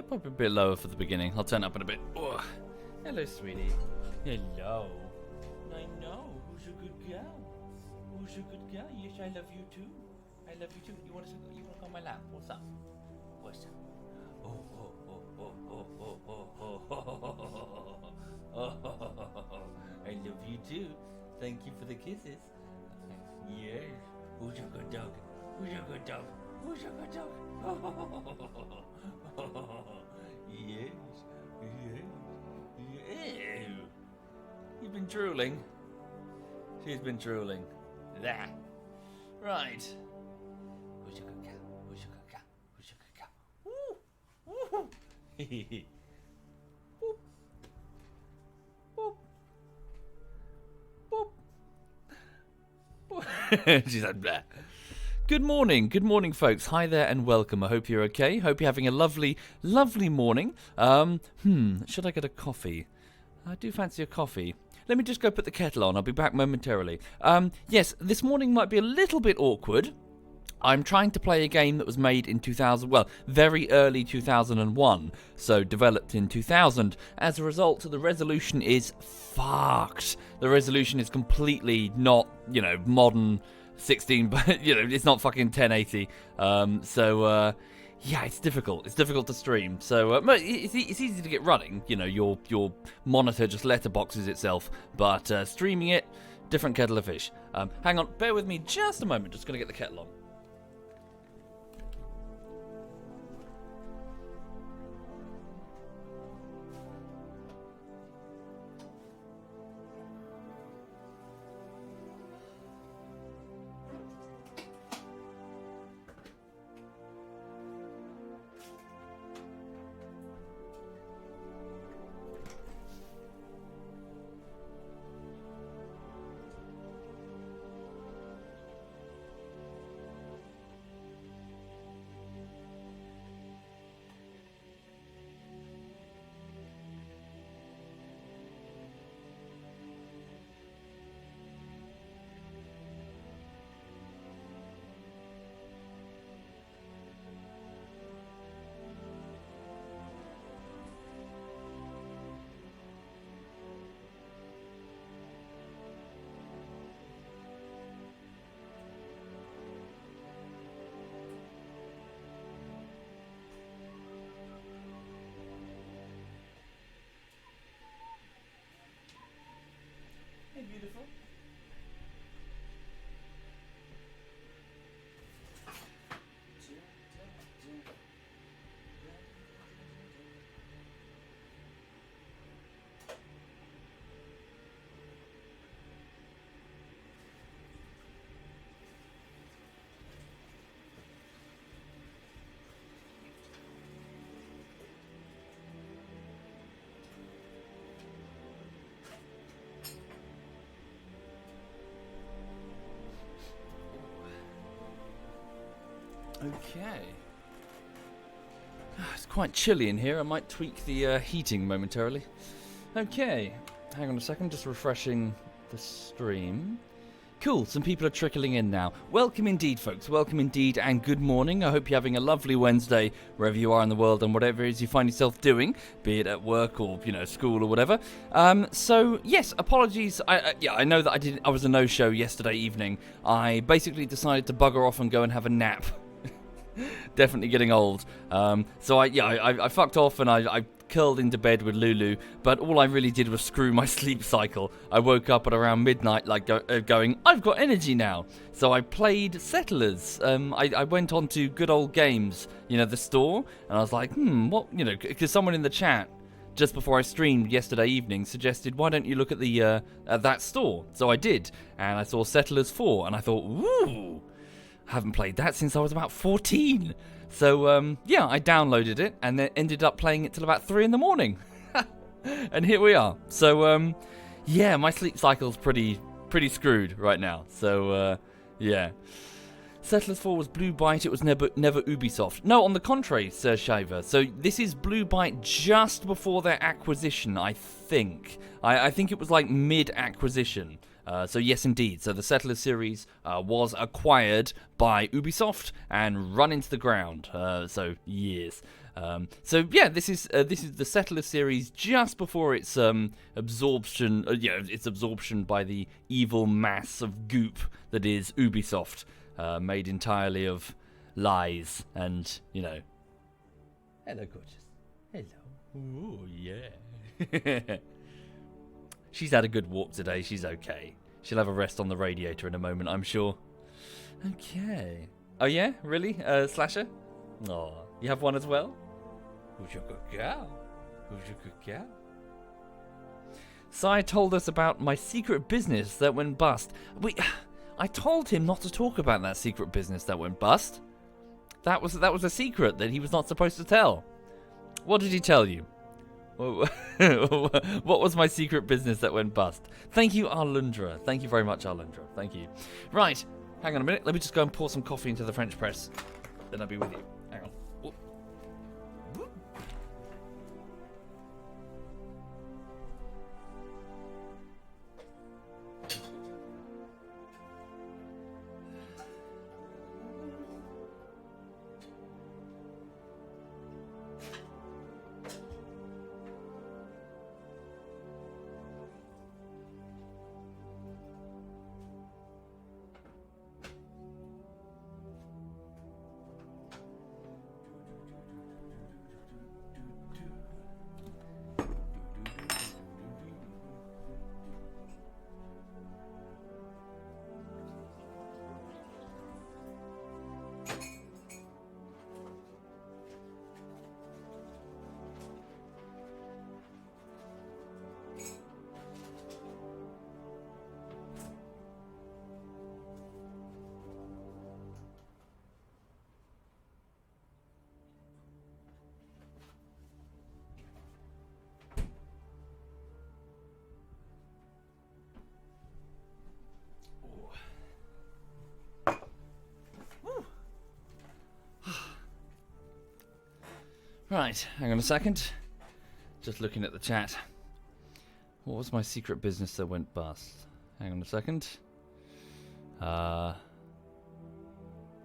Probably a bit lower for the beginning. I'll turn up in a bit. Oh. Hello, sweetie. Hello. I know. Who's a good girl? Who's a good girl? Yes, I love you too. I love you too. You want to go on my lap? What's up? What's up? Oh. I love you too. Thank you for the kisses. Yes. Who's a good dog? Who's a good dog? Who's a good dog? Yes. You've been drooling. She's been drooling. There. Right. Who's a good cow? Who's a good cow? Who's a good cow? Woo! Woo! Boop. Boop. Boop. She's like, bleh. Good morning, folks. Hi there and welcome. I hope you're okay. Hope you're having a lovely, lovely morning. Should I get a coffee? I do fancy a coffee. Let me just go put the kettle on. I'll be back momentarily. Yes, this morning might be a little bit awkward. I'm trying to play a game that was made in very early 2001, so developed in 2000. As a result, the resolution is fucked. The resolution is completely not, modern 16, but, it's not fucking 1080. Yeah, it's difficult. It's difficult to stream. So, it's easy to get running. Your monitor just letterboxes itself, but streaming it, different kettle of fish. Hang on, bear with me just a moment. Just going to get the kettle on. Beautiful. Okay. It's quite chilly in here. I might tweak the heating momentarily. Okay. Hang on a second. Just refreshing the stream. Cool. Some people are trickling in now. Welcome indeed, folks. Welcome indeed, and good morning. I hope you're having a lovely Wednesday wherever you are in the world and whatever it is you find yourself doing, be it at work or, school or whatever. So, yes, apologies. I know that I was a no-show yesterday evening. I basically decided to bugger off and go and have a nap. Definitely getting old. So I fucked off and I curled into bed with Lulu, but all I really did was screw my sleep cycle. I woke up at around midnight going, I've got energy now. So I played Settlers. I went on to Good Old Games, the store, and I was like, what, because someone in the chat just before I streamed yesterday evening suggested, why don't you look at the at that store? So I did, and I saw Settlers 4, and I thought, ooh, haven't played that since I was about 14. So, I downloaded it and then ended up playing it till about 3 in the morning. And here we are. So, my sleep cycle's pretty screwed right now. So, Settlers 4 was Blue Byte, it was never Ubisoft. No, on the contrary, Sir Shiver. So this is Blue Byte just before their acquisition, I think. I think it was like mid-acquisition. So yes, indeed. So the Settlers series was acquired by Ubisoft and run into the ground. So years. So yeah, this is the Settler series just before its absorption. Its absorption by the evil mass of goop that is Ubisoft, made entirely of lies and Hello, gorgeous. Hello. Ooh, yeah. She's had a good walk today. She's okay. She'll have a rest on the radiator in a moment, I'm sure. Okay. Oh yeah, really, Slasher? Oh, you have one as well? Who's your good girl? Who's your good girl? Sai told us about my secret business that went bust. I told him not to talk about that secret business that went bust. That was a secret that he was not supposed to tell. What did he tell you? What was my secret business that went bust? Thank you, Arlundra. Thank you very much, Arlundra. Thank you. Right, hang on a minute. Let me just go and pour some coffee into the French press. Then I'll be with you. Hang on. Whoop. Whoop. Right, hang on a second. Just looking at the chat. What was my secret business that went bust? Hang on a second. Hi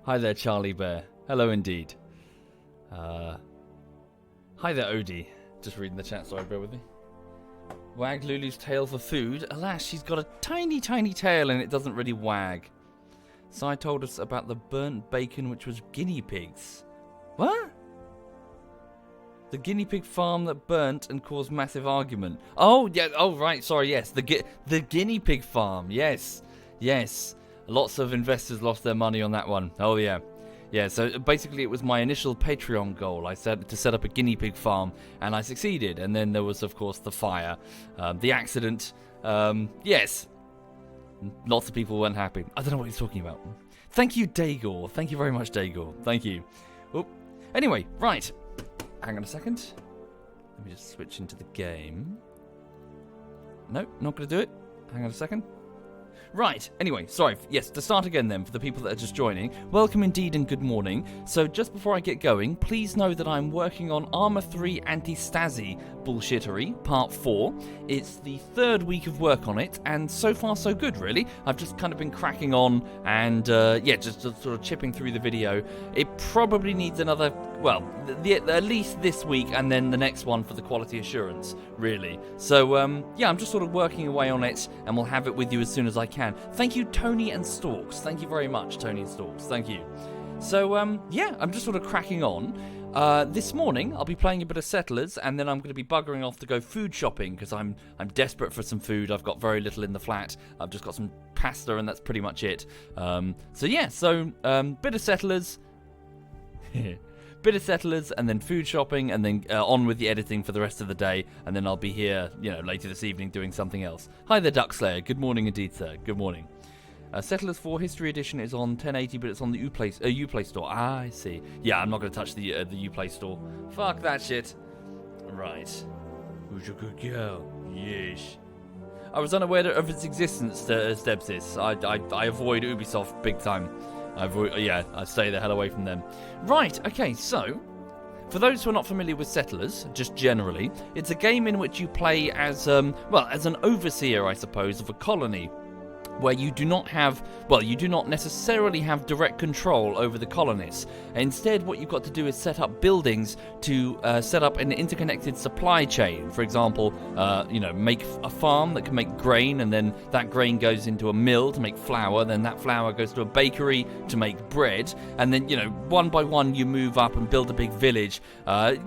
there, Charlie Bear. Hello indeed. Hi there, Odie. Just reading the chat, sorry, bear with me. Wag Lulu's tail for food. Alas, she's got a tiny, tiny tail and it doesn't really wag. Sai told us about the burnt bacon, which was guinea pigs. What? The guinea pig farm that burnt and caused massive argument. Oh, yeah. Oh, right. Sorry. Yes. The guinea pig farm. Yes. Yes. Lots of investors lost their money on that one. Oh, yeah. Yeah. So basically, it was my initial Patreon goal. I said to set up a guinea pig farm, and I succeeded. And then there was, of course, the fire, the accident. Yes. Lots of people weren't happy. I don't know what he's talking about. Thank you, Dagor. Thank you very much, Dagor. Thank you. Oh. Anyway, right. Hang on a second. Let me just switch into the game. No, not going to do it. Hang on a second. Right, anyway, sorry. Yes, to start again then, for the people that are just joining. Welcome indeed and good morning. So just before I get going, please know that I'm working on Armour 3 Anti-Stasi Bullshittery, Part 4. It's the third week of work on it, and so far so good, really. I've just kind of been cracking on, and just sort of chipping through the video. It probably needs another, well, at least this week, and then the next one for the quality assurance, really. So, I'm just sort of working away on it, and we'll have it with you as soon as I can. Thank you, Tony and Storks. Thank you very much, Tony and Storks. Thank you. So, I'm just sort of cracking on. This morning, I'll be playing a bit of Settlers, and then I'm going to be buggering off to go food shopping, because I'm desperate for some food. I've got very little in the flat. I've just got some pasta, and that's pretty much it. Bit of Settlers. Bit of Settlers, and then food shopping, and then on with the editing for the rest of the day, and then I'll be here, later this evening doing something else. Hi there, Duckslayer. Good morning indeed, sir. Good morning. Settlers 4 History Edition is on 1080, but it's on the Uplay Store. Ah, I see. Yeah, I'm not going to touch the Uplay Store. Fuck that shit. Right. Who's your good girl? Yes. I was unaware of its existence, Stebsis. I avoid Ubisoft big time. I stay the hell away from them. Right, okay, so, for those who are not familiar with Settlers, just generally, it's a game in which you play as an overseer, I suppose, of a colony, where you do not have, well, you do not necessarily have direct control over the colonists. Instead, what you've got to do is set up buildings to set up an interconnected supply chain. For example, you know, make a farm that can make grain, and then that grain goes into a mill to make flour, then that flour goes to a bakery to make bread, and then, you know, one by one you move up and build a big village.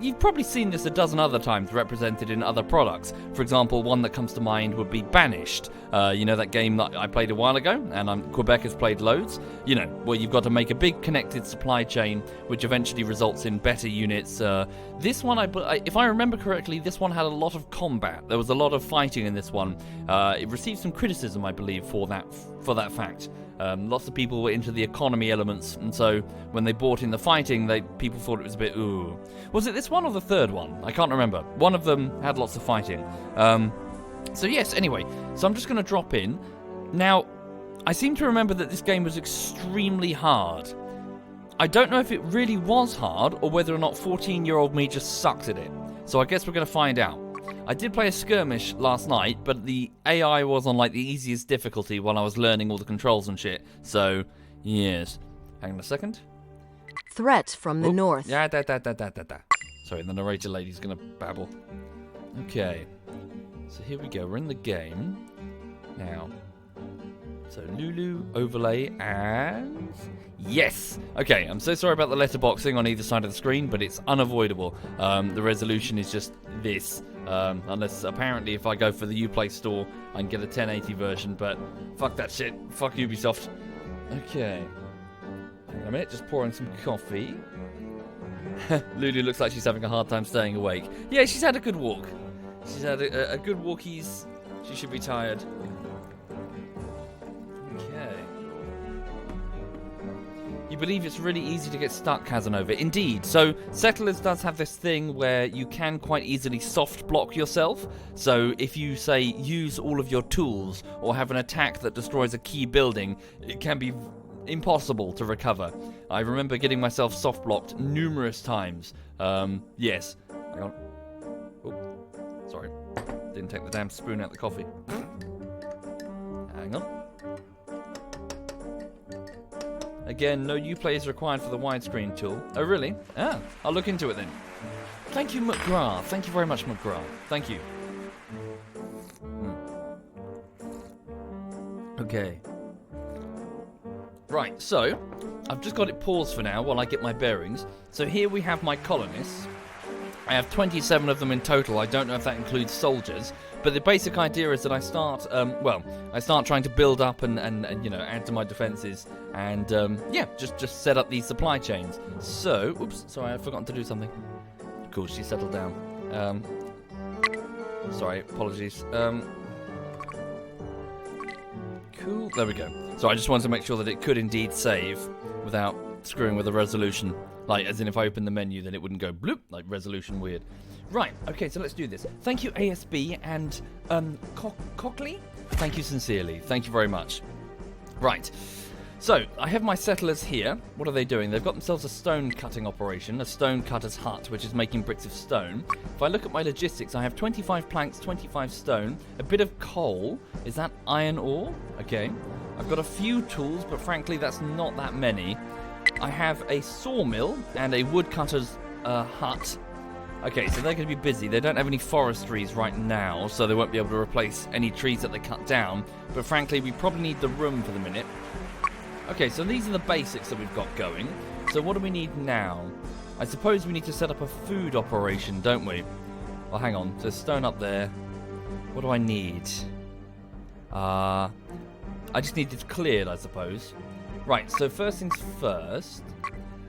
You've probably seen this a dozen other times represented in other products. For example, one that comes to mind would be Banished. You know, that game that I played a while ago, and Quebec has played loads, you know, where you've got to make a big connected supply chain, which eventually results in better units. This one, if I remember correctly, this one had a lot of combat. There was a lot of fighting in this one. It received some criticism, I believe, for that fact. Lots of people were into the economy elements, and so when they bought in the fighting, people thought it was a bit, ooh. Was it this one or the third one? I can't remember. One of them had lots of fighting. So yes, anyway, so I'm just going to drop in. Now, I seem to remember that this game was extremely hard. I don't know if it really was hard, or whether or not 14-year-old me just sucked at it. So I guess we're going to find out. I did play a skirmish last night, but the AI was on like the easiest difficulty while I was learning all the controls and shit. So, yes. Hang on a second. Threat from the north. Yeah, Sorry, the narrator lady's going to babble. Okay. So here we go. We're in the game now. So Lulu, overlay, and yes! Okay, I'm so sorry about the letterboxing on either side of the screen, but it's unavoidable. The resolution is just this. Unless, apparently, if I go for the Uplay store, I can get a 1080 version, but fuck that shit. Fuck Ubisoft. Okay. Hang on a minute, just pouring some coffee. Lulu looks like she's having a hard time staying awake. Yeah, she's had a good walk. She's had a good walkies. She should be tired. Okay. You believe it's really easy to get stuck, Casanova. Indeed. So, Settlers does have this thing where you can quite easily soft block yourself. So, if you, say, use all of your tools or have an attack that destroys a key building, it can be impossible to recover. I remember getting myself soft blocked numerous times. Yes. Hang on. Sorry, didn't take the damn spoon out of the coffee. Hang on. Again, no Uplay is required for the widescreen tool. Oh, really? Ah, I'll look into it then. Thank you, McGrath. Thank you very much, McGrath. Thank you. Okay. Right, so, I've just got it paused for now while I get my bearings. So here we have my colonists. I have 27 of them in total. I don't know if that includes soldiers, but the basic idea is that I start, I start trying to build up and you know, add to my defenses, and yeah, just set up these supply chains. So, oops, sorry, I've forgotten to do something. Cool, she settled down. Sorry, apologies. Cool, there we go. So I just wanted to make sure that it could indeed save without screwing with the resolution. Like, as in if I open the menu, then it wouldn't go bloop, like resolution weird. Right, okay, so let's do this. Thank you, ASB, and, Cockley? Thank you sincerely. Thank you very much. Right, so, I have my settlers here. What are they doing? They've got themselves a stone cutting operation, a stone cutter's hut, which is making bricks of stone. If I look at my logistics, I have 25 planks, 25 stone, a bit of coal. Is that iron ore? Okay. I've got a few tools, but frankly, that's not that many. I have a sawmill and a woodcutter's hut. Okay, so they're going to be busy. They don't have any forestries right now, so they won't be able to replace any trees that they cut down. But frankly, we probably need the room for the minute. Okay, so these are the basics that we've got going. So what do we need now? I suppose we need to set up a food operation, don't we? Well, hang on. There's stone up there. What do I need? I just need it cleared, I suppose. Right, so first things first,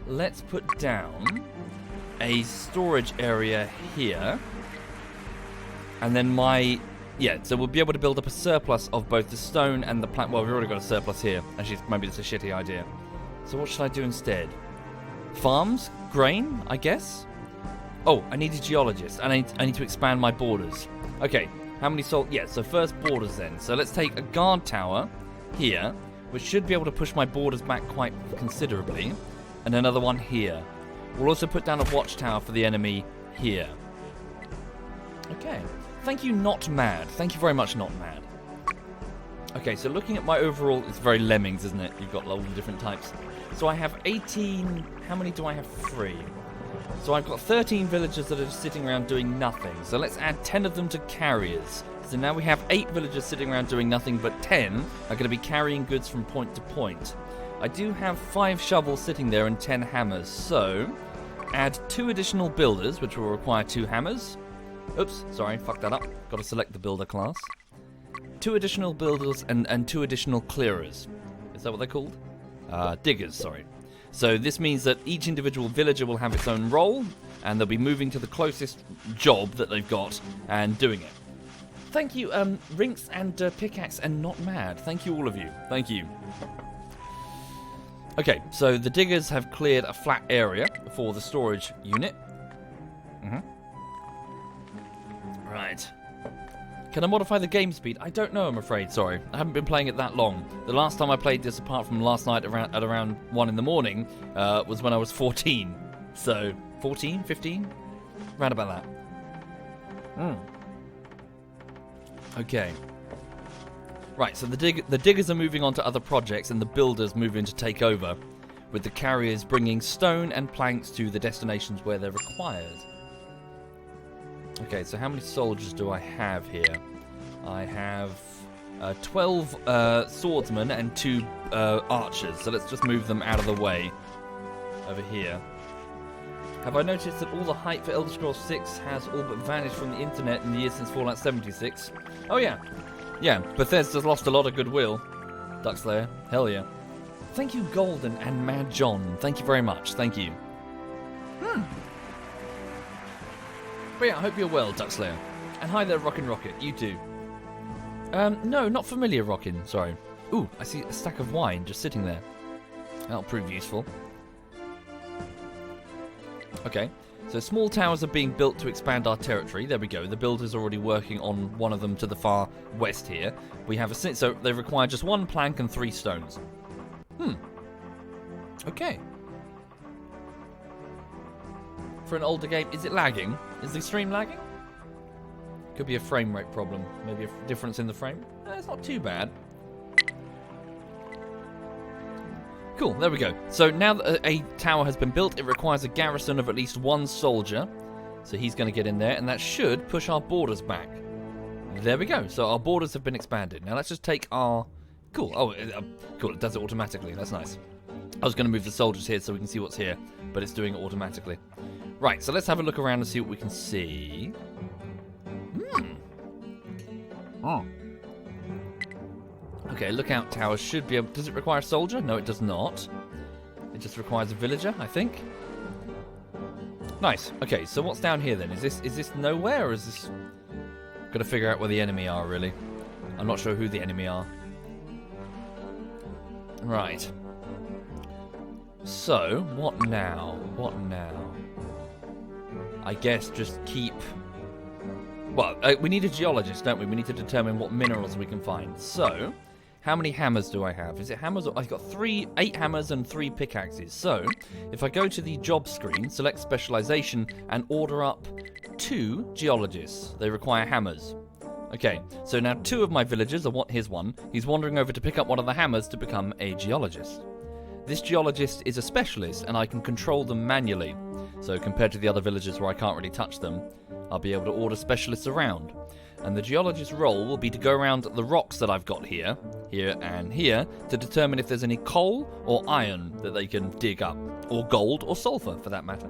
let's put down a storage area here. And then so we'll be able to build up a surplus of both the stone and the plant. Well, we've already got a surplus here. Actually, maybe it's a shitty idea. So what should I do instead? Farms? Grain, I guess? Oh, I need a geologist, and I need to expand my borders. Okay, how many so first borders then. So let's take a guard tower here, which should be able to push my borders back quite considerably, and another one here. We'll also put down a watchtower for the enemy here. Okay. Thank you, Not Mad. Thank you very much, Not Mad. Okay, so looking at my overall, it's very lemmings, isn't it? You've got all the different types. So I have 18, how many do I have? 3. So I've got 13 villagers that are just sitting around doing nothing. So let's add 10 of them to carriers. So now we have 8 villagers sitting around doing nothing, but 10 are going to be carrying goods from point to point. I do have 5 shovels sitting there and 10 hammers. So add 2 additional builders, which will require 2 hammers. Oops, sorry, fucked that up. Got to select the builder class. 2 additional builders and 2 additional clearers. Is that what they're called? Diggers, sorry. So this means that each individual villager will have its own role, and they'll be moving to the closest job that they've got and doing it. Thank you, Rinks and Pickaxe and Not Mad. Thank you, all of you. Thank you. Okay, so the diggers have cleared a flat area for the storage unit. Right. Can I modify the game speed? I don't know, I'm afraid, sorry. I haven't been playing it that long. The last time I played this, apart from last night at around 1 in the morning, was when I was 14. So, 14, 15? Round about that. Okay. Right, so the diggers are moving on to other projects, and the builders move in to take over, with the carriers bringing stone and planks to the destinations where they're required. Okay, so how many soldiers do I have here? I have 12 swordsmen and 2 archers, so let's just move them out of the way over here. Have I noticed that all the hype for Elder Scrolls 6 has all but vanished from the internet in the years since Fallout 76? Oh yeah. Yeah, Bethesda's lost a lot of goodwill. Duckslayer, hell yeah. Thank you, Golden and Mad John. Thank you very much, thank you. But yeah, I hope you're well, Duckslayer. And hi there, Rockin' Rocket, you too. No, not familiar, Rockin', sorry. Ooh, I see a stack of wine just sitting there. That'll prove useful. Okay, so small towers are being built to expand our territory. There we go. The builder's already working on one of them to the far west here. We have so they require just 1 plank and 3 stones. Okay. For an older game, is it lagging? Is the stream lagging? Could be a frame rate problem. Maybe a difference in the frame. It's not too bad. Cool, there we go. So now that a tower has been built, it requires a garrison of at least 1 soldier. So he's going to get in there, and that should push our borders back. There we go. So our borders have been expanded. Now let's just take our... Cool. Oh, cool. It does it automatically. That's nice. I was going to move the soldiers here so we can see what's here, but it's doing it automatically. Right, so let's have a look around and see what we can see. Okay, lookout tower should be able... Does it require a soldier? No, it does not. It just requires a villager, I think. Nice. Okay, so what's down here then? Is this nowhere, or is this... Got to figure out where the enemy are, really. I'm not sure who the enemy are. Right. So, what now? What now? I guess just keep... Well, we need a geologist, don't we? We need to determine what minerals we can find. So, how many hammers do I have? Is it hammers? I've got 8 hammers and 3 pickaxes. So, if I go to the job screen, select specialization, and order up 2 geologists. They require hammers. Okay, so now 2 of my villagers are here's one. He's wandering over to pick up one of the hammers to become a geologist. This geologist is a specialist, and I can control them manually. So compared to the other villagers where I can't really touch them, I'll be able to order specialists around. And the geologist's role will be to go around the rocks that I've got here, and here, to determine if there's any coal or iron that they can dig up. Or gold or sulfur, for that matter.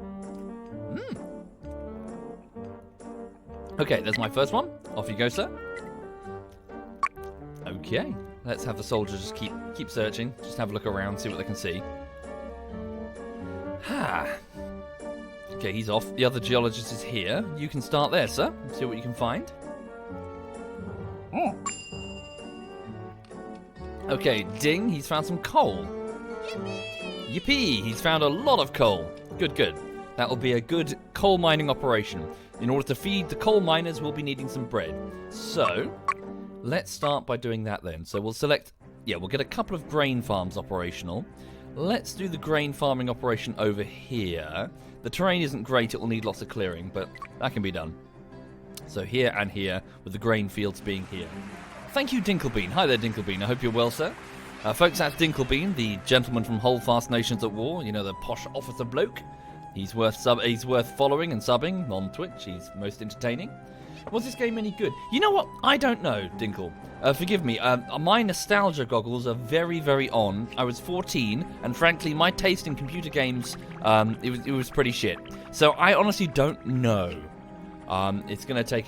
Okay, there's my first one. Off you go, sir. Okay, let's have the soldiers just keep searching. Just have a look around, see what they can see. Okay, he's off. The other geologist is here. You can start there, sir. See what you can find. Okay, ding. He's found some coal. Yippee! He's found a lot of coal. Good, good. That will be a good coal mining operation. In order to feed the coal miners, we'll be needing some bread. So, let's start by doing that then. So we'll select... Yeah, we'll get a couple of grain farms operational. Let's do the grain farming operation over here. The terrain isn't great, it will need lots of clearing, but that can be done. So here and here, with the grain fields being here. Thank you, Dinklebean. Hi there, Dinklebean. I hope you're well, sir. Folks, that's Dinklebean, the gentleman from Holdfast Nations at War. You know, the posh officer bloke. He's worth following and subbing on Twitch. He's most entertaining. Was this game any good? You know what? I don't know, Dinkle. Forgive me. My nostalgia goggles are very, very on. I was 14, and frankly, my taste in computer games, it was pretty shit. So I honestly don't know. It's going to take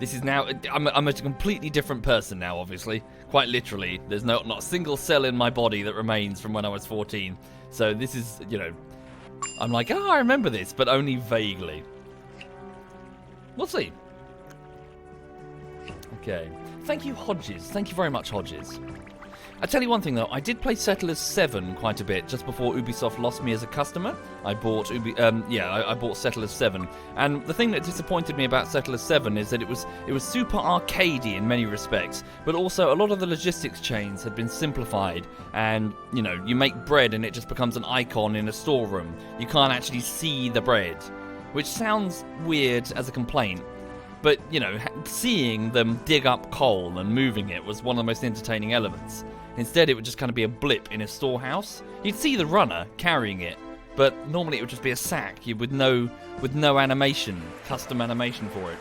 this is now. I'm a completely different person now, obviously. Quite literally. There's not a single cell in my body that remains from when I was 14. So this is, I'm like, I remember this, but only vaguely. We'll see. Okay. Thank you, Hodges. Thank you very much, Hodges. I tell you one thing, though. I did play Settlers 7 quite a bit just before Ubisoft lost me as a customer. I bought I bought Settlers 7. And the thing that disappointed me about Settlers 7 is that it was super arcadey in many respects, but also a lot of the logistics chains had been simplified, and, you make bread and it just becomes an icon in a storeroom. You can't actually see the bread, which sounds weird as a complaint. But, seeing them dig up coal and moving it was one of the most entertaining elements. Instead, it would just kind of be a blip in a storehouse. You'd see the runner carrying it, but normally it would just be a sack with no animation, custom animation for it.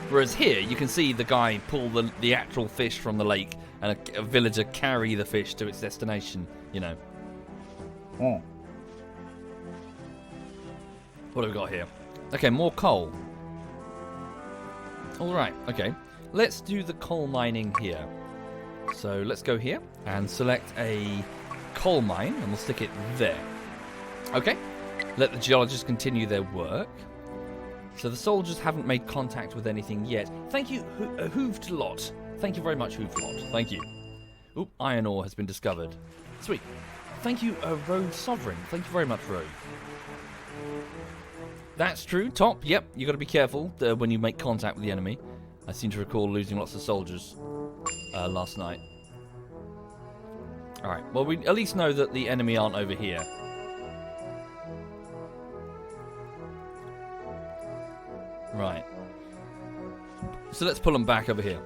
Whereas here, you can see the guy pull the actual fish from the lake and a villager carry the fish to its destination, What have we got here? Okay, more coal. Alright, okay. Let's do the coal mining here. So let's go here and select a coal mine, and we'll stick it there. Okay. Let the geologists continue their work. So the soldiers haven't made contact with anything yet. Thank you, Hooved Lot. Thank you very much, Hooved Lot. Thank you. Oop, iron ore has been discovered. Sweet. Thank you, Road Sovereign. Thank you very much, Road. That's true, Top. Yep, you got to be careful when you make contact with the enemy. I seem to recall losing lots of soldiers last night. Alright, well, we at least know that the enemy aren't over here. Right. So let's pull them back over here.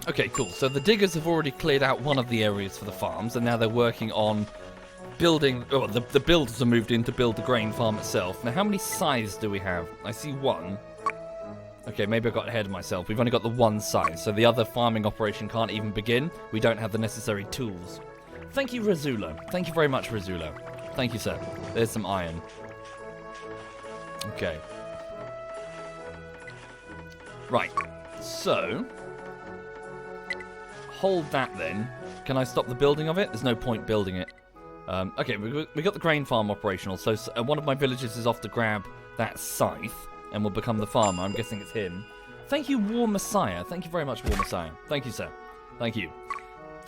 Okay, cool. So the diggers have already cleared out one of the areas for the farms, and now they're working on building. Oh, the builders have moved in to build the grain farm itself. Now, how many scythes do we have? I see one. Okay, maybe I got ahead of myself. We've only got the one scythe, so the other farming operation can't even begin. We don't have the necessary tools. Thank you, Razula. Thank you very much, Razula. Thank you, sir. There's some iron. Okay. Right. So, hold that then. Can I stop the building of it? There's no point building it. Okay, we got the grain farm operational, so one of my villagers is off to grab that scythe and will become the farmer. I'm guessing it's him. Thank you, War Messiah. Thank you very much, War Messiah. Thank you, sir. Thank you.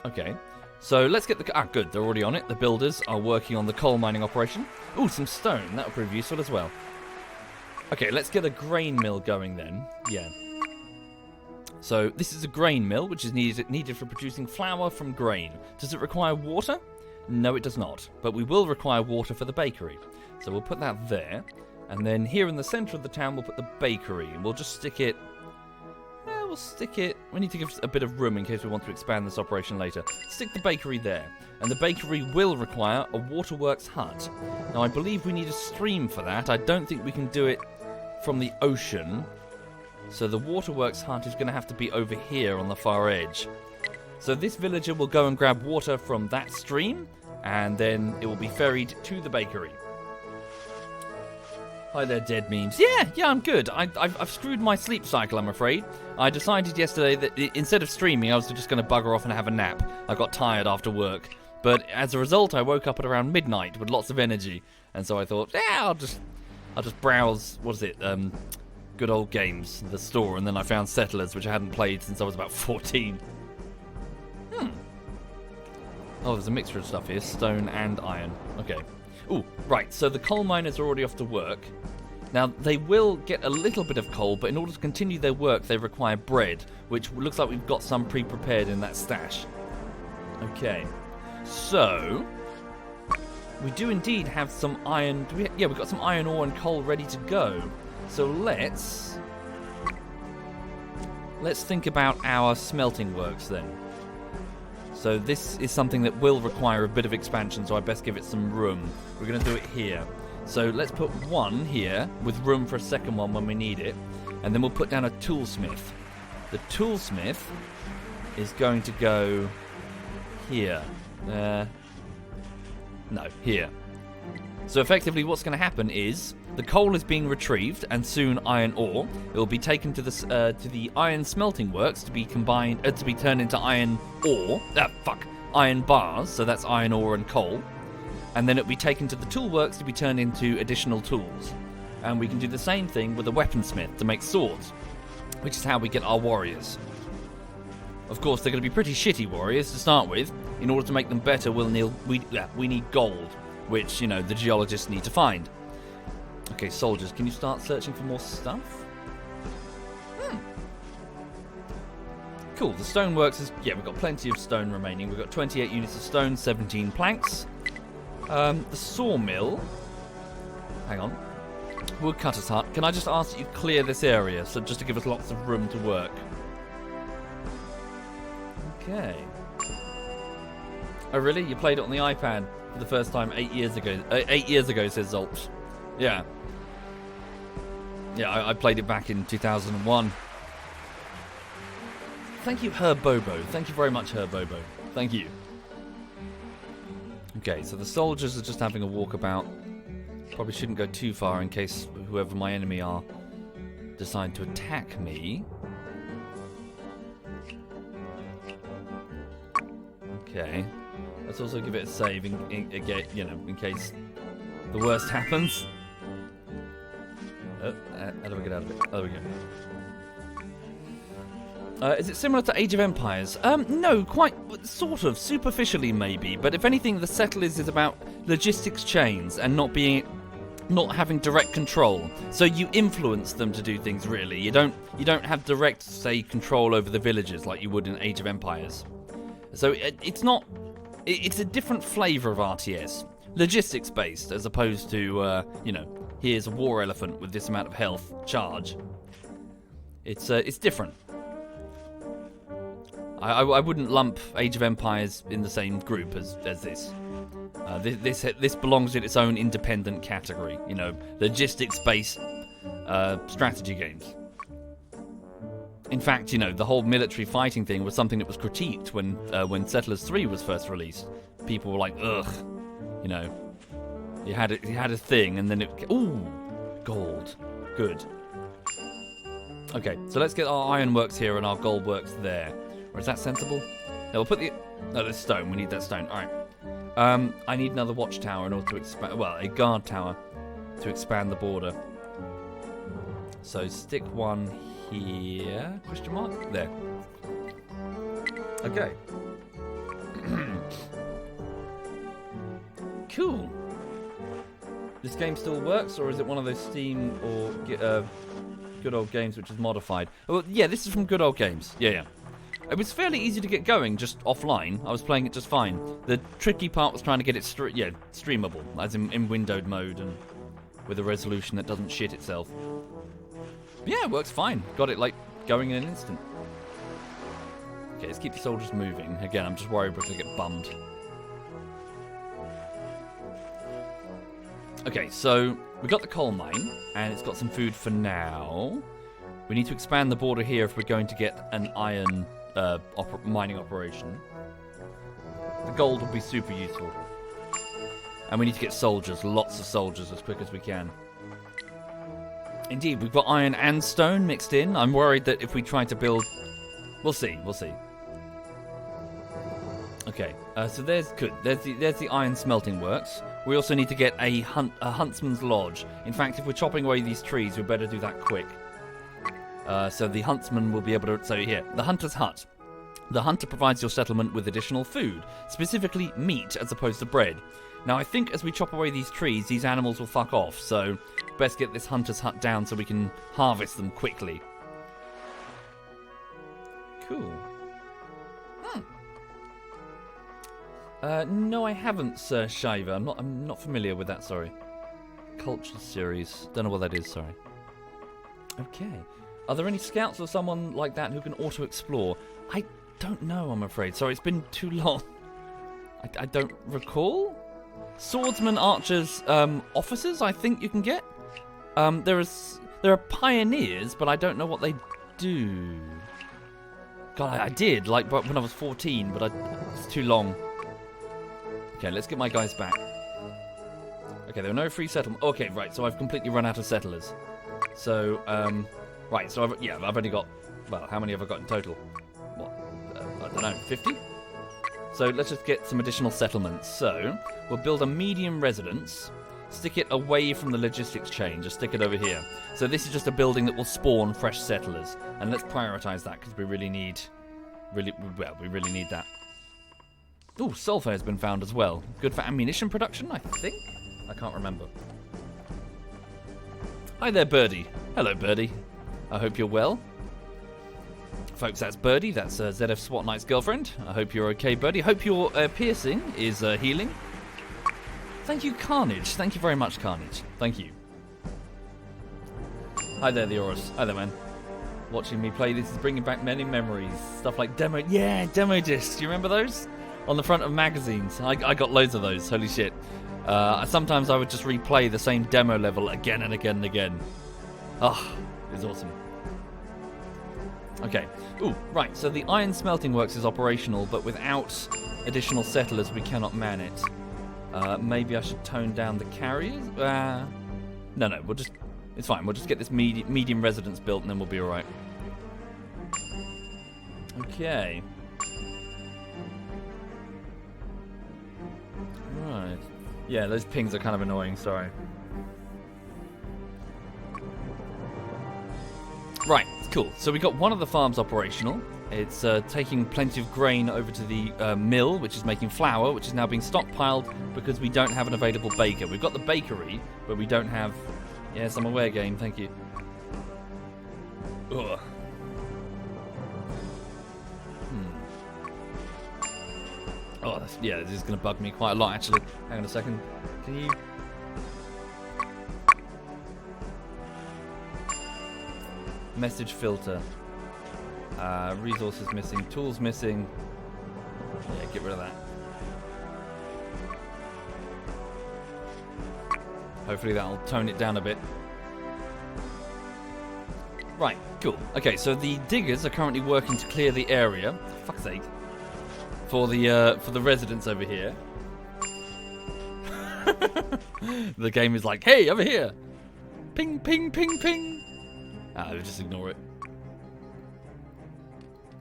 Okay, so let's get the... Ah, good, they're already on it. The builders are working on the coal mining operation. Ooh, some stone. That'll prove useful as well. Okay, let's get a grain mill going then. Yeah. So this is a grain mill, which is needed for producing flour from grain. Does it require water? No, it does not. But we will require water for the bakery. So we'll put that there. And then here in the centre of the town, we'll put the bakery. And we'll just stick it... we'll stick it... We need to give a bit of room in case we want to expand this operation later. Stick the bakery there. And the bakery will require a waterworks hut. Now, I believe we need a stream for that. I don't think we can do it from the ocean. So the waterworks hut is going to have to be over here on the far edge. So this villager will go and grab water from that stream, and then it will be ferried to the bakery. Hi there, Dead Memes. Yeah, I'm good. I've screwed my sleep cycle, I'm afraid. I decided yesterday that instead of streaming, I was just going to bugger off and have a nap. I got tired after work. But as a result, I woke up at around midnight with lots of energy. And so I thought, yeah, I'll just browse, what is it, good old games, the store, and then I found Settlers, which I hadn't played since I was about 14. Oh, there's a mixture of stuff here, stone and iron. Okay. Ooh, right, so the coal miners are already off to work. Now, they will get a little bit of coal, but in order to continue their work, they require bread, which looks like we've got some pre-prepared in that stash. Okay. So, we do indeed have some iron... Yeah, we've got some iron ore and coal ready to go. So let's let's think about our smelting works then. So this is something that will require a bit of expansion, so I best give it some room. We're going to do it here. So let's put one here with room for a second one when we need it. And then we'll put down a toolsmith. The toolsmith is going to go here. No, here. So effectively what's going to happen is the coal is being retrieved and soon iron ore. It will be taken to the iron smelting works to be combined to be turned into iron ore. Iron bars, so that's iron ore and coal. And then it'll be taken to the tool works to be turned into additional tools. And we can do the same thing with a weaponsmith to make swords, which is how we get our warriors. Of course, they're going to be pretty shitty warriors to start with. In order to make them better, we need gold, which, you know, the geologists need to find. Okay, soldiers, can you start searching for more stuff? Cool, the stoneworks is... Yeah, we've got plenty of stone remaining. We've got 28 units of stone, 17 planks. The sawmill... Hang on. Woodcutter's hut. Can I just ask that you clear this area, so just to give us lots of room to work? Okay. Oh, really? You played it on the iPad for the first time 8 years ago. 8 years ago, says Zolps. Yeah. Yeah, I played it back in 2001. Thank you, Herbobo. Thank you very much, Herbobo. Thank you. Okay, so the soldiers are just having a walkabout. Probably shouldn't go too far in case whoever my enemy are decide to attack me. Okay. Let's also give it a save in case the worst happens. Oh, how do we get out of it? Oh, there we go. Is it similar to Age of Empires? No, quite, sort of, superficially maybe. But if anything, the Settlers is about logistics chains and not having direct control. So you influence them to do things. Really, you don't have direct, say, control over the villages like you would in Age of Empires. So it's a different flavour of RTS, logistics based as opposed to here's a war elephant with this amount of health, charge. It's different. I wouldn't lump Age of Empires in the same group as this. This belongs in its own independent category. You know, logistics-based strategy games. In fact, you know, the whole military fighting thing was something that was critiqued when Settlers 3 was first released. People were like, ugh, you know, you had a thing, and then ooh, gold, good. Okay, so let's get our ironworks here and our gold works there. Or is that sensible? No, we'll put there's stone. We need that stone. All right. I need another watchtower in order to expand. Well, a guard tower to expand the border. So stick one here. Question mark? There. Okay. Cool. This game still works, or is it one of those Steam or Good Old Games which is modified? Well, yeah, this is from Good Old Games. Yeah. It was fairly easy to get going, just offline. I was playing it just fine. The tricky part was trying to get it streamable, as in windowed mode and with a resolution that doesn't shit itself. But yeah, it works fine. Got it, like, going in an instant. Okay, let's keep the soldiers moving. Again, I'm just worried we're going to get bummed. Okay, so we got the coal mine, and it's got some food for now. We need to expand the border here if we're going to get an iron mining operation. The gold will be super useful. And we need to get soldiers, lots of soldiers, as quick as we can. Indeed, we've got iron and stone mixed in. I'm worried that if we try to build... We'll see. Okay, so there's the iron smelting works. We also need to get a huntsman's lodge. In fact, if we're chopping away these trees, we better do that quick. So the huntsman will be able to... So here, the hunter's hut. The hunter provides your settlement with additional food, specifically meat as opposed to bread. Now, I think as we chop away these trees, these animals will fuck off, so best get this hunter's hut down so we can harvest them quickly. Cool. No, I haven't, Sir Shiva. I'm not familiar with that, sorry. Culture series. Don't know what that is, sorry. Okay. Are there any scouts or someone like that who can auto-explore? I don't know, I'm afraid. Sorry, it's been too long. I don't recall. Swordsmen, archers, officers, I think you can get. There are pioneers, but I don't know what they do. God, I did, like, when I was 14, but it's too long. Okay, let's get my guys back. Okay, there are no free settlements. Okay, right, so I've completely run out of settlers. So, right, so I've only got, well, how many have I got in total? What, I don't know, 50? So let's just get some additional settlements. So, we'll build a medium residence, stick it away from the logistics chain, just stick it over here. So this is just a building that will spawn fresh settlers. And let's prioritize that, because we really need that. Ooh, sulfur has been found as well. Good for ammunition production, I think? I can't remember. Hi there, Birdie. Hello, Birdie. I hope you're well. Folks, that's Birdie. That's ZF SWAT Knight's girlfriend. I hope you're okay, Birdie. Hope your piercing is healing. Thank you, Carnage. Thank you very much, Carnage. Thank you. Hi there, the Horus. Hi there, man. Watching me play this is bringing back many memories. Stuff like demo discs. You remember those? On the front of magazines. I got loads of those. Holy shit. Sometimes I would just replay the same demo level again and again and again. Oh, it was awesome. Okay. Ooh, right. So the iron smelting works is operational, but without additional settlers, we cannot man it. Maybe I should tone down the carriers? No, we'll just... It's fine. We'll just get this medium residence built, and then we'll be all right. Okay. Right. Yeah, those pings are kind of annoying. Sorry. Right. Cool. So we got one of the farms operational. It's taking plenty of grain over to the mill, which is making flour, which is now being stockpiled because we don't have an available baker. We've got the bakery, but we don't have... Yes, I'm aware, game. Thank you. Ugh. Oh, this is going to bug me quite a lot, actually. Hang on a second. Can you... Message filter. Resources missing. Tools missing. Yeah, get rid of that. Hopefully that'll tone it down a bit. Right, cool. Okay, so the diggers are currently working to clear the area. For fuck's sake. For the residents over here. The game is like, hey, over here. Ping, ping, ping, ping. Just ignore it.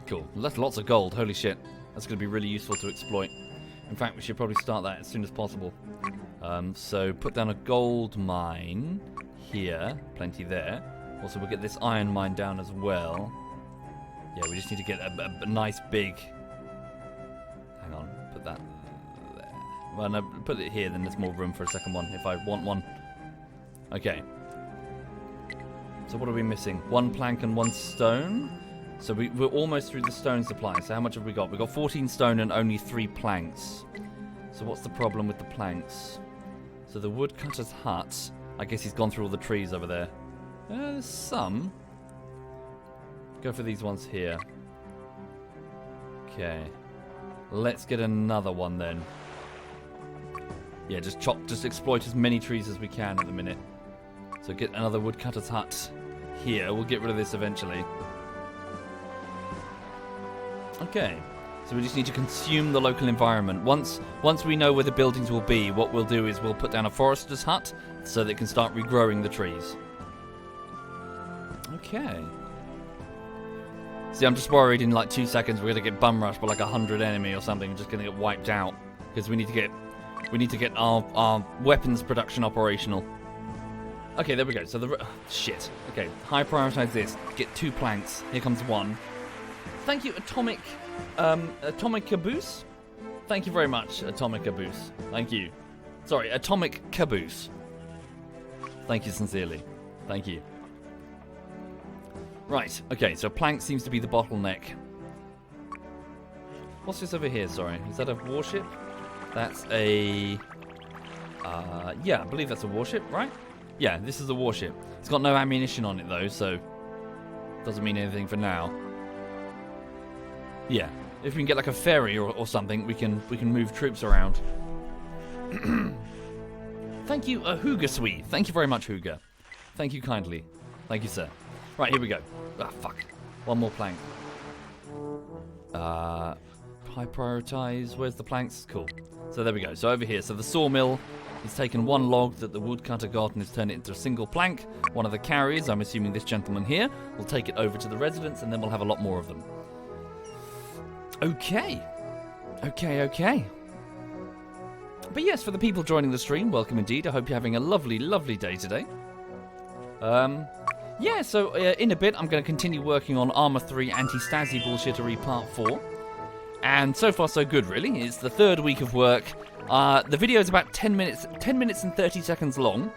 Cool. That's lots of gold. Holy shit. That's going to be really useful to exploit. In fact, we should probably start that as soon as possible. So put down a gold mine here. Plenty there. Also, we'll get this iron mine down as well. Yeah, we just need to get a nice big... Hang on. Put that there. Well, no, put it here, then there's more room for a second one if I want one. Okay. So what are we missing? One plank and one stone. So we're almost through the stone supply. So how much have we got? We've got 14 stone and only 3 planks. So what's the problem with the planks? So the woodcutter's hut. I guess he's gone through all the trees over there. There's some. Go for these ones here. Okay. Let's get another one then. Yeah, just exploit as many trees as we can at the minute. So get another woodcutter's hut here. We'll get rid of this eventually. Okay. So we just need to consume the local environment. Once we know where the buildings will be, what we'll do is we'll put down a forester's hut so they can start regrowing the trees. Okay. See, I'm just worried in like 2 seconds we're going to get bum rushed by like 100 enemy or something, just going to get wiped out. Because we need to get our weapons production operational. Okay, there we go. So shit. Okay, high prioritize this. Get 2 planks. Here comes 1. Thank you, Atomic Caboose. Thank you very much, Atomic Caboose. Thank you. Sorry, Atomic Caboose. Thank you sincerely. Thank you. Right, okay, so plank seems to be the bottleneck. What's this over here, sorry? Is that a warship? That's a... yeah, I believe that's a warship, right? Yeah, this is a warship. It's got no ammunition on it, though, so... doesn't mean anything for now. Yeah, if we can get like a ferry or something, we can move troops around. Thank you, Hooga Sweet. Thank you very much, Hooga. Thank you kindly. Thank you, sir. Right, here we go. Ah, fuck. One more plank. High prioritize. Where's the planks? Cool. So there we go. So over here. So the sawmill has taken one log that the woodcutter got and has turned it into a single plank. One of the carriers, I'm assuming this gentleman here, will take it over to the residence, and then we'll have a lot more of them. Okay. Okay. But yes, for the people joining the stream, welcome indeed. I hope you're having a lovely, lovely day today. Yeah, so in a bit, I'm going to continue working on Armor 3 Anti-Stasi Bullshittery Part 4. And so far, so good, really. It's the third week of work. The video is about 10 minutes and 30 seconds long.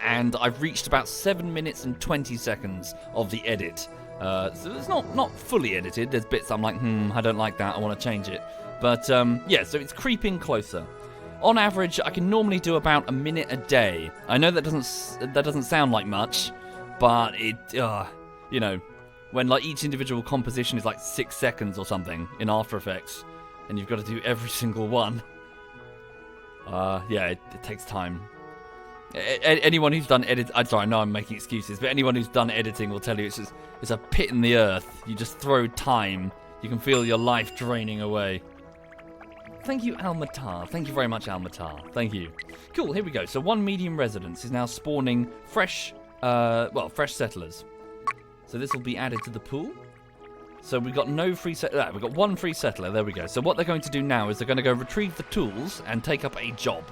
And I've reached about 7 minutes and 20 seconds of the edit. So it's not fully edited. There's bits I'm like, I don't like that. I want to change it. But, yeah, so it's creeping closer. On average, I can normally do about a minute a day. I know that doesn't sound like much, but it, you know, when like each individual composition is like 6 seconds or something in After Effects, and you've got to do every single one. Yeah, it takes time. Anyone who's done edit, I'm sorry, I know I'm making excuses, but anyone who's done editing will tell you it's a pit in the earth. You just throw time. You can feel your life draining away. Thank you, Almatar. Thank you very much, Almatar. Thank you. Cool, here we go. So one medium residence is now spawning fresh settlers. So this will be added to the pool. So we've got no free settler. We've got one free settler. There we go. So what they're going to do now is they're going to go retrieve the tools and take up a job.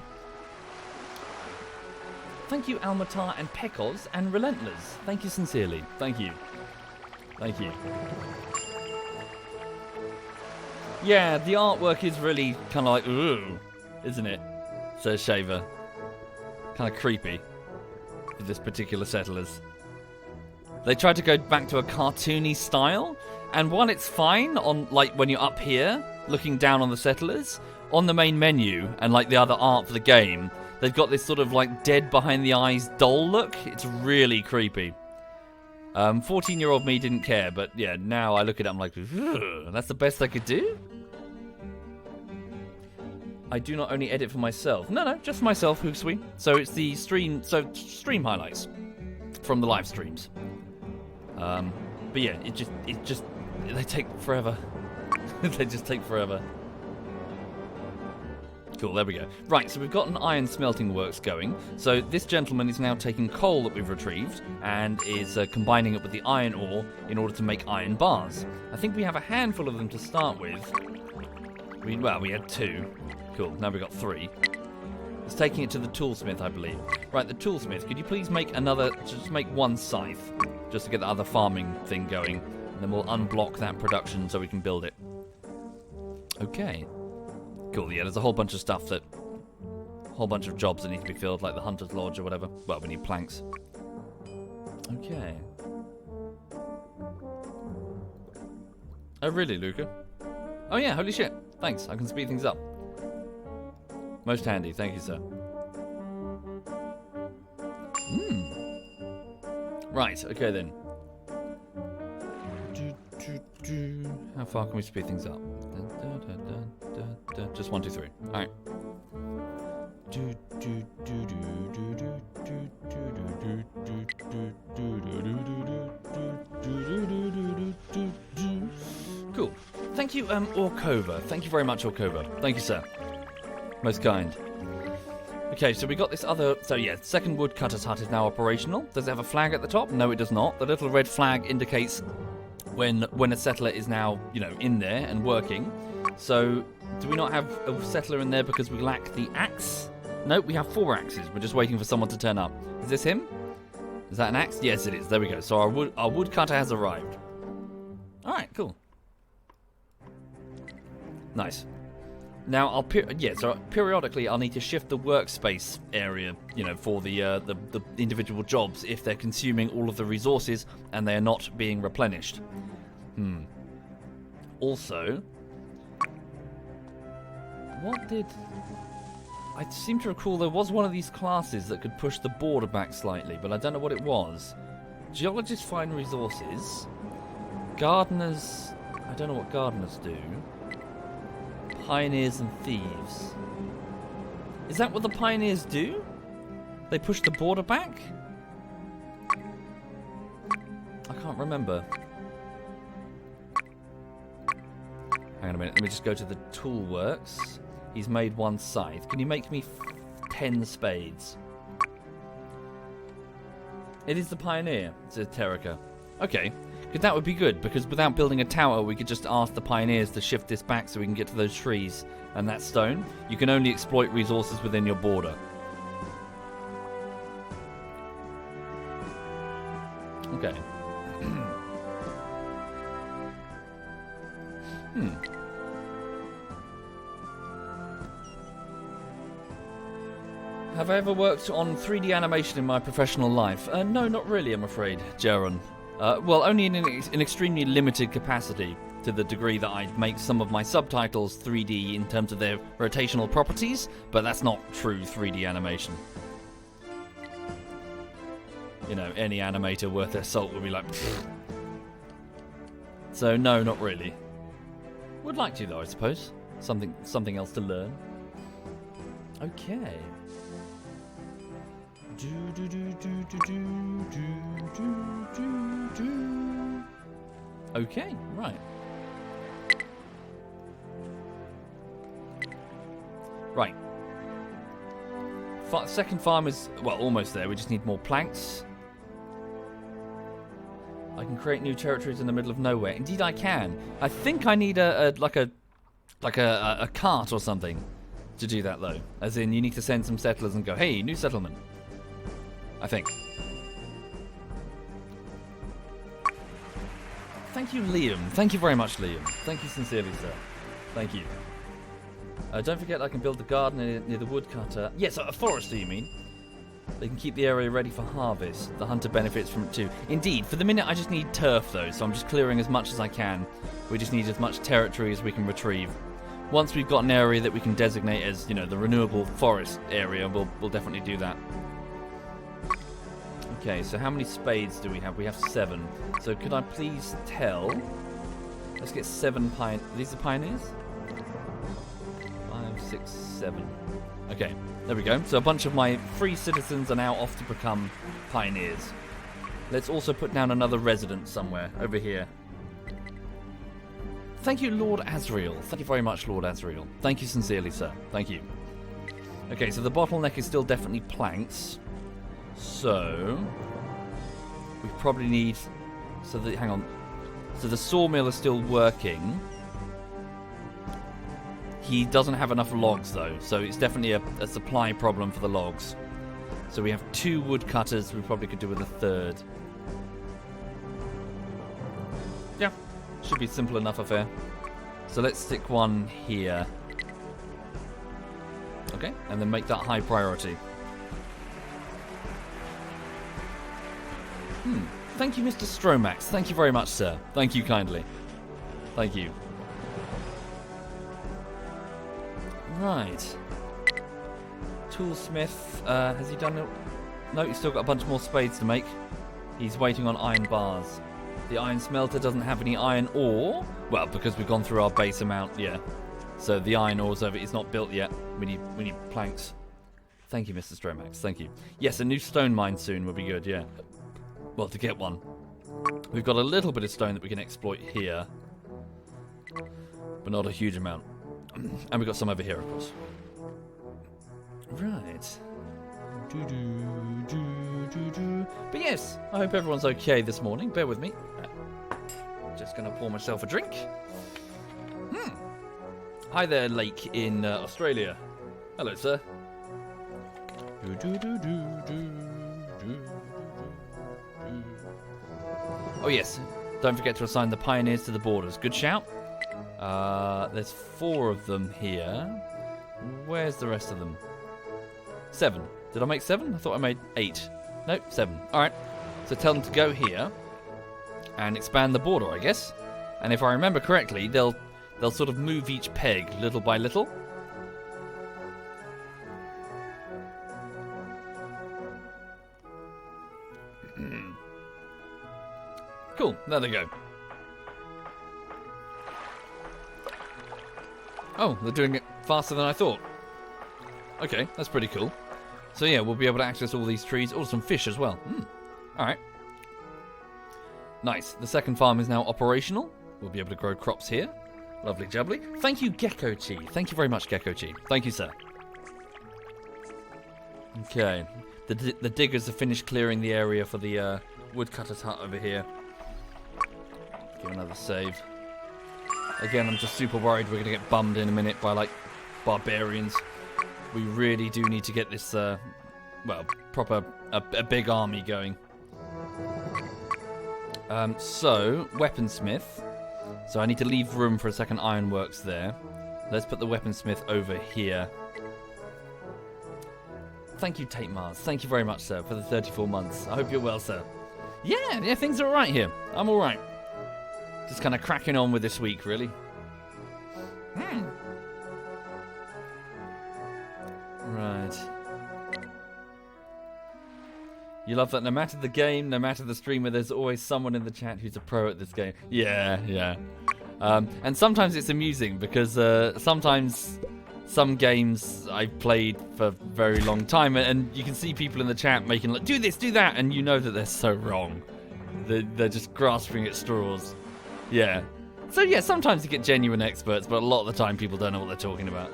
Thank you, Almatar and Pecos and Relentless. Thank you sincerely. Thank you. Thank you. Yeah, the artwork is really kind of like, ooh, isn't it? Says Shaver. Kind of creepy for this particular settlers. They tried to go back to a cartoony style, and while it's fine on like when you're up here looking down on the settlers, on the main menu and like the other art for the game, they've got this sort of like dead behind the eyes doll look. It's really creepy. 14-year-old me didn't care, but yeah, now I look at it, I'm like, that's the best I could do? I do not only edit for myself. No, just for myself, Hoosui. So it's the stream highlights from the live streams. But yeah, it just, they take forever. They just take forever. Cool, there we go. Right, so we've got an iron smelting works going. So this gentleman is now taking coal that we've retrieved and is combining it with the iron ore in order to make iron bars. I think we have a handful of them to start with. We had 2. Cool, now we've got 3. It's taking it to the toolsmith, I believe. Right, the toolsmith, could you please make just make one scythe, just to get the other farming thing going, and then we'll unblock that production so we can build it. Okay. Cool, yeah, there's a whole bunch of stuff whole bunch of jobs that need to be filled, like the Hunter's Lodge or whatever. Well, we need planks. Okay. Oh, really, Luca? Oh, yeah, holy shit. Thanks, I can speed things up. Most handy, thank you, sir. Right, okay then. How far can we speed things up? Just 1, 2, 3. Alright. Cool. Thank you, Orkova. Thank you very much, Orkova. Thank you, sir. Most kind. Okay, so we got this other... So yeah, second woodcutter's hut is now operational. Does it have a flag at the top? No, it does not. The little red flag indicates when a settler is now, in there and working. So, do we not have a settler in there because we lack the axe? No, we have 4 axes. We're just waiting for someone to turn up. Is this him? Is that an axe? Yes, it is. There we go. So our woodcutter has arrived. Alright, cool. Nice. Now, so periodically I'll need to shift the workspace area, for the individual jobs if they're consuming all of the resources and they are not being replenished. Also, I seem to recall there was one of these classes that could push the border back slightly, but I don't know what it was. Geologists find resources. Gardeners... I don't know what gardeners do. Pioneers and thieves. Is that what the pioneers do? They push the border back? I can't remember. Hang on a minute, let me just go to the tool works. He's made one scythe. Can you make me 10 spades? It is the pioneer, says Terrica. Okay, because that would be good, because without building a tower, we could just ask the pioneers to shift this back so we can get to those trees and that stone. You can only exploit resources within your border. Okay. Have I ever worked on 3D animation in my professional life? No, not really, I'm afraid, Jaron. Well, only in an extremely limited capacity, to the degree that I make some of my subtitles 3D in terms of their rotational properties, but that's not true 3D animation. You know, any animator worth their salt would be like, pfft. So no, not really. Would like to though, I suppose. Something else to learn. Okay. Okay, right. Right. Second farm is, well, almost there. We just need more planks. I can create new territories in the middle of nowhere. Indeed, I can. I think I need a cart or something to do that, though. As in, you need to send some settlers and go, hey, new settlement. I think. Thank you, Liam. Thank you very much, Liam. Thank you sincerely, sir. Thank you. Don't forget I can build the garden near the woodcutter. Yes, a forester, you mean? They can keep the area ready for harvest. The hunter benefits from it too. Indeed, for the minute I just need turf though, so I'm just clearing as much as I can. We just need as much territory as we can retrieve. Once we've got an area that we can designate as, you know, the renewable forest area, we'll definitely do that. Okay, so how many spades do we have? We have 7. So could I please tell... Let's get 7 These are pioneers? 5, 6, 7. Okay, there we go. So a bunch of my free citizens are now off to become pioneers. Let's also put down another resident somewhere, over here. Thank you, Lord Asriel. Thank you very much, Lord Asriel. Thank you sincerely, sir. Thank you. Okay, so the bottleneck is still definitely planks. So... we probably need... hang on. So the sawmill is still working. He doesn't have enough logs, though, so it's definitely a supply problem for the logs. So we have 2 woodcutters. We probably could do with a 3rd. Yeah, should be a simple enough affair. So let's stick one here. Okay, and then make that high priority. Thank you, Mr. Stromax. Thank you very much, sir. Thank you kindly. Thank you. Right. Toolsmith, has he done it? No, he's still got a bunch more spades to make. He's waiting on iron bars. The iron smelter doesn't have any iron ore. Well, because we've gone through our base amount, yeah. So the iron ore's over. It's not built yet. We need planks. Thank you, Mr. Stromax. Thank you. Yes, a new stone mine soon would be good, yeah. Well, to get one. We've got a little bit of stone that we can exploit here. But not a huge amount. And we've got some over here, of course. Right. But yes, I hope everyone's okay this morning. Bear with me. Just going to pour myself a drink. Hi there, Lake in Australia. Hello, sir. Oh yes, don't forget to assign the pioneers to the borders. Good shout. There's 4 of them here. Where's the rest of them? 7. Did I make 7? I thought I made 8. Nope, 7. Alright. So tell them to go here and expand the border, I guess. And if I remember correctly, they'll sort of move each peg little by little. Cool, there they go. Oh, they're doing it faster than I thought. Okay, that's pretty cool. So yeah, we'll be able to access all these trees. Oh, some fish as well. Alright. Nice. The second farm is now operational. We'll be able to grow crops here. Lovely jubbly. Thank you, Gecko Chi. Thank you very much, Gecko Chi. Thank you, sir. Okay. The diggers have finished clearing the area for the woodcutter's hut over here. Give another save. Again, I'm just super worried we're going to get bummed in a minute by, like, barbarians. We really do need to get this, well, proper, a big army going. So, weaponsmith. So I need to leave room for a second ironworks there. Let's put the weaponsmith over here. Thank you, Tate Mars. Thank you very much, sir, for the 34 months. I hope you're well, sir. Yeah, things are all right here. I'm all right. Just kind of cracking on with this week, really. Right. You love that no matter the game, no matter the streamer, there's always someone in the chat who's a pro at this game. Yeah. And sometimes it's amusing because sometimes some games I've played for a very long time and you can see people in the chat making like, do this, do that, and you know that they're so wrong. They're just grasping at straws. Yeah. So yeah, sometimes you get genuine experts, but a lot of the time people don't know what they're talking about.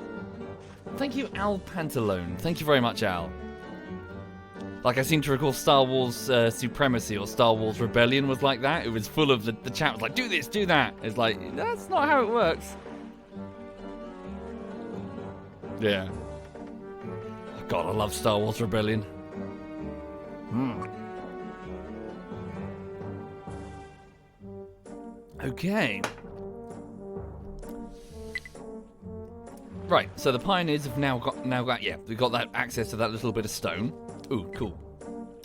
Thank you, Al Pantalone. Thank you very much, Al. Like, I seem to recall Star Wars Supremacy or Star Wars Rebellion was like that. It was full of the chat was like, do this, do that. It's like, that's not how it works. Yeah. Oh, God, I love Star Wars Rebellion. Okay. Right, so the pioneers have now got yeah, we've got that access to that little bit of stone. Ooh, cool.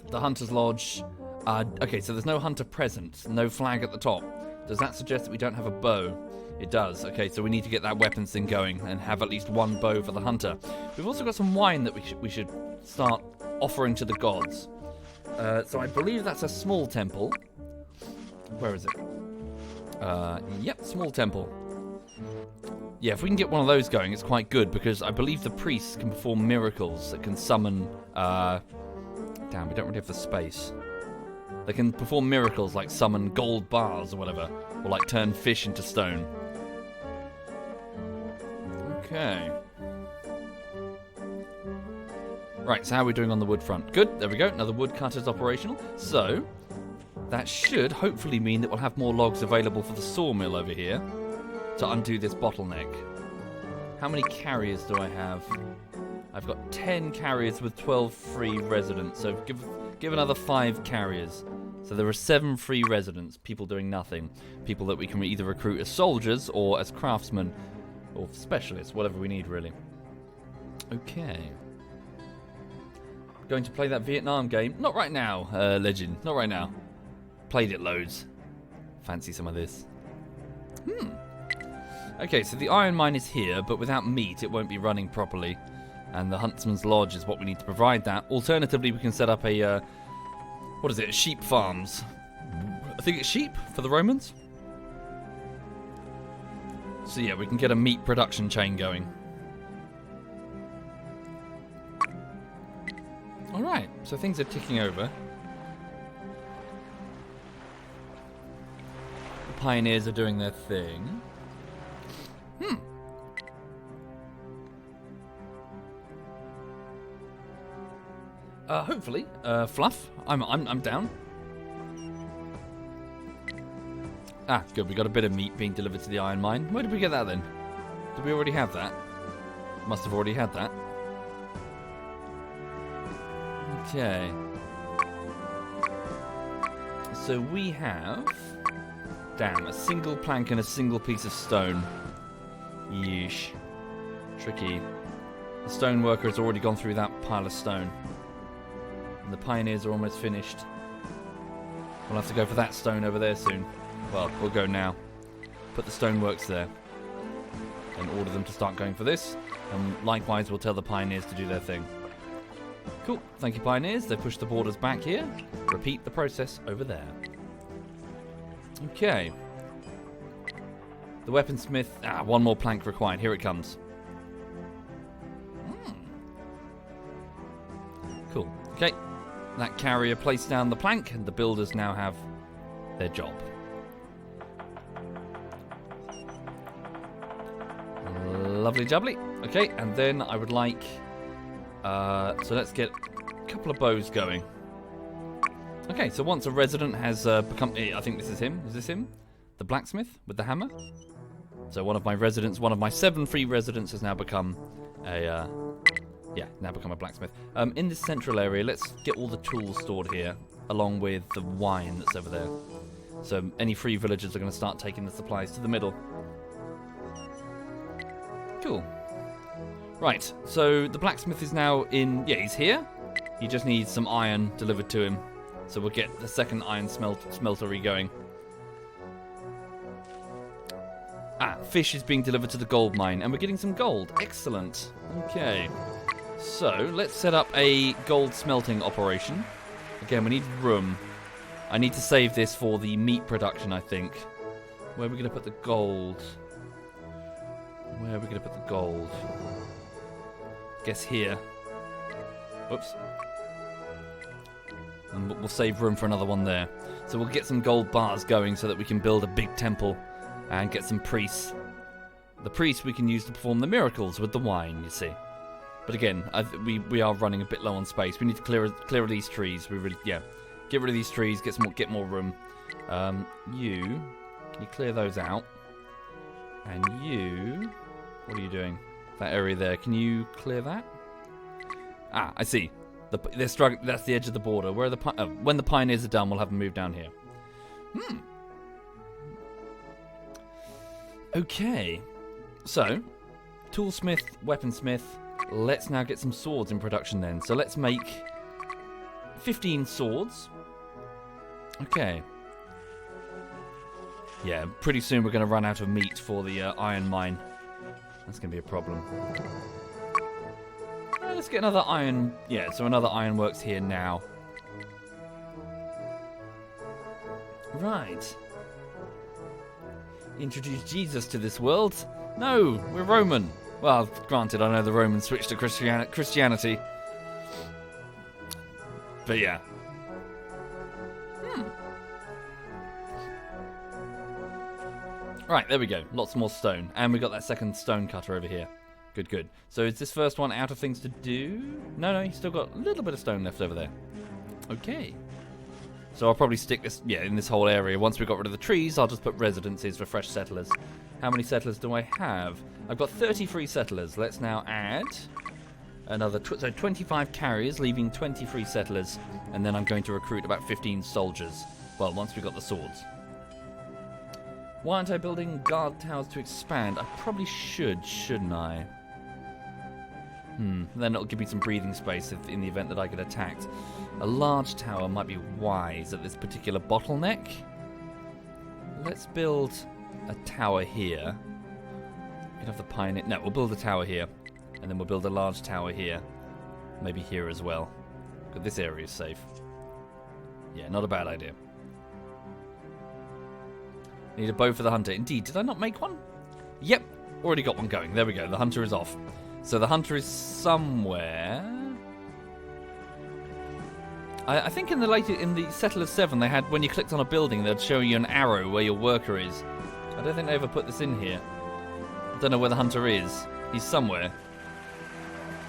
The Hunter's Lodge. Okay, so there's no hunter present, no flag at the top. Does that suggest that we don't have a bow? It does. Okay, so we need to get that weapons thing going and have at least one bow for the hunter. We've also got some wine that we should start offering to the gods. So I believe that's a small temple. Where is it? Yep, small temple. Yeah, if we can get one of those going, it's quite good, because I believe the priests can perform miracles that can summon... damn, we don't really have the space. They can perform miracles like summon gold bars or whatever, or like turn fish into stone. Okay. Right, so how are we doing on the wood front? Good, there we go, another woodcutter's operational. So, that should hopefully mean that we'll have more logs available for the sawmill over here to undo this bottleneck. How many carriers do I have? I've got 10 carriers with 12 free residents, so give another 5 carriers. So there are 7 free residents, people doing nothing. People that we can either recruit as soldiers or as craftsmen or specialists, whatever we need really. Okay. Going to play that Vietnam game? Not right now, Legend, not right now. Played it loads. Fancy some of this. Okay, so the iron mine is here, but without meat it won't be running properly. And the Huntsman's Lodge is what we need to provide that. Alternatively, we can set up a, what is it, sheep farms. I think it's sheep for the Romans. So yeah, we can get a meat production chain going. Alright, so things are ticking over. The pioneers are doing their thing. Hopefully, Fluff. I'm down. Ah, good. We got a bit of meat being delivered to the iron mine. Where did we get that then? Did we already have that? Must have already had that. Okay. So we have... Damn, a single plank and a single piece of stone. Yeesh. Tricky. The stone worker has already gone through that pile of stone. And the pioneers are almost finished. We'll have to go for that stone over there soon. Well, we'll go now. Put the stoneworks there. And order them to start going for this. And likewise, we'll tell the pioneers to do their thing. Cool. Thank you, pioneers. They pushed the borders back here. Repeat the process over there. Okay. The weaponsmith... one more plank required. Here it comes. Cool. Okay. That carrier placed down the plank, and the builders now have their job. Lovely jubbly. Okay, and then I would like... so let's get a couple of bows going. Okay, so once a resident has become... I think this is him. Is this him? The blacksmith with the hammer? So one of my residents, one of my 7 free residents has now become a... now become a blacksmith. In this central area, let's get all the tools stored here, along with the wine that's over there. So any free villagers are going to start taking the supplies to the middle. Cool. Right, so the blacksmith is now in... Yeah, he's here. He just needs some iron delivered to him. So we'll get the second iron smeltery going. Fish is being delivered to the gold mine, and we're getting some gold. Excellent. Okay. So, let's set up a gold smelting operation. Again, we need room. I need to save this for the meat production, I think. Where are we going to put the gold? Where are we going to put the gold? Guess here. Whoops. And we'll save room for another one there. So we'll get some gold bars going so that we can build a big temple and get some priests. The priests we can use to perform the miracles with the wine, you see. But again, we are running a bit low on space. We need to clear these trees. We really, get rid of these trees. Get more room. Can you clear those out? And you, what are you doing? That area there. Can you clear that? I see. They're struggling. That's the edge of the border. Where are the when the pioneers are done, we'll have them move down here. Okay. So, toolsmith, weaponsmith. Let's now get some swords in production then. So let's make 15 swords. Okay. Yeah, pretty soon we're going to run out of meat for the iron mine. That's going to be a problem. Let's get another iron... Yeah, so another ironworks here now. Right. Introduce Jesus to this world? No, we're Roman. Well, granted, I know the Romans switched to Christianity. But yeah. Right, there we go. Lots more stone. And we got that second stone cutter over here. Good, good. So is this first one out of things to do? No, he's still got a little bit of stone left over there. Okay. So I'll probably stick this, in this whole area. Once we've got rid of the trees, I'll just put residences for fresh settlers. How many settlers do I have? I've got 33 settlers. Let's now add another, so 25 carriers, leaving 23 settlers. And then I'm going to recruit about 15 soldiers. Well, once we've got the swords. Why aren't I building guard towers to expand? I probably should, shouldn't I? Then it'll give me some breathing space in the event that I get attacked. A large tower might be wise at this particular bottleneck. Let's build a tower here. We can have the pioneer... No, we'll build a tower here. And then we'll build a large tower here. Maybe here as well. But this area is safe. Yeah, not a bad idea. Need a bow for the hunter. Indeed, did I not make one? Yep, already got one going. There we go, the hunter is off. So the hunter is somewhere... I think in the Settlers 7 they had, when you clicked on a building, they'd show you an arrow where your worker is. I don't think they ever put this in here. I don't know where the hunter is. He's somewhere.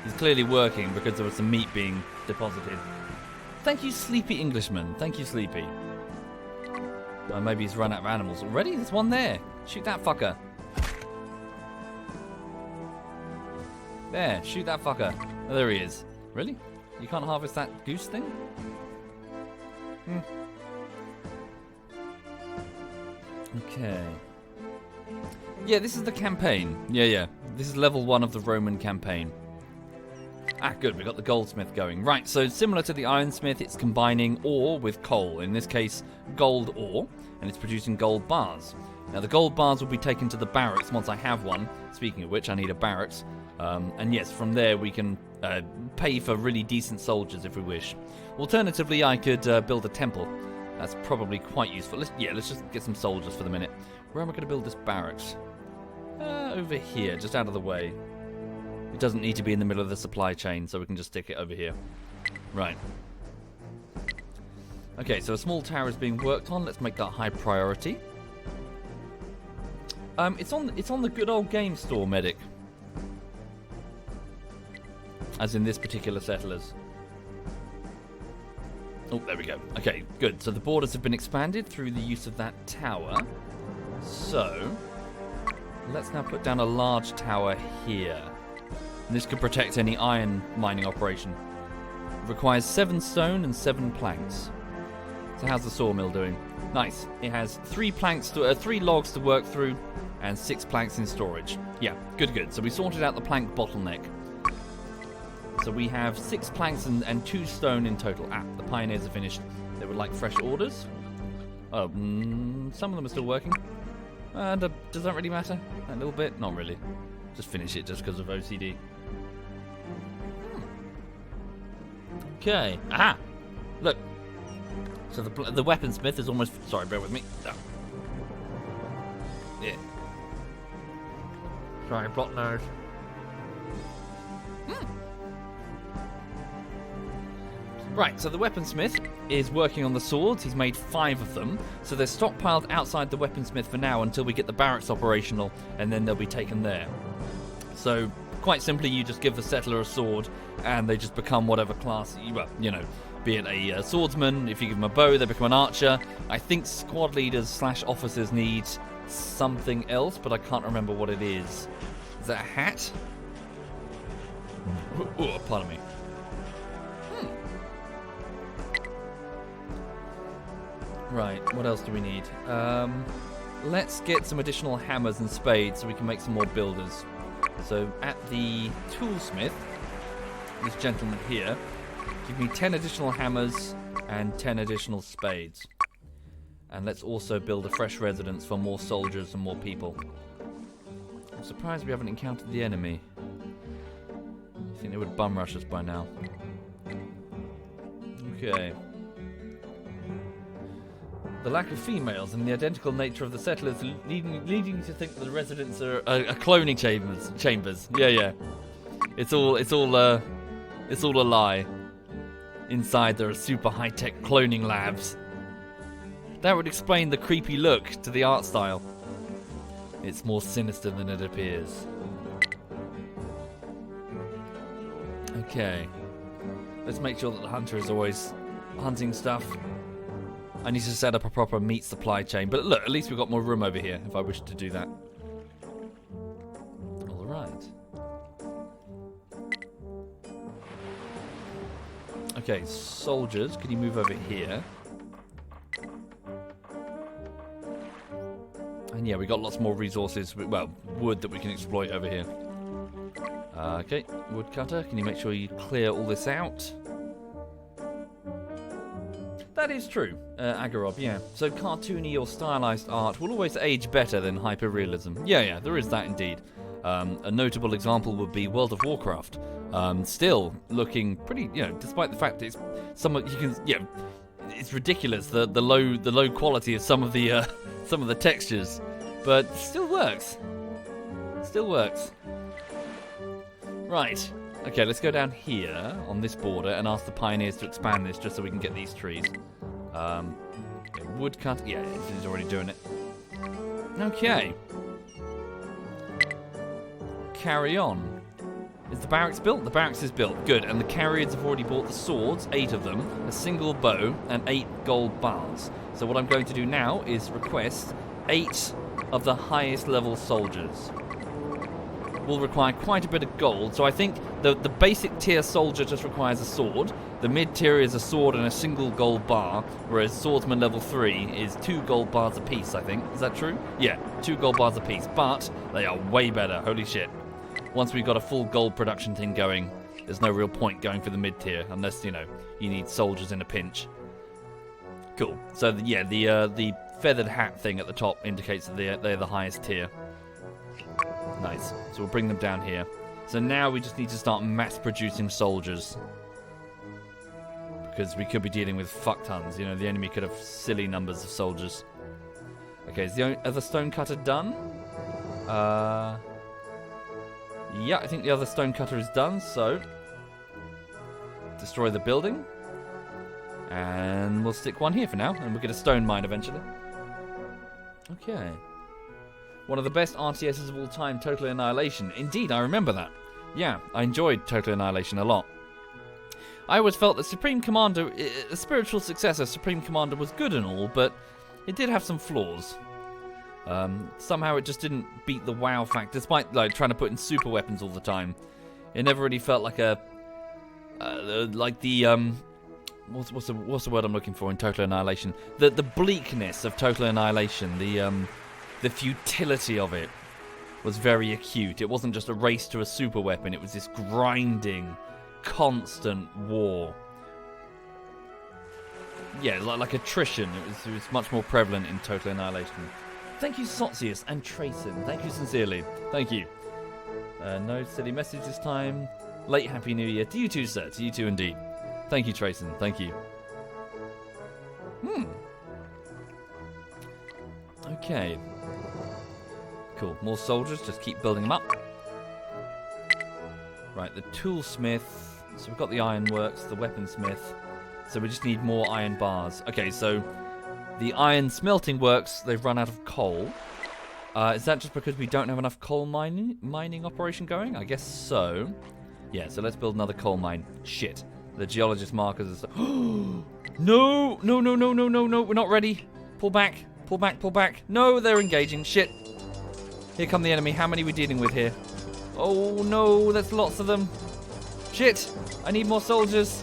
He's clearly working because there was some meat being deposited. Thank you, Sleepy Englishman. Thank you, Sleepy. Maybe he's run out of animals already. There's one there. Shoot that fucker. There, shoot that fucker. Oh, there he is. Really? You can't harvest that goose thing? Okay. Yeah, this is the campaign. Yeah. This is level 1 of the Roman campaign. Good, we got the goldsmith going. Right, so similar to the ironsmith, it's combining ore with coal. In this case, gold ore, and it's producing gold bars. Now, the gold bars will be taken to the barracks once I have one. Speaking of which, I need a barracks. And yes, from there we can pay for really decent soldiers if we wish. Alternatively, I could build a temple That's probably quite useful. Let's just get some soldiers for the minute. Where am I going to build this barracks? Over here, just out of the way. It doesn't need to be in the middle of the supply chain, so we can just stick it over here. Right. Okay, so a small tower is being worked on. Let's make that high priority. It's on the good old game store, medic. As in this particular settlers. Oh, there we go. Okay, good. So the borders have been expanded through the use of that tower. So, let's now put down a large tower here. And this could protect any iron mining operation. It requires 7 stone and 7 planks. So how's the sawmill doing? Nice. It has 3 logs to work through and 6 planks in storage. Yeah, good. So we sorted out the plank bottleneck. So we have 6 planks and 2 stone in total. The pioneers are finished. They would like fresh orders. Oh, some of them are still working. Does that really matter? A little bit? Not really. Just finish it just because of OCD. Okay. Aha! Look. So the weaponsmith is almost... Sorry, bear with me. Oh. Yeah. Sorry, block nose. Right, so the weaponsmith is working on the swords. He's made 5 of them. So they're stockpiled outside the weaponsmith for now until we get the barracks operational, and then they'll be taken there. So, quite simply, you just give the settler a sword, and they just become whatever class, well, you know, be it a swordsman. If you give them a bow, they become an archer. I think squad leaders / officers need something else, but I can't remember what it is. Is that a hat? Oh, pardon me. Right, what else do we need? Let's get some additional hammers and spades so we can make some more builders. So at the toolsmith, this gentleman here, give me 10 additional hammers and 10 additional spades. And let's also build a fresh residence for more soldiers and more people. I'm surprised we haven't encountered the enemy. I think they would bum rush us by now. Okay. The lack of females and the identical nature of the settlers leading to think that the residents are cloning chambers. Yeah. It's all a lie. Inside there are super high-tech cloning labs. That would explain the creepy look to the art style. It's more sinister than it appears. Okay. Let's make sure that the hunter is always hunting stuff. I need to set up a proper meat supply chain. But look, at least we've got more room over here if I wish to do that. Alright. Okay, soldiers, can you move over here? And yeah, we got lots more resources, well, wood that we can exploit over here. Okay, woodcutter, can you make sure you clear all this out? That is true, Agarob, yeah. So cartoony or stylized art will always age better than hyperrealism. Yeah, there is that indeed. A notable example would be World of Warcraft. Still looking pretty, despite the fact that it's somewhat, it's ridiculous the low quality of some of the textures, but still works. Still works. Right. Okay, let's go down here on this border and ask the pioneers to expand this just so we can get these trees. Woodcut. Yeah, he's already doing it. Okay. Carry on. Is the barracks built? The barracks is built. Good. And the carriers have already bought the swords, 8 of them, a single bow, and 8 gold bars. So what I'm going to do now is request 8 of the highest level soldiers. Will require quite a bit of gold, so I think the basic tier soldier just requires a sword. The mid tier is a sword and a single gold bar, whereas swordsman level 3 is 2 gold bars apiece, I think. Is that true? Yeah, 2 gold bars apiece, but they are way better. Holy shit. Once we've got a full gold production thing going, there's no real point going for the mid tier unless, you need soldiers in a pinch. Cool. So, the feathered hat thing at the top indicates that they're the highest tier. Nice. So we'll bring them down here. So now we just need to start mass producing soldiers. because we could be dealing with fuck tons. You know, the enemy could have silly numbers of soldiers. Okay, is the other stonecutter done? Yeah, I think the other stonecutter is done, so destroy the building. And we'll stick one here for now, and we'll get a stone mine eventually. Okay. One of the best RTSs of all time, Total Annihilation. Indeed, I remember that. Yeah, I enjoyed Total Annihilation a lot. I always felt that Supreme Commander, a spiritual successor, Supreme Commander was good and all, but it did have some flaws. Somehow it just didn't beat the WoW factor, despite like trying to put in super weapons all the time. It never really felt like a what's the word I'm looking for in Total Annihilation? The bleakness of Total Annihilation, the futility of it was very acute. It wasn't just a race to a super weapon. It was this grinding, constant war. Yeah, like attrition. It was much more prevalent in Total Annihilation. Thank you, Sotsius and Trayson. Thank you sincerely. Thank you. No silly message this time. Late Happy New Year. To you too, sir. To you too, indeed. Thank you, Trayson. Thank you. Okay. Cool. More soldiers. Just keep building them up. Right, the toolsmith. So we've got the ironworks, the weaponsmith. So we just need more iron bars. Okay, so the iron smelting works, they've run out of coal. Is that just because we don't have enough coal mining operation going? I guess so. Yeah, so let's build another coal mine. Shit. The geologist markers are so... No! No, no, no, no, no, no. We're not ready. Pull back. Pull back, pull back. No, they're engaging. Shit. Here come the enemy. How many are we dealing with here? Oh, no. There's lots of them. Shit. I need more soldiers.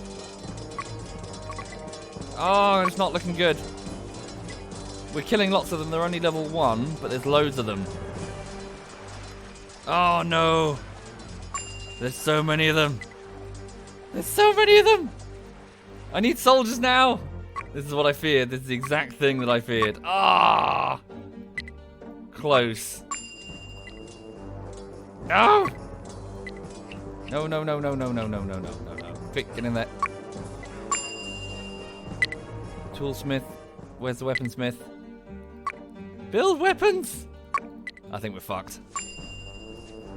Oh, it's not looking good. We're killing lots of them. They're only level 1, but there's loads of them. Oh, no. There's so many of them. There's so many of them. I need soldiers now. This is what I feared. This is the exact thing that I feared. Ah! Close. No! No, no, no, no, no, no, no, no, no, no, no. Quick, get in there. Toolsmith. Where's the weaponsmith? Build weapons! I think we're fucked.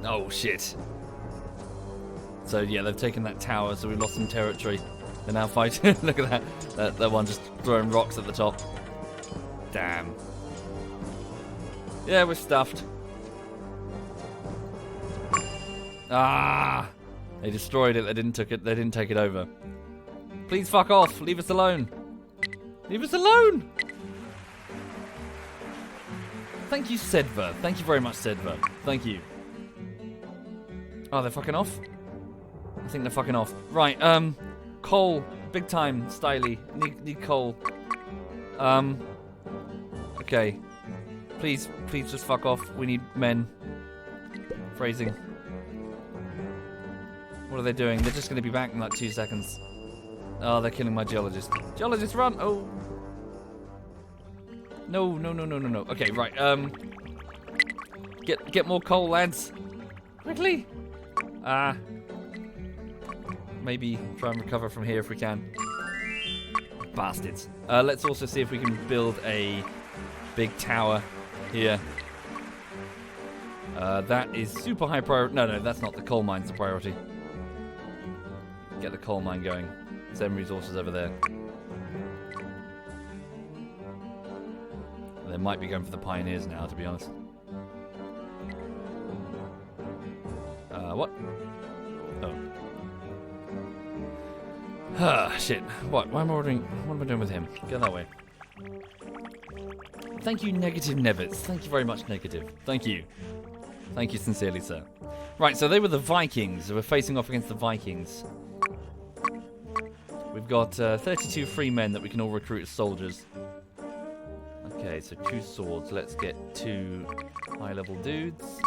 Oh, shit. So, yeah, they've taken that tower, so we've lost some territory. They're now fighting. Look at that. That one just throwing rocks at the top. Damn. Yeah, we're stuffed. Ah! They destroyed it. They didn't take it over. Please fuck off. Leave us alone. Leave us alone! Thank you, Sedva. Thank you very much, Sedva. Thank you. Oh, they're fucking off? I think they're fucking off. Right, coal. Big time, styly. Need coal. Okay. Please just fuck off. We need men. Phrasing. What are they doing? They're just going to be back in like 2 seconds. Oh, they're killing my geologist. Geologist, run! Oh. No, no, no, no, no, no. Okay, right. Get more coal, lads. Quickly. Maybe try and recover from here if we can. Bastards. Let's also see if we can build a big tower here. That is super high priority. No, that's not. The coal mine's the priority. Get the coal mine going. Send resources over there. They might be going for the pioneers now, to be honest. What? Oh. Ah, shit. What? Why am I ordering? What am I doing with him? Go that way. Thank you, Negative Nevitz. Thank you very much, Negative. Thank you. Thank you sincerely, sir. Right, so they were the Vikings. We're facing off against the Vikings. We've got 32 free men that we can all recruit as soldiers. Okay, so 2 swords. Let's get 2 high-level dudes.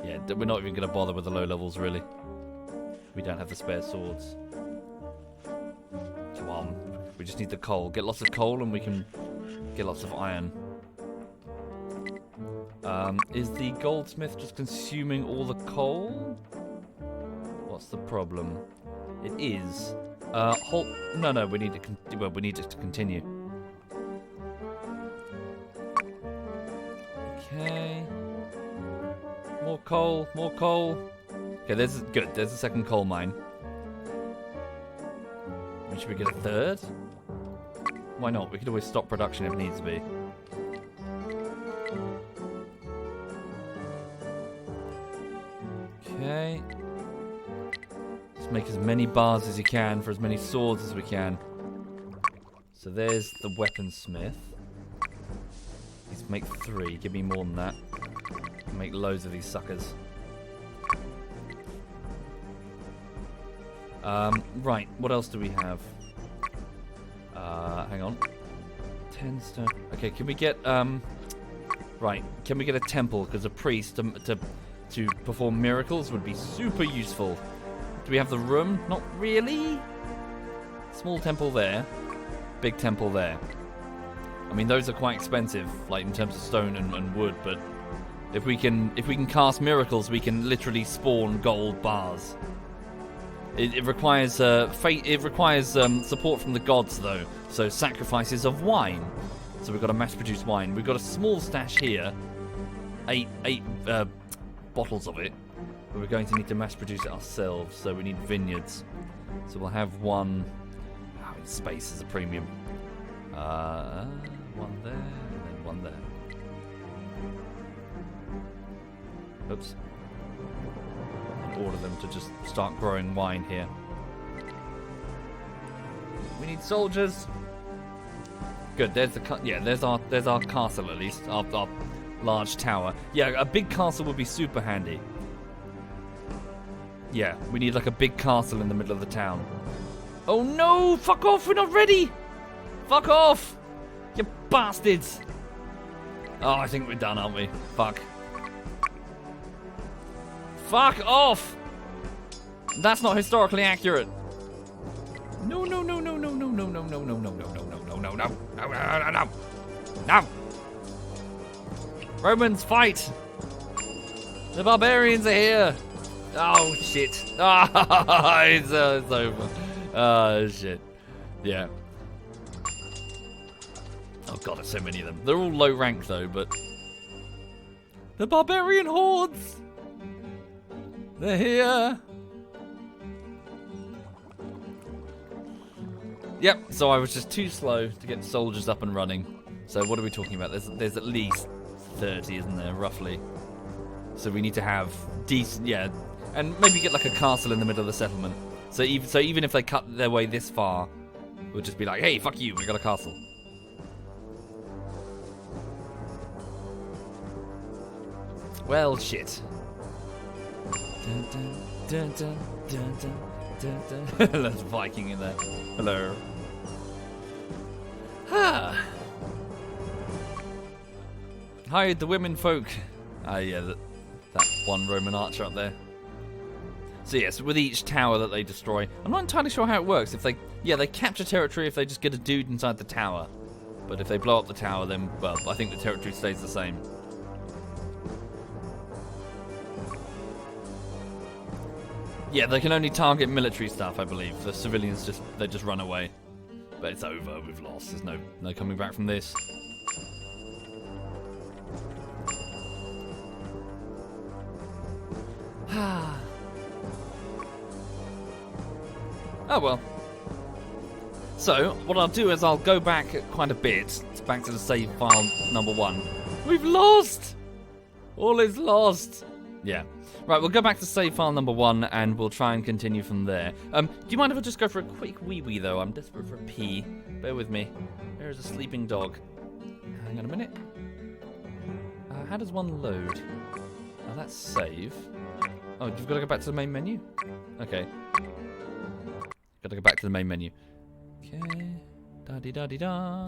Yeah, we're not even going to bother with the low levels, really. We don't have the spare swords. Come on. We just need the coal. Get lots of coal and we can get lots of iron. Is the goldsmith just consuming all the coal? What's the problem? It is. Halt. No, we need to. We need it to continue. Okay. More coal. More coal. Okay, there's good. There's a second coal mine. Should we get a third? Why not? We could always stop production if needs be. Okay. Let's make as many bars as you can for as many swords as we can. So there's the weaponsmith. Let's make 3. Give me more than that. Make loads of these suckers. Right, what else do we have? Hang on. 10 stone. Okay, can we get, right, can we get a temple? Because a priest to perform miracles would be super useful. Do we have the room? Not really. Small temple there. Big temple there. I mean, those are quite expensive, like in terms of stone and wood, but if we can cast miracles, we can literally spawn gold bars. It requires fate. It requires support from the gods, though. So sacrifices of wine. So we've got to mass-produce wine. We've got a small stash here, eight bottles of it. But we're going to need to mass-produce it ourselves. So we need vineyards. So we'll have one. Oh, space is a premium. One there, and then one there. Oops. Order them to just start growing wine here. We need soldiers. Good. There's there's our castle at least. Our large tower. Yeah, a big castle would be super handy. Yeah, we need like a big castle in the middle of the town. Oh no! Fuck off! We're not ready. Fuck off! You bastards! Oh, I think we're done, aren't we? Fuck. Fuck off! That's not historically accurate. No. Romans, fight! The barbarians are here! Oh, shit. Ah, it's over. Oh, shit. Yeah. Oh, God, there's so many of them. They're all low rank, though, but... The barbarian hordes! They're here! Yep, so I was just too slow to get soldiers up and running. So what are we talking about? There's at least 30, isn't there, roughly? So we need to have decent, yeah, and maybe get like a castle in the middle of the settlement. So even if they cut their way this far, we'll just be like, hey, fuck you, we got a castle. Well, shit. Dun, dun, dun, dun, dun, dun, dun. That's Viking in there. Hello. Hide the women folk. Yeah, that one Roman archer up there. So yes, with each tower that they destroy, I'm not entirely sure how it works. If they capture territory if they just get a dude inside the tower. But if they blow up the tower, then, well, I think the territory stays the same. Yeah, they can only target military stuff, I believe. The civilians they just run away. But it's over, we've lost. There's no coming back from this. Oh well. So, what I'll do is I'll go back quite a bit. Back to the save file number 1. We've lost! All is lost. Yeah. Right, we'll go back to save file number 1 and we'll try and continue from there. Do you mind if I just go for a quick wee-wee though? I'm desperate for a pee. Bear with me. There is a sleeping dog. Hang on a minute. How does one load? Oh, that's save. Oh, you've got to go back to the main menu? Okay. Got to go back to the main menu. Okay. Da-dee-da-dee-da.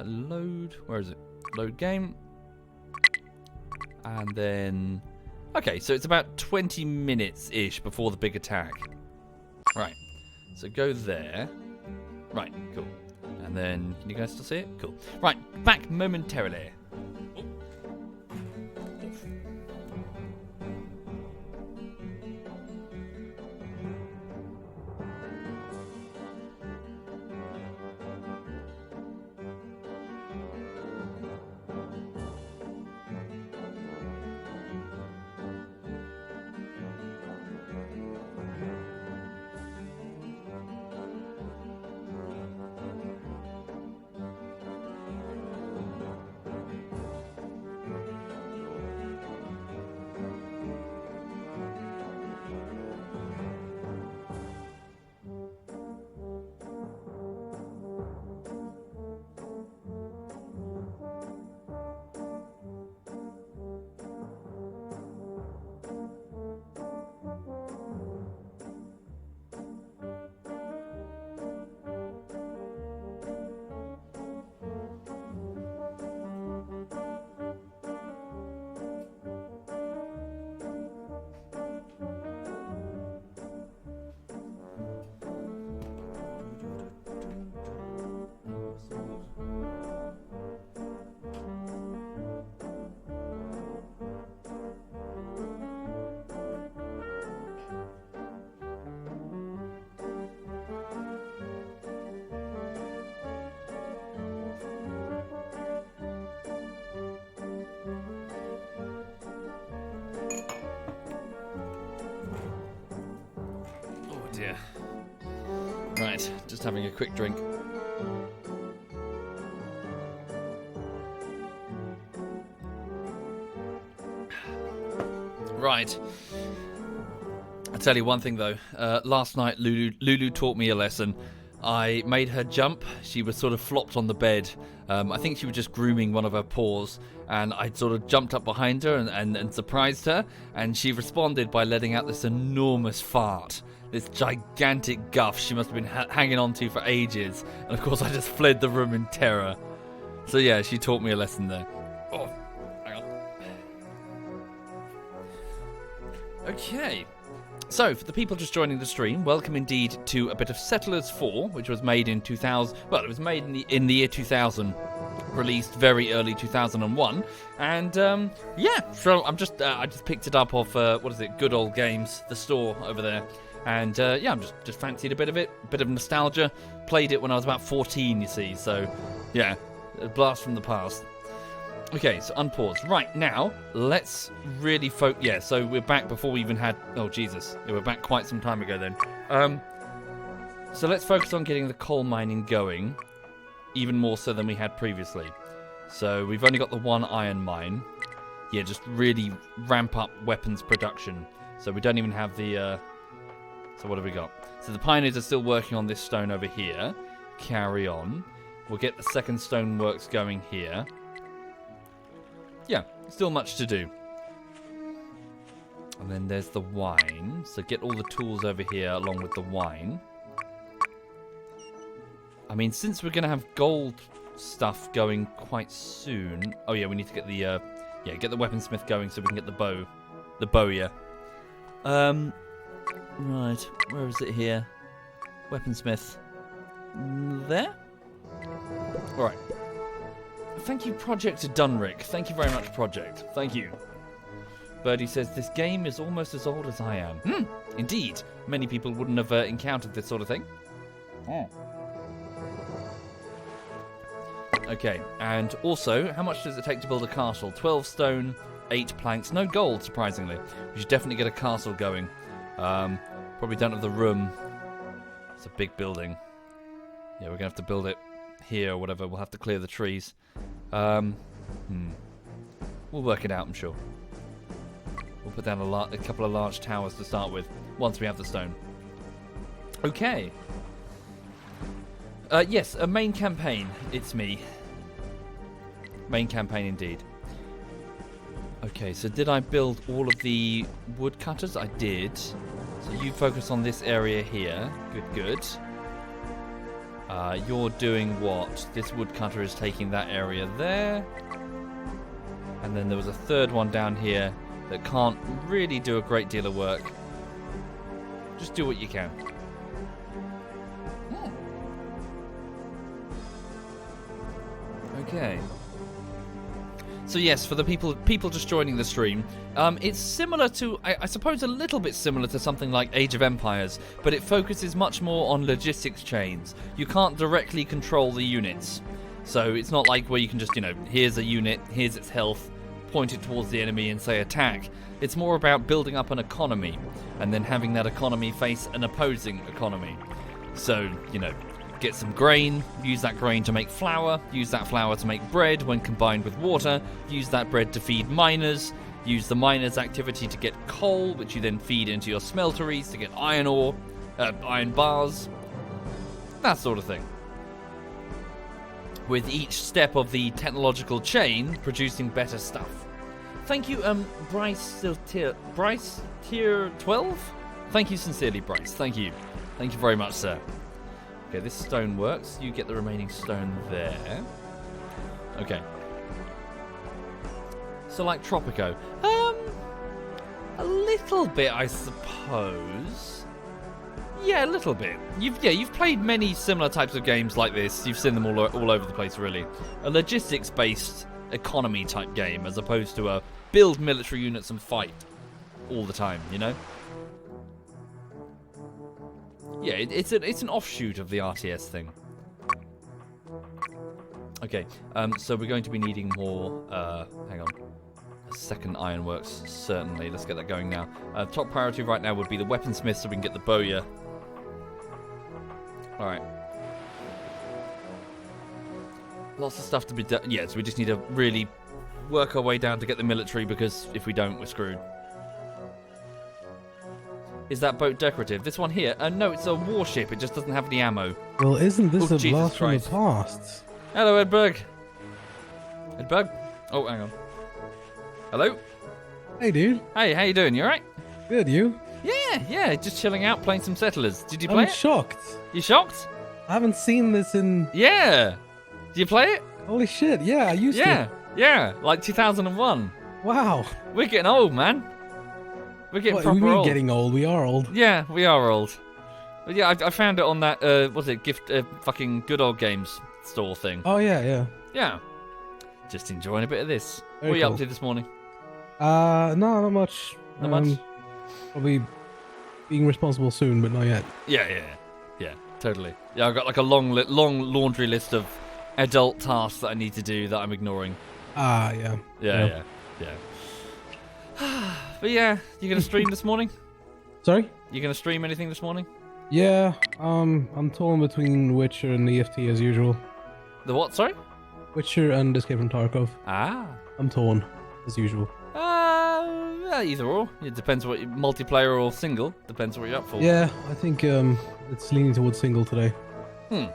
Load. Where is it? Load game. And then... Okay, so it's about 20 minutes-ish before the big attack. Right. So go there. Right, cool. And then... Can you guys still see it? Cool. Right, back momentarily. dear. Right, just having a quick drink. Right. I'll tell you one thing though. Last night Lulu taught me a lesson. I made her jump. She was sort of flopped on the bed. I think she was just grooming one of her paws, and I sort of jumped up behind her and surprised her, and she responded by letting out this enormous fart. This gigantic guff she must have been hanging on to for ages, and of course I just fled the room in terror. So yeah, she taught me a lesson there. Oh, hang on. Okay. So, for the people just joining the stream, welcome indeed to a bit of Settlers 4, which was made in 2000. Well, it was made in the year 2000, released very early 2001, and yeah. So I just picked it up off what is it? Good Old Games, the store over there, and yeah, I'm just fancied a bit of it, a bit of nostalgia. Played it when I was about 14, you see. So yeah, a blast from the past. Okay, so unpause. Right, now, let's really focus. Yeah, so we're back before we even had... Oh, Jesus. Yeah, we're back quite some time ago then. So let's focus on getting the coal mining going, even more so than we had previously. So we've only got the one iron mine. Yeah, just really ramp up weapons production. So we don't even have the... So what have we got? So the pioneers are still working on this stone over here. Carry on. We'll get the second stoneworks going here. Yeah, still much to do. And then there's the wine. So get all the tools over here along with the wine. I mean, since we're going to have gold stuff going quite soon... Oh yeah, we need to get the... yeah, get the weaponsmith going so we can get the bow. The bow, yeah. Right, where is it here? Weaponsmith. There? Alright. Thank you, Project Dunrick. Thank you very much, Project. Thank you. Birdie says, this game is almost as old as I am. Indeed. Many people wouldn't have encountered this sort of thing. Okay, and also, how much does it take to build a castle? 12 stone, 8 planks, no gold, surprisingly. We should definitely get a castle going. Probably don't have the room. It's a big building. Yeah, we're going to have to build it here or whatever. We'll have to clear the trees. We'll work it out, I'm sure. We'll put down a couple of large towers to start with, once we have the stone. Okay. Yes, a main campaign. It's me. Main campaign indeed. Okay, so did I build all of the woodcutters? I did. So you focus on this area here. Good, good. You're doing what? This woodcutter is taking that area there. And then there was a third one down here that can't really do a great deal of work. Just do what you can. Okay. So yes, for the people just joining the stream, it's similar to, I suppose a little bit similar to something like Age of Empires, but it focuses much more on logistics chains. You can't directly control the units. So it's not like where you can just, here's a unit, here's its health, point it towards the enemy and say attack. It's more about building up an economy, and then having that economy face an opposing economy. So, get some grain, use that grain to make flour, use that flour to make bread when combined with water, use that bread to feed miners, use the miners' activity to get coal, which you then feed into your smelteries to get iron ore, iron bars, that sort of thing. With each step of the technological chain producing better stuff. Thank you, Bryce Tier 12? Thank you sincerely, Bryce. Thank you. Thank you very much, sir. Okay, this stone works. You get the remaining stone there. Okay. So like Tropico. A little bit, I suppose. Yeah, a little bit. You've played many similar types of games like this. You've seen them all over the place, really. A logistics-based economy type game, as opposed to a build military units and fight all the time, Yeah, it's an offshoot of the RTS thing. Okay, so we're going to be needing more, hang on, a second ironworks, certainly. Let's get that going now. Top priority right now would be the weaponsmith so we can get the bowyer Alright. Lots of stuff to be done. Yeah, so we just need to really work our way down to get the military, because if we don't, we're screwed. Is that boat decorative? This one here? No, it's a warship. It just doesn't have any ammo. Well, isn't this a Jesus blast from the Christ. past? Hello, Edberg. Edberg? Oh, hang on. Hello? Hey, dude. Hey, how you doing? You alright? Good, you? Yeah, just chilling out, playing some Settlers. Did you play I'm it? shocked. You shocked? I haven't seen this in... Yeah. Did you play it? Holy shit, yeah, I used to. Yeah, like 2001. Wow. We're getting old, man. We're getting What, proper we mean old. getting old? We are old. Yeah, we are old. But yeah, I found it on that, fucking Good Old Games store thing. Oh, yeah. Yeah. Just enjoying a bit of this. Very What are you cool. up to this morning? No, not much. Not much? Probably being responsible soon, but not yet. Yeah, totally. Yeah, I've got like a long laundry list of adult tasks that I need to do that I'm ignoring. Yeah. Yeah. But yeah, you gonna stream this morning? Sorry? You gonna stream anything this morning? Yeah, I'm torn between Witcher and EFT as usual. The what, sorry? Witcher and Escape from Tarkov. Ah. I'm torn, as usual. Either or. It depends what multiplayer or single. Depends what you're up for. Yeah, I think it's leaning towards single today. I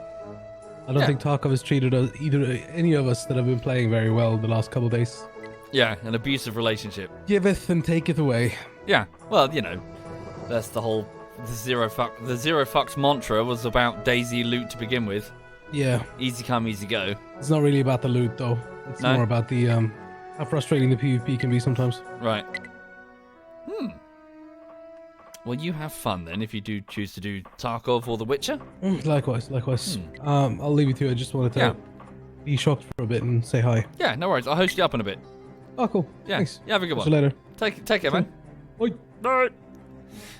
don't think Tarkov has treated us, any of us that have been playing very well the last couple of days. Yeah, an abusive relationship. Giveth and taketh away. Yeah, well, you know, that's the whole the zero fucks mantra was about DayZ loot to begin with. Yeah. Easy come, easy go. It's not really about the loot though. It's more about the how frustrating the PvP can be sometimes. Right. Well, you have fun then if you do choose to do Tarkov or The Witcher. Likewise. I'll leave you to it. I just wanted to be shocked for a bit and say hi. Yeah, no worries. I'll host you up in a bit. Oh, cool. Yeah, Thanks. yeah, have a good Catch one. you later. Take care, man. Bye. Bye.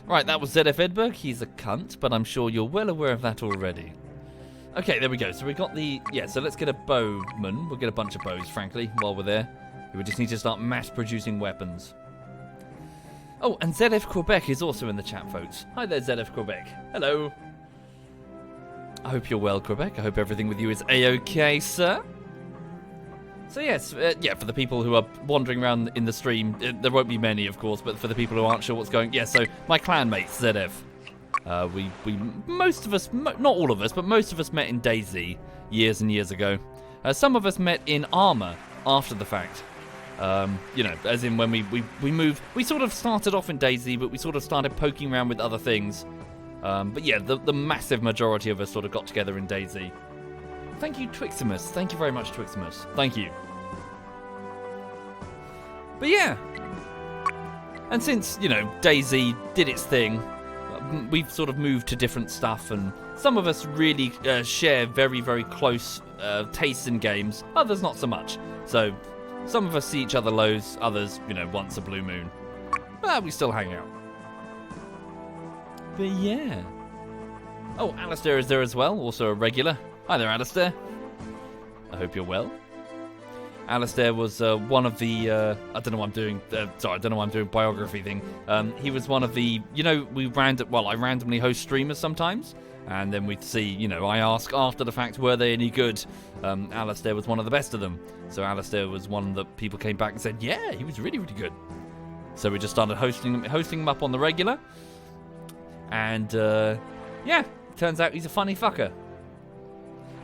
Right, that was ZF Edberg. He's a cunt, but I'm sure you're well aware of that already. Okay, there we go. So we got the... Yeah, so let's get a bowman. We'll get a bunch of bows, frankly, while we're there. We just need to start mass-producing weapons. Oh, and ZF Quebec is also in the chat, folks. Hi there, ZF Quebec. Hello. I hope you're well, Quebec. I hope everything with you is A-OK, sir. So yes, for the people who are wandering around in the stream, there won't be many, of course, but for the people who aren't sure what's going... Yeah, so my clan mates, ZF. Most of us, not all of us, but most of us met in DayZ years and years ago. Some of us met in Armour after the fact. As in when we moved, we sort of started off in DayZ, but we sort of started poking around with other things. But yeah, the massive majority of us sort of got together in DayZ. Thank you, Twiximus. Thank you very much, Twiximus. Thank you. But yeah. And since, DayZ did its thing, we've sort of moved to different stuff, and some of us really share very, very close tastes in games, others not so much. So some of us see each other loads, others, once a blue moon. But we still hang out. But yeah. Oh, Alistair is there as well, also a regular. Hi there, Alistair. I hope you're well. Alistair was one of the... I don't know what I'm doing. I don't know what I'm doing. Biography thing. He was one of the... I randomly host streamers sometimes. And then we'd see, I ask after the fact, were they any good? Alistair was one of the best of them. So Alistair was one that people came back and said, yeah, he was really, really good. So we just started hosting him up on the regular. And, turns out he's a funny fucker.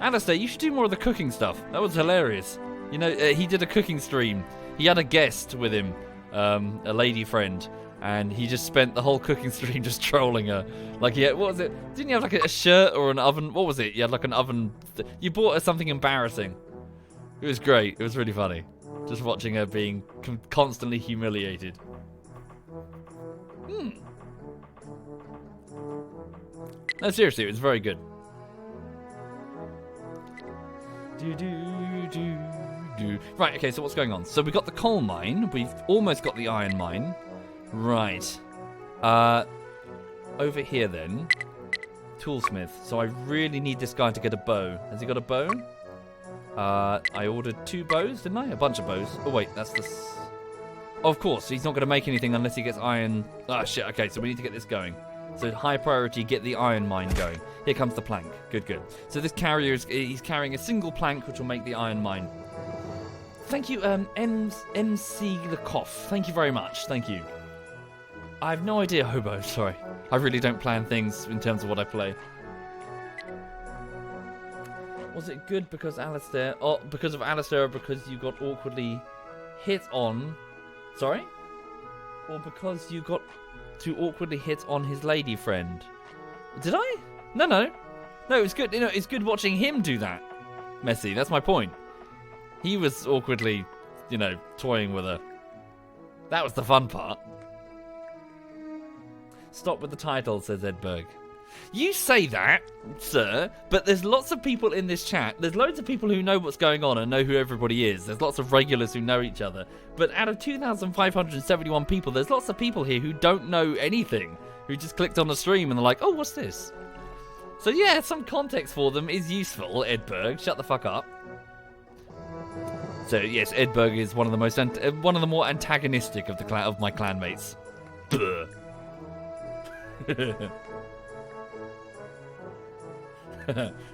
Alistair, you should do more of the cooking stuff. That was hilarious. He did a cooking stream. He had a guest with him, a lady friend, and he just spent the whole cooking stream just trolling her. Like, what was it? Didn't you have like a shirt or an oven? What was it? You had like an oven. You bought her something embarrassing. It was great. It was really funny. Just watching her being constantly humiliated. No, seriously, it was very good. Right, okay, so what's going on? So we got the coal mine. We've almost got the iron mine. Right. Over here then. Toolsmith. So I really need this guy to get a bow. Has he got a bow? I ordered 2 bows, didn't I? A bunch of bows. Oh wait, that's the... Oh, of course, he's not going to make anything unless he gets iron... Ah, shit, okay, so we need to get this going. So high priority, get the iron mine going. Here comes the plank. Good, good. So this carrier he's carrying a single plank, which will make the iron mine. Thank you, MC Lekoff. Thank you very much. Thank you. I have no idea, Hobo. Sorry. I really don't plan things in terms of what I play. Was it good because Alistair... Oh, because of Alistair, or because you got awkwardly hit on... Sorry? Or because you got to awkwardly hit on his lady friend? Did I? No, no. No, it was good. You know, it's good watching him do that. Messi, that's my point. He was awkwardly, you know, toying with her. That was the fun part. Stop with the title, says Edberg. You say that, sir, but there's lots of people in this chat. There's loads of people who know what's going on and know who everybody is. There's lots of regulars who know each other. But out of 2,571 people, there's lots of people here who don't know anything, who just clicked on the stream and they're like, oh, what's this? So yeah, some context for them is useful, Edberg. Shut the fuck up. So yes, Edberg is one of the most one of the more antagonistic of the of my clanmates.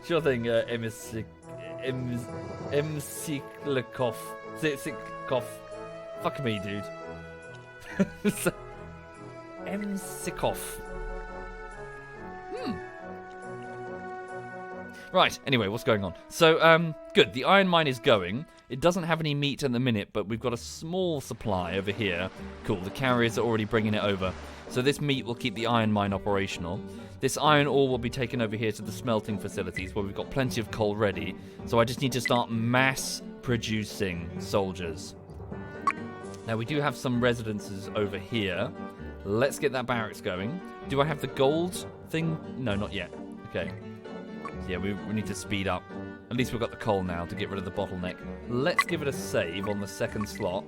Sure thing, Siklikov. Siklikov. Fuck me, dude. Sikov. Right, anyway, what's going on? So, good. The iron mine is going. It doesn't have any meat at the minute, but we've got a small supply over here. Cool, the carriers are already bringing it over. So this meat will keep the iron mine operational. This iron ore will be taken over here to the smelting facilities where we've got plenty of coal ready. So I just need to start mass producing soldiers. Now we do have some residences over here. Let's get that barracks going. Do I have the gold thing? No, not yet. Okay. Yeah, we need to speed up. At least we've got the coal now to get rid of the bottleneck. Let's give it a save on the second slot.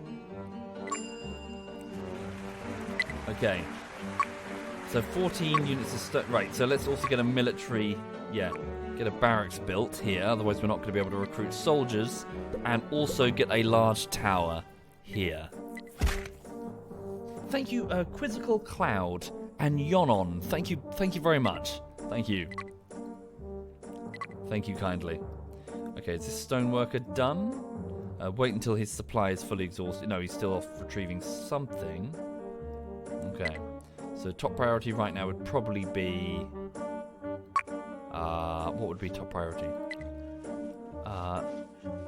Okay. So 14 units of right, so let's also get a military, get a barracks built here, otherwise we're not going to be able to recruit soldiers, and also get a large tower here. Thank you, Quizzical Cloud and Yonon. Thank you very much. Thank you. Thank you kindly. Okay, is this stoneworker done? Wait until his supply is fully exhausted. No, he's still off retrieving something. Okay. So top priority right now would probably be... what would be top priority?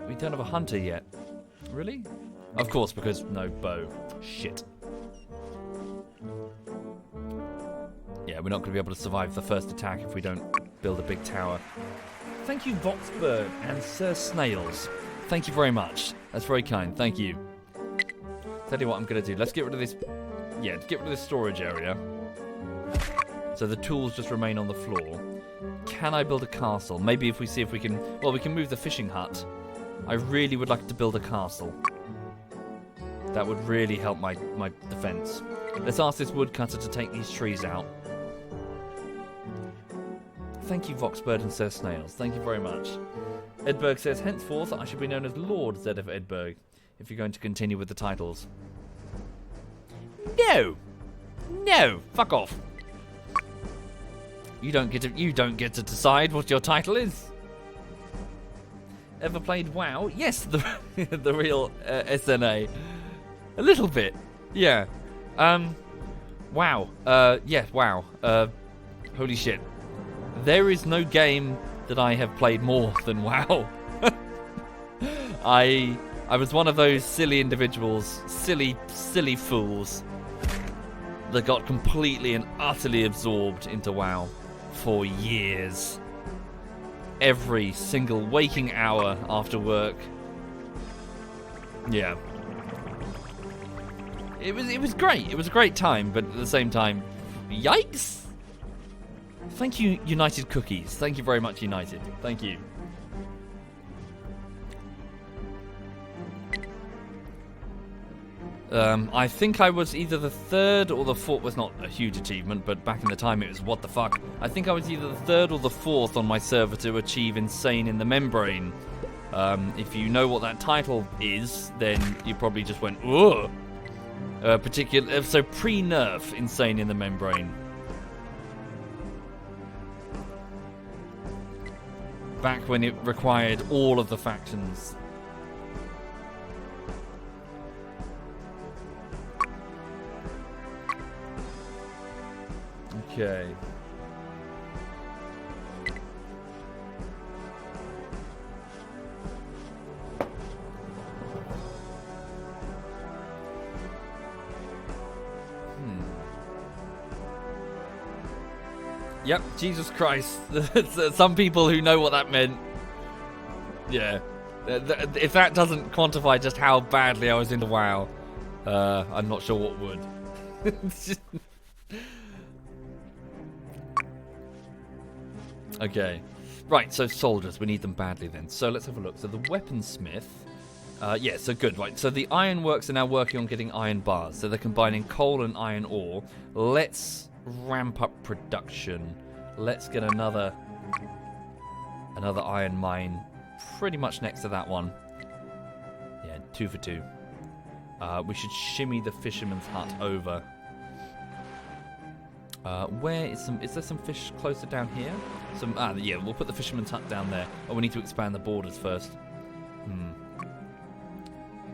We don't have a hunter yet. Really? Of course, because no bow. Shit. Yeah, we're not going to be able to survive the first attack if we don't build a big tower. Thank you, Voxbird and Sir Snails. Thank you very much. That's very kind. Thank you. Tell you what I'm going to do. Let's get rid of this... Yeah, get rid of this storage area. So the tools just remain on the floor. Can I build a castle? Maybe if we see if we can... Well, we can move the fishing hut. I really would like to build a castle. That would really help my defense. Let's ask this woodcutter to take these trees out. Thank you, Voxbird and Sir Snails. Thank you very much. Edberg says, henceforth, I should be known as Lord Z of Edberg, if you're going to continue with the titles. No! No! Fuck off. You don't get to decide what your title is. Ever played WoW? Yes, the real SNA. A little bit. Yeah. WoW. Yeah, WoW. Holy shit. There is no game that I have played more than WoW. I was one of those silly individuals, silly fools that got completely and utterly absorbed into WoW for years. Every single waking hour after work. Yeah. It was great. It was a great time, but at the same time, yikes! Thank you, United Cookies. Thank you very much, United. Thank you. I think I was either the third or the fourth. Was not a huge achievement, but back in the time it was what the fuck. I think I was either the third or the fourth on my server to achieve Insane in the Membrane. If you know what that title is, then you probably just went, ugh. So pre-nerf Insane in the Membrane. Back when it required all of the factions. Okay. Yep, Jesus Christ. Some people who know what that meant. Yeah. If that doesn't quantify just how badly I was into WoW, I'm not sure what would. Okay. Right, so soldiers, we need them badly then. So let's have a look. So the weaponsmith. Yeah, so good. Right, so the ironworks are now working on getting iron bars. So they're combining coal and iron ore. Let's ramp up production. Let's get another iron mine pretty much next to that one. Yeah, 2 for 2. We should shimmy the fisherman's hut over. Where is there some fish closer down here? Yeah, we'll put the fisherman's hut down there. Oh, we need to expand the borders first.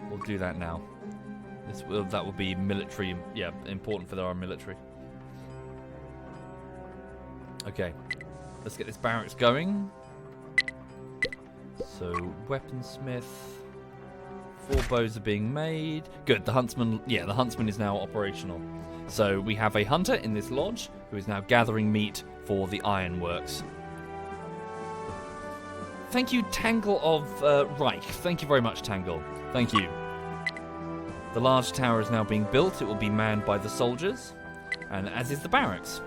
We'll do that now. That will be military, yeah, important for our military. Okay, let's get this barracks going. So, weaponsmith. 4 bows are being made. Good, the huntsman is now operational. So, we have a hunter in this lodge who is now gathering meat for the ironworks. Thank you, Tangle of Reich. Thank you very much, Tangle. Thank you. The large tower is now being built. It will be manned by the soldiers, and as is the barracks.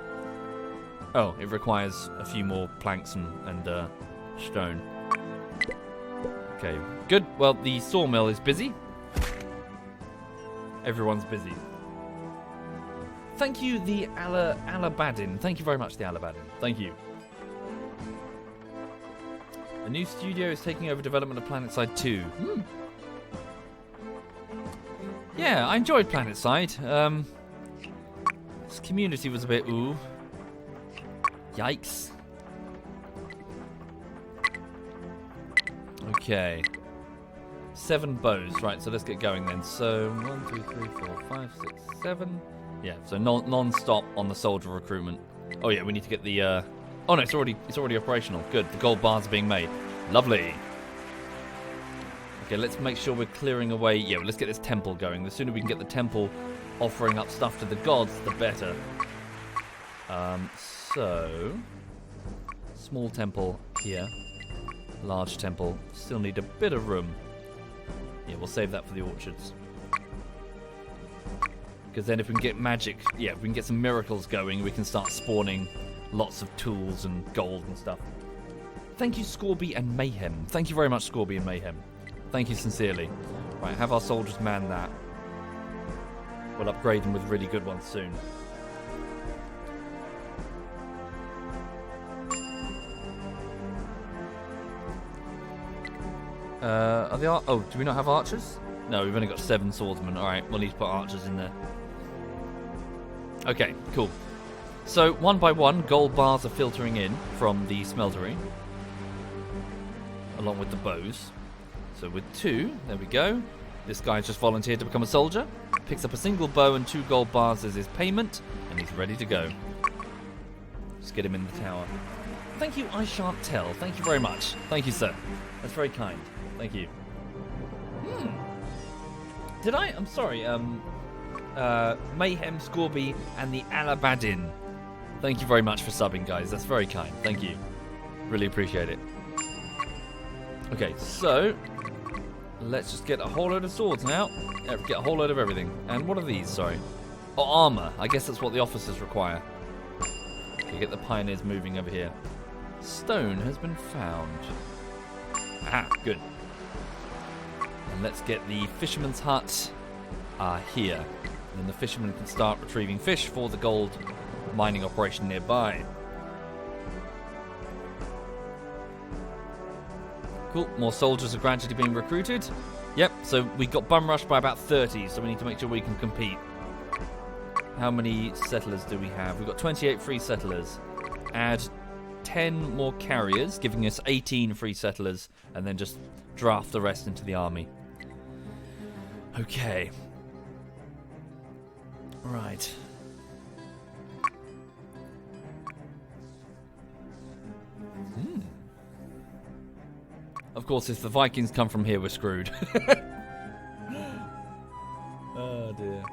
Oh, it requires a few more planks and stone. Okay, good. Well, the sawmill is busy. Everyone's busy. Thank you, the Alabadin. Thank you very much, the Alabadin. Thank you. A new studio is taking over development of PlanetSide 2. Yeah, I enjoyed PlanetSide. This community was a bit ooh. Yikes. Okay. 7 bows. Right, so let's get going then. So, 1, 2, 3, 4, 5, 6, 7. Yeah, so non-stop on the soldier recruitment. Oh yeah, we need to get the... Oh no, it's already operational. Good, the gold bars are being made. Lovely. Okay, let's make sure we're clearing away... Yeah, let's get this temple going. The sooner we can get the temple offering up stuff to the gods, the better. So... Small temple here. Large temple. Still need a bit of room. Yeah, we'll save that for the orchards. Because then if we can get magic... Yeah, if we can get some miracles going, we can start spawning lots of tools and gold and stuff. Thank you, Scorby and Mayhem. Thank you very much, Scorby and Mayhem. Thank you sincerely. Right, have our soldiers man that. We'll upgrade them with really good ones soon. Do we not have archers? No, we've only got 7 swordsmen. Alright, we'll need to put archers in there. Okay, cool. So, 1 by 1, gold bars are filtering in from the smeltery. Along with the bows. So with 2, there we go. This guy's just volunteered to become a soldier. Picks up a single bow and 2 gold bars as his payment. And he's ready to go. Just get him in the tower. Thank you, I shan't tell. Thank you very much. Thank you, sir. That's very kind. Thank you. Did I? I'm sorry. Mayhem, Scorby, and the Alabadin. Thank you very much for subbing, guys. That's very kind. Thank you. Really appreciate it. Okay, so let's just get a whole load of swords now. Get a whole load of everything. And what are these? Sorry. Oh, armor. I guess that's what the officers require. Okay, get the pioneers moving over here. Stone has been found. Ah, good. And let's get the fisherman's hut here. And then the fisherman can start retrieving fish for the gold mining operation nearby. Cool, more soldiers are gradually being recruited. Yep, so we got bum rushed by about 30, so we need to make sure we can compete. How many settlers do we have? We've got 28 free settlers. Add 10 more carriers, giving us 18 free settlers, and then just draft the rest into the army. Okay. Right. Of course, if the Vikings come from here, we're screwed. Oh dear.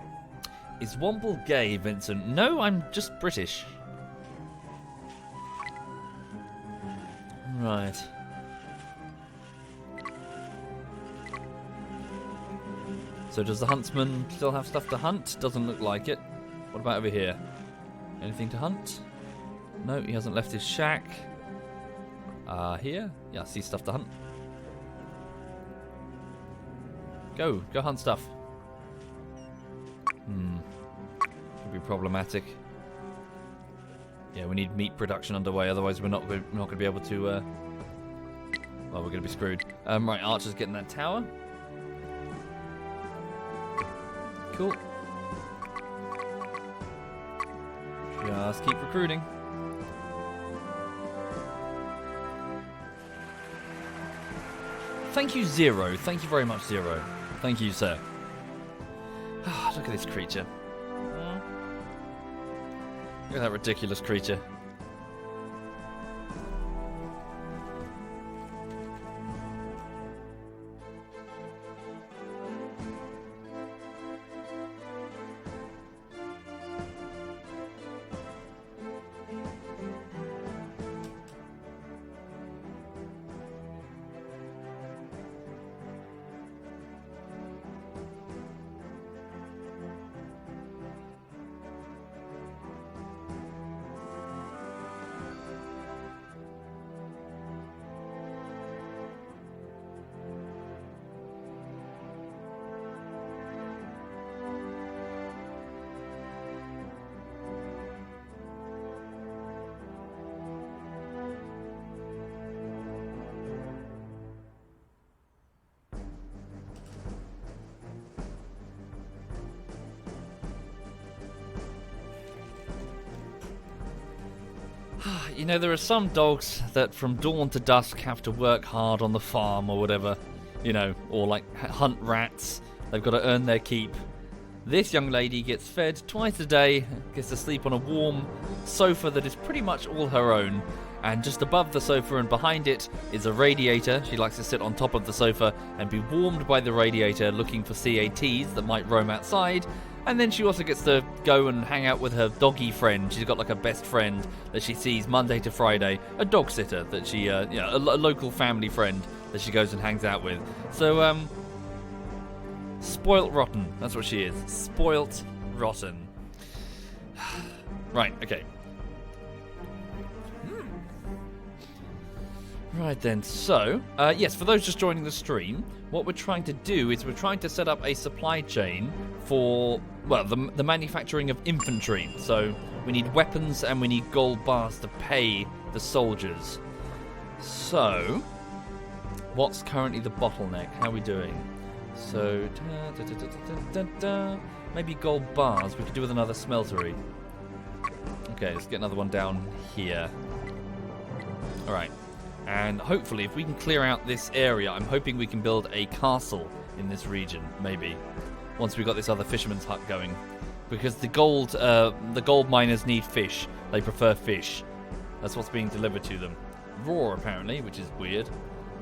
Is Womble gay, Vincent? No, I'm just British. Right. So does the huntsman still have stuff to hunt? Doesn't look like it. What about over here? Anything to hunt? No, he hasn't left his shack. Here? Yeah, I see stuff to hunt. Go hunt stuff. Could be problematic. Yeah, we need meat production underway, otherwise we're not going to be able to, well, we're going to be screwed. Right, Archer's getting that tower. Cool. Just keep recruiting. Thank you, Zero. Thank you very much, Zero. Thank you, sir. Look at this creature. Look at that ridiculous creature. You know, there are some dogs that from dawn to dusk have to work hard on the farm or whatever, you know, or like hunt rats. They've got to earn their keep. This young lady gets fed twice a day, gets to sleep on a warm sofa that is pretty much all her own, and just above the sofa and behind it is a radiator. She likes to sit on top of the sofa and be warmed by the radiator, looking for CATs that might roam outside. And then she also gets to go and hang out with her doggy friend. She's got like a best friend that she sees Monday to Friday, a dog sitter that she, a local family friend that she goes and hangs out with. So, spoilt rotten. That's what she is. Spoilt rotten. Right, okay. Right then, so, yes, for those just joining the stream, what we're trying to do is we're trying to set up a supply chain for, well, the manufacturing of infantry. So we need weapons and we need gold bars to pay the soldiers. So, what's currently the bottleneck? How are we doing? So, maybe gold bars we could do with another smeltery. Okay, let's get another one down here. Alright. And hopefully, if we can clear out this area, I'm hoping we can build a castle in this region, maybe. Once we've got this other fisherman's hut going. Because the gold miners need fish. They prefer fish. That's what's being delivered to them. Raw, apparently, which is weird.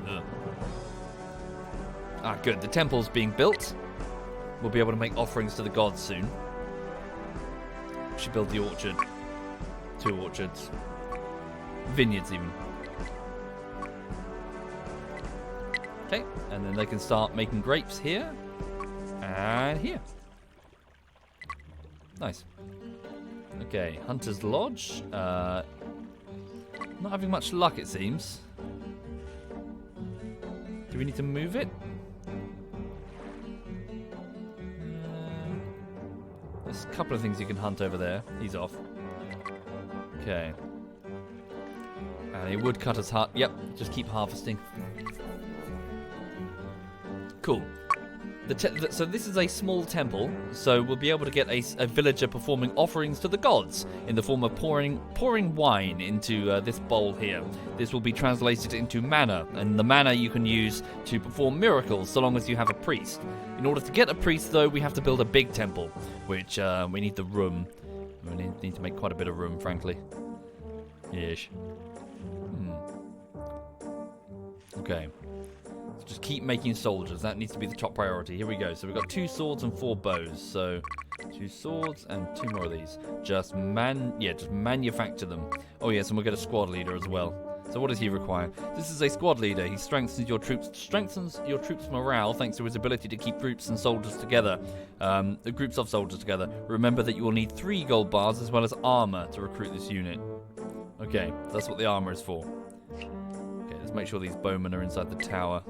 Ugh. Ah, good. The temple's being built. We'll be able to make offerings to the gods soon. We should build the orchard. 2 orchards. Vineyards, even. Okay, and then they can start making grapes here and here. Nice. Okay, Hunter's Lodge. Not having much luck, it seems. Do we need to move it? There's a couple of things you can hunt over there. He's off. Okay. And a woodcutter's hut. Yep, just keep harvesting. Cool. So this is a small temple, so we'll be able to get a villager performing offerings to the gods in the form of pouring wine into this bowl here. This will be translated into manna, and the manna you can use to perform miracles so long as you have a priest. In order to get a priest, though, we have to build a big temple, which we need the room. We need to make quite a bit of room, frankly. Ish. Okay. Just keep making soldiers. That needs to be the top priority. Here we go. So we've got 2 swords and 4 bows. So 2 swords and 2 more of these. Just manufacture them. Oh yes, and we'll get a squad leader as well. So what does he require? This is a squad leader. He strengthens your troops' morale thanks to his ability to keep groups and soldiers together. Groups of soldiers together. Remember that you will need 3 gold bars as well as armor to recruit this unit. Okay, that's what the armor is for. Okay, let's make sure these bowmen are inside the tower.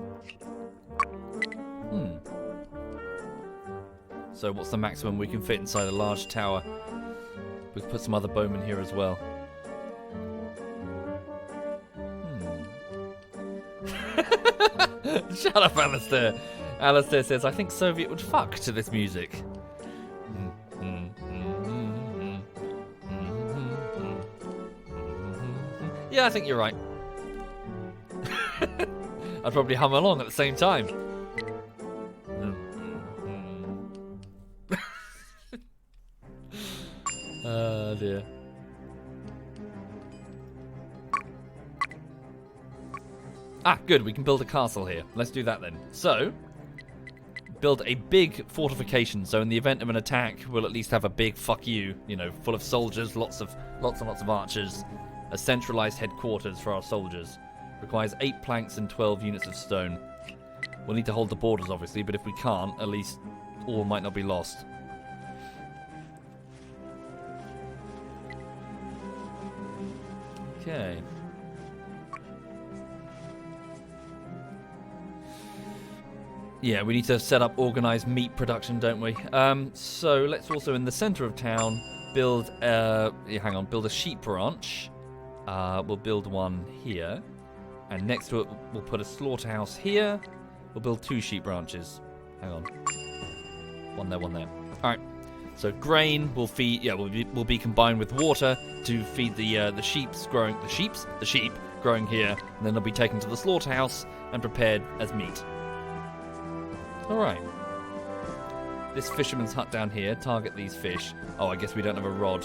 So what's the maximum we can fit inside a large tower? We can put some other bowmen here as well. Shut up, Alistair. Alistair says, I think Soviet would fuck to this music. Yeah, I think you're right. I'd probably hum along at the same time. Oh dear. Ah, good, we can build a castle here. Let's do that then. So, build a big fortification, so in the event of an attack, we'll at least have a big fuck you, full of soldiers, lots and lots of archers. A centralized headquarters for our soldiers. Requires 8 planks and 12 units of stone. We'll need to hold the borders, obviously, but if we can't, at least all might not be lost. Okay. Yeah, we need to set up organized meat production, don't we? So let's also, in the center of town, build build a sheep ranch. We'll build one here. And next to it, we'll put a slaughterhouse here. We'll build 2 sheep ranches. Hang on. One there, one there. Alright. So grain will feed, will be combined with water to feed the sheep growing here. And then they'll be taken to the slaughterhouse and prepared as meat. Alright. This fisherman's hut down here, target these fish. Oh, I guess we don't have a rod.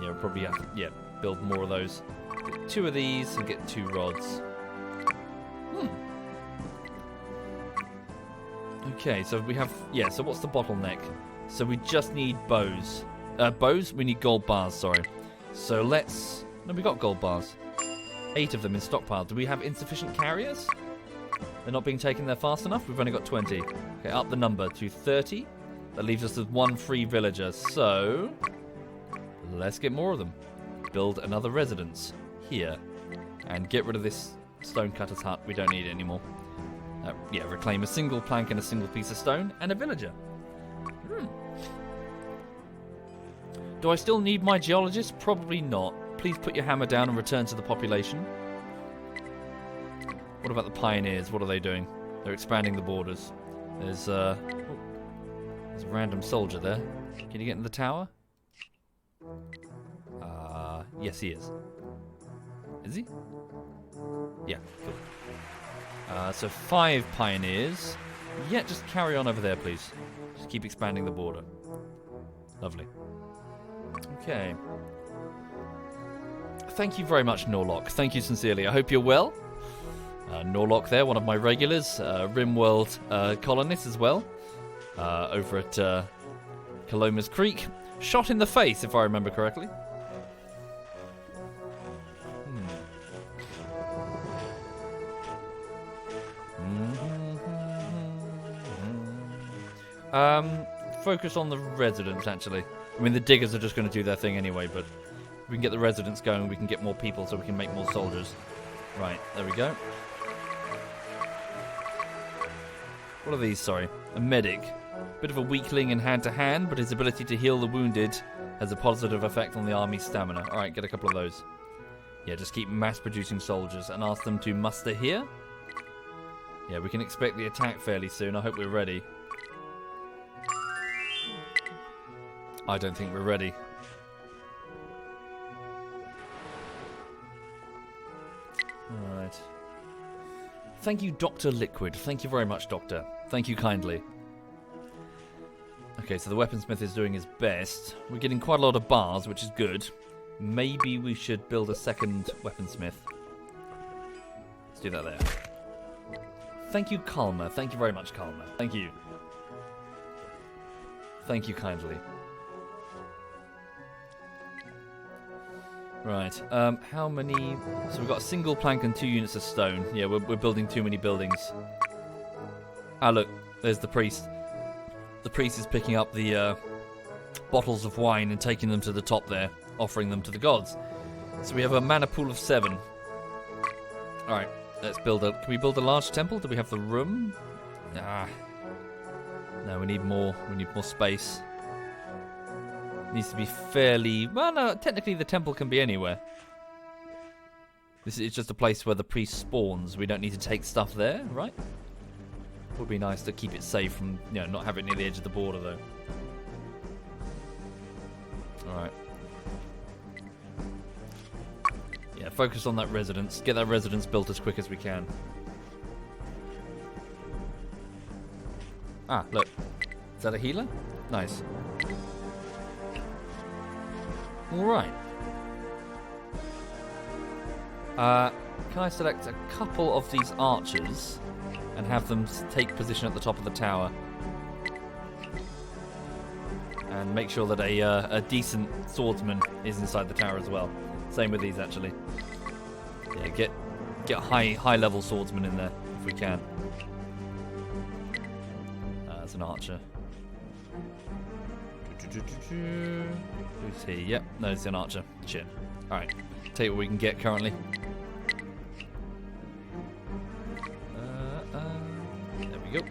Yeah, we'll probably have to, build more of those. Get 2 of these and get 2 rods. Okay, so we have, so what's the bottleneck? So we just need bows. Bows? We need gold bars, sorry. So no, we got gold bars. 8 of them in stockpile. Do we have insufficient carriers? They're not being taken there fast enough? We've only got 20. Okay, up the number to 30. That leaves us with 1 free villager. So, let's get more of them. Build another residence here. And get rid of this stonecutter's hut. We don't need it anymore. Reclaim a single plank and a single piece of stone and a villager. Do I still need my geologist? Probably not. Please put your hammer down and return to the population. What about the pioneers? What are they doing? They're expanding the borders. There's a random soldier there. Can you get in the tower? Yes, he is. Is he? Yeah, cool. So 5 pioneers. Yeah, just carry on over there, please. Just keep expanding the border. Lovely. Okay. Thank you very much, Norlock. Thank you sincerely. I hope you're well. Norlock there, one of my regulars. Rimworld colonist as well. Over at Caloma's Creek. Shot in the face, if I remember correctly. Focus on the residents, actually. I mean, the diggers are just going to do their thing anyway, but if we can get the residents going, we can get more people so we can make more soldiers. Right, there we go. What are these, sorry? A medic. Bit of a weakling in hand-to-hand, but his ability to heal the wounded has a positive effect on the army's stamina. Alright, get a couple of those. Yeah, just keep mass-producing soldiers and ask them to muster here. Yeah, we can expect the attack fairly soon. I hope we're ready. I don't think we're ready. Alright. Thank you, Dr. Liquid. Thank you very much, Doctor. Thank you kindly. Okay, so the weaponsmith is doing his best. We're getting quite a lot of bars, which is good. Maybe we should build a second weaponsmith. Let's do that there. Thank you, Kalma. Thank you very much, Kalma. Thank you. Thank you kindly. Right, how many... So we've got a single plank and 2 units of stone. Yeah, we're building too many buildings. Ah, look, there's the priest. The priest is picking up the bottles of wine and taking them to the top there, offering them to the gods. So we have a mana pool of 7. Alright, let's build a... Can we build a large temple? Do we have the room? Ah. No, we need more. We need more space. Needs to be fairly... Well, no, technically the temple can be anywhere. This is just a place where the priest spawns. We don't need to take stuff there, right? Would be nice to keep it safe from, you know, not have it near the edge of the border, though. Alright. Yeah, focus on that residence. Get that residence built as quick as we can. Ah, look. Is that a healer? Nice. Alright. Can I select a couple of these archers and have them take position at the top of the tower? And make sure that a decent swordsman is inside the tower as well. Same with these, actually. Yeah, get high level swordsman in there if we can. That's an archer. Who's he? Yep, no, it's an archer. Shit. Alright, tell you what we can get currently. There we go.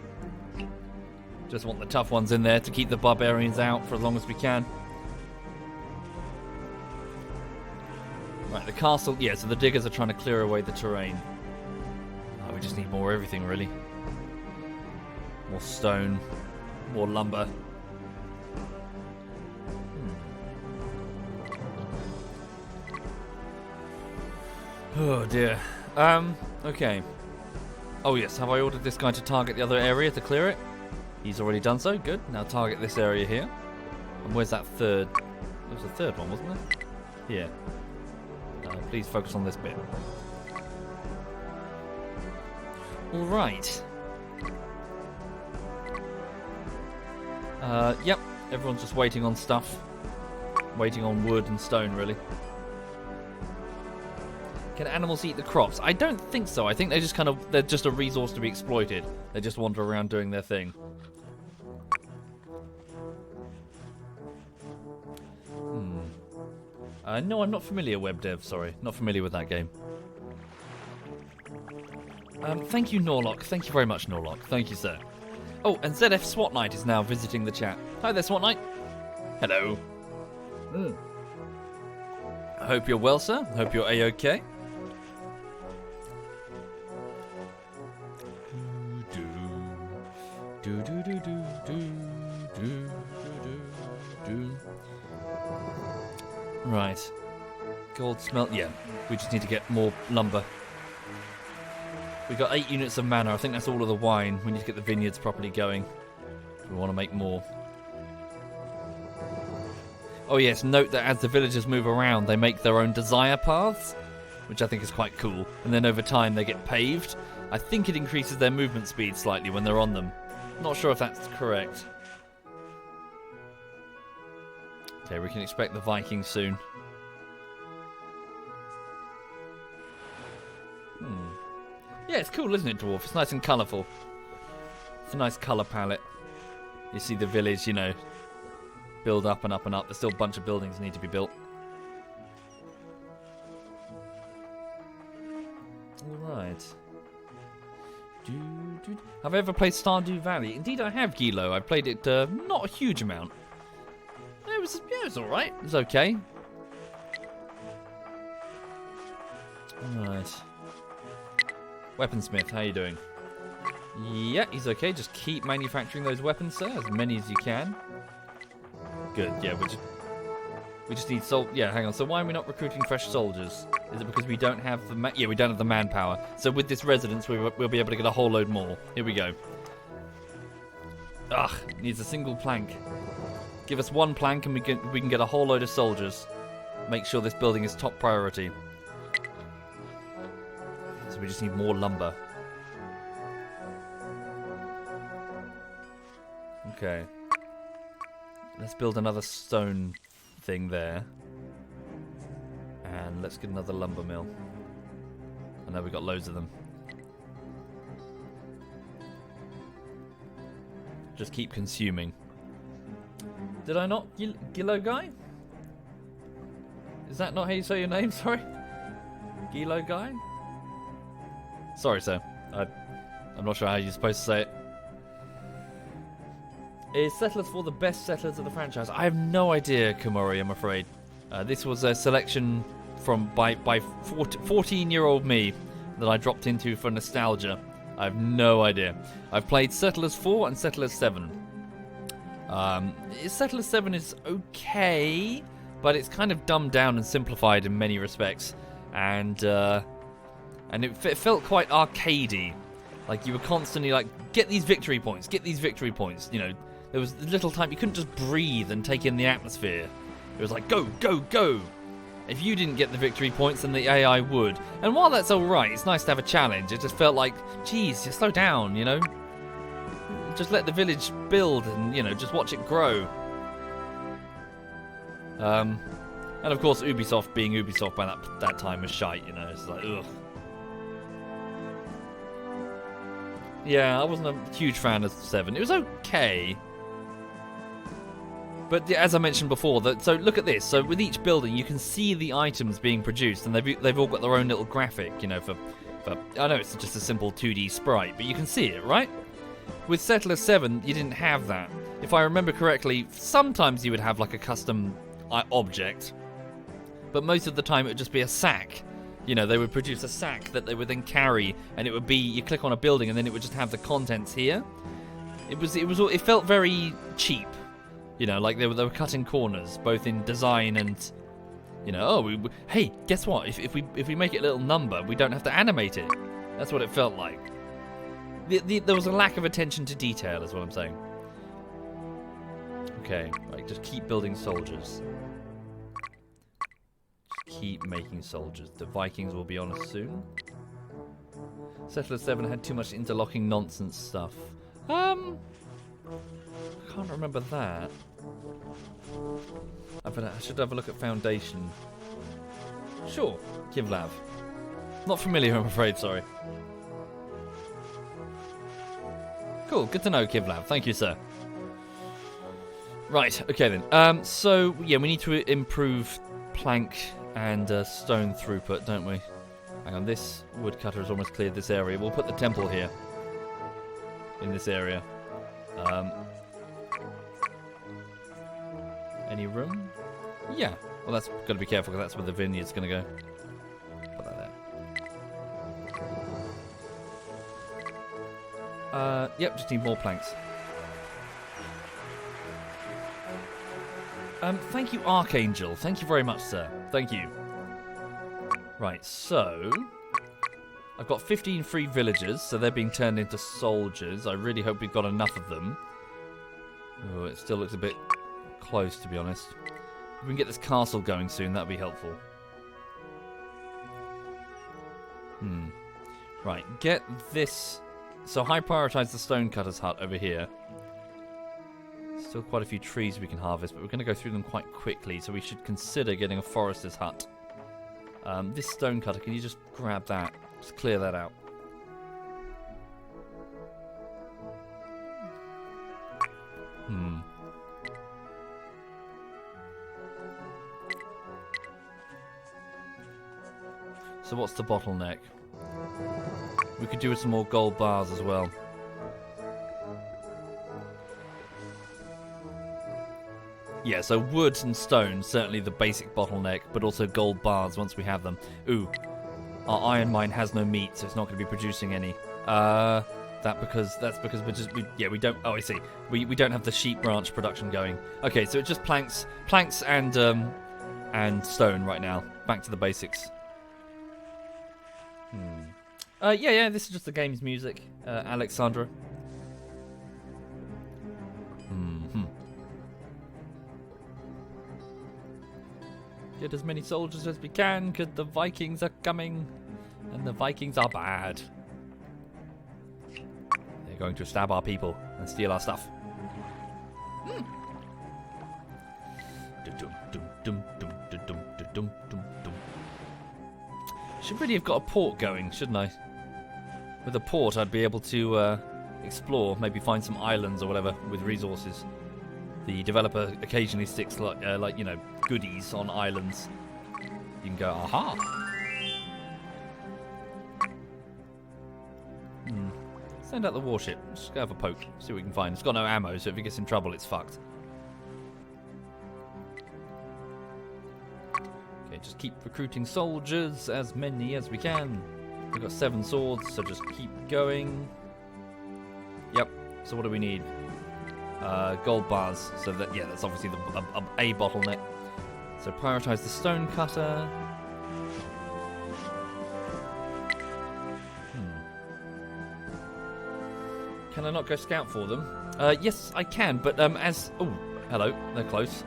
Just want the tough ones in there to keep the barbarians out for as long as we can. Right, the castle. Yeah, so the diggers are trying to clear away the terrain. Oh, we just need more everything, really. More stone, more lumber. Oh dear. Okay. Oh yes, have I ordered this guy to target the other area to clear it? He's already done so, good. Now target this area here. And where's that third? There was a third one, wasn't there? Yeah. Please focus on this bit. Alright. Yep, everyone's just waiting on stuff. Waiting on wood and stone, really. Can animals eat the crops? I don't think so. I think they just they're just a resource to be exploited. They just wander around doing their thing. No, I'm not familiar, WebDev, sorry. Not familiar with that game. Thank you, Norlock. Thank you very much, Norlock. Thank you, sir. Oh, and ZF SWAT Knight is now visiting the chat. Hi there, SWAT Knight. Hello. I hope you're well, sir. I hope you're A-OK. Right. Gold smelt. Yeah, we just need to get more lumber. We got 8 units of mana. I think that's all of the wine. We need to get the vineyards properly going. We want to make more. Oh yes, note that as the villagers move around, they make their own desire paths, which I think is quite cool. And then over time they get paved. I think it increases their movement speed slightly when they're on them. Not sure if that's correct. Okay, we can expect the Vikings soon. Yeah, it's cool, isn't it, Dwarf? It's nice and colourful. It's a nice colour palette. You see the village, you know, build up and up and up. There's still a bunch of buildings need to be built. Alright. Have I ever played Stardew Valley? Indeed I have, Gilo. I played it not a huge amount. It was alright. It was okay. Alright. Weaponsmith, how you doing? Yeah, he's okay. Just keep manufacturing those weapons, sir. As many as you can. Good, yeah, we just need yeah, hang on. So why are we not recruiting fresh soldiers? Is it because we don't have the yeah, we don't have the manpower. So with this residence, we'll be able to get a whole load more. Here we go. Ugh, needs a single plank. Give us one plank and we can get a whole load of soldiers. Make sure this building is top priority. So we just need more lumber. Okay. Let's build another stone thing there. And let's get another lumber mill. I know we've got loads of them. Just keep consuming. Did I not? Gilo guy? Is that not how you say your name? Sorry? Gilo guy? Sorry, sir. I'm not sure how you're supposed to say it. Is Settlers 4 the best Settlers of the franchise? I have no idea, Komori, I'm afraid. This was a selection by 14-year-old me that I dropped into for nostalgia. I have no idea. I've played Settlers 4 and Settlers 7. Settlers 7 is okay, but it's kind of dumbed down and simplified in many respects. And it felt quite arcadey. Like, you were constantly like, get these victory points, you know. There was little time, you couldn't just breathe and take in the atmosphere. It was like, go, go, go. If you didn't get the victory points, then the AI would. And while that's alright, it's nice to have a challenge. It just felt like, geez, just slow down, you know? Just let the village build and, you know, just watch it grow. And of course, Ubisoft being Ubisoft by that time was shite, you know? It's like, ugh. Yeah, I wasn't a huge fan of 7. It was okay. But as I mentioned before, so look at this. So with each building, you can see the items being produced, and they've all got their own little graphic, you know, for I know it's just a simple 2D sprite, but you can see it, right? With Settlers 7, you didn't have that. If I remember correctly, sometimes you would have like a custom object, but most of the time it would just be a sack. You know, they would produce a sack that they would then carry, and it would be, you click on a building, and then it would just have the contents here. It felt very cheap. You know, like they were cutting corners, both in design and, you know, hey, guess what? If we make it a little number, we don't have to animate it. That's what it felt like. There was a lack of attention to detail, is what I'm saying. Okay, right, just keep building soldiers. Just keep making soldiers. The Vikings will be on us soon. Settler 7 had too much interlocking nonsense stuff. I can't remember that. I should have a look at Foundation. Sure, Kivlav. Not familiar, I'm afraid, sorry. Cool, good to know, Kivlav. Thank you, sir. Right, okay then. So, yeah, we need to improve plank and stone throughput, don't we? Hang on, this woodcutter has almost cleared this area. We'll put the temple here. In this area. Any room? Yeah. Well, that's got to be careful because that's where the vineyard's going to go. Put that there. Yep, just need more planks. Thank you, Archangel. Thank you very much, sir. Thank you. Right, so I've got 15 free villagers, so they're being turned into soldiers. I really hope we've got enough of them. Oh, it still looks a bit close, to be honest. If we can get this castle going soon, that'd be helpful. Right, get this. So high prioritize the stonecutter's hut over here. Still quite a few trees we can harvest, but we're going to go through them quite quickly, so we should consider getting a forester's hut. This stonecutter, can you just grab that? Just clear that out. So what's the bottleneck? We could do with some more gold bars as well. Yeah, so wood and stone, certainly the basic bottleneck, but also gold bars once we have them. Ooh, our iron mine has no meat, so it's not going to be producing any. That's because we don't. Oh, I see. We don't have the sheep ranch production going. Okay, so it's just planks and stone right now. Back to the basics. Yeah. This is just the game's music, Alexandra. Get as many soldiers as we can, because the Vikings are coming, and the Vikings are bad. They're going to stab our people and steal our stuff. Should really have got a port going, shouldn't I? With a port, I'd be able to explore, maybe find some islands or whatever with resources. The developer occasionally sticks like you know, goodies on islands. You can go, aha. Send out the warship. Just go have a poke. See what we can find. It's got no ammo, so if it gets in trouble, it's fucked. Okay, just keep recruiting soldiers, as many as we can. We've got 7 swords, so just keep going. Yep. So what do we need? Gold bars. So that, yeah, that's obviously a bottleneck. So prioritize the stone cutter. Can I not go scout for them? Yes, I can, but as... Oh, hello, they're close.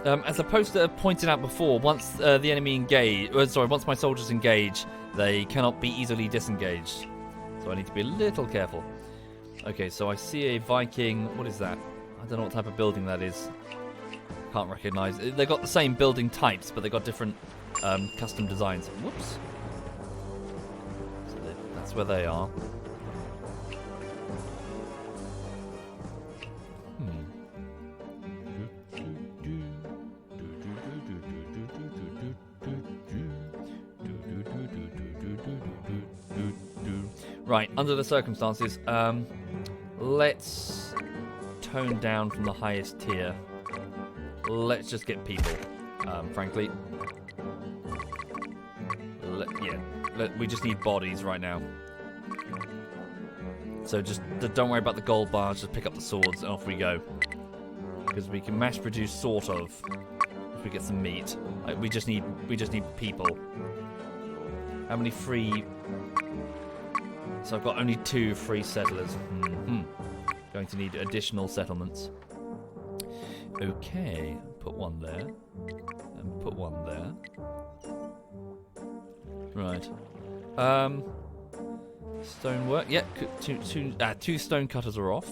As the poster pointed out before, once the enemy engage... once my soldiers engage, they cannot be easily disengaged. So I need to be a little careful. Okay, so I see a Viking... What is that? I don't know what type of building that is. Can't recognise. They've got the same building types, but they've got different custom designs. Whoops. So that's where they are. Right, under the circumstances, let's tone down from the highest tier. Let's just get people, frankly. We just need bodies right now. So just don't worry about the gold bars, just pick up the swords and off we go. Because we can mass produce, sort of, if we get some meat. We just need people. How many free... So I've got only 2 free settlers. Going to need additional settlements. Okay, put 1 there. And put 1 there. Right. Stonework. Yeah, 2 stone cutters are off.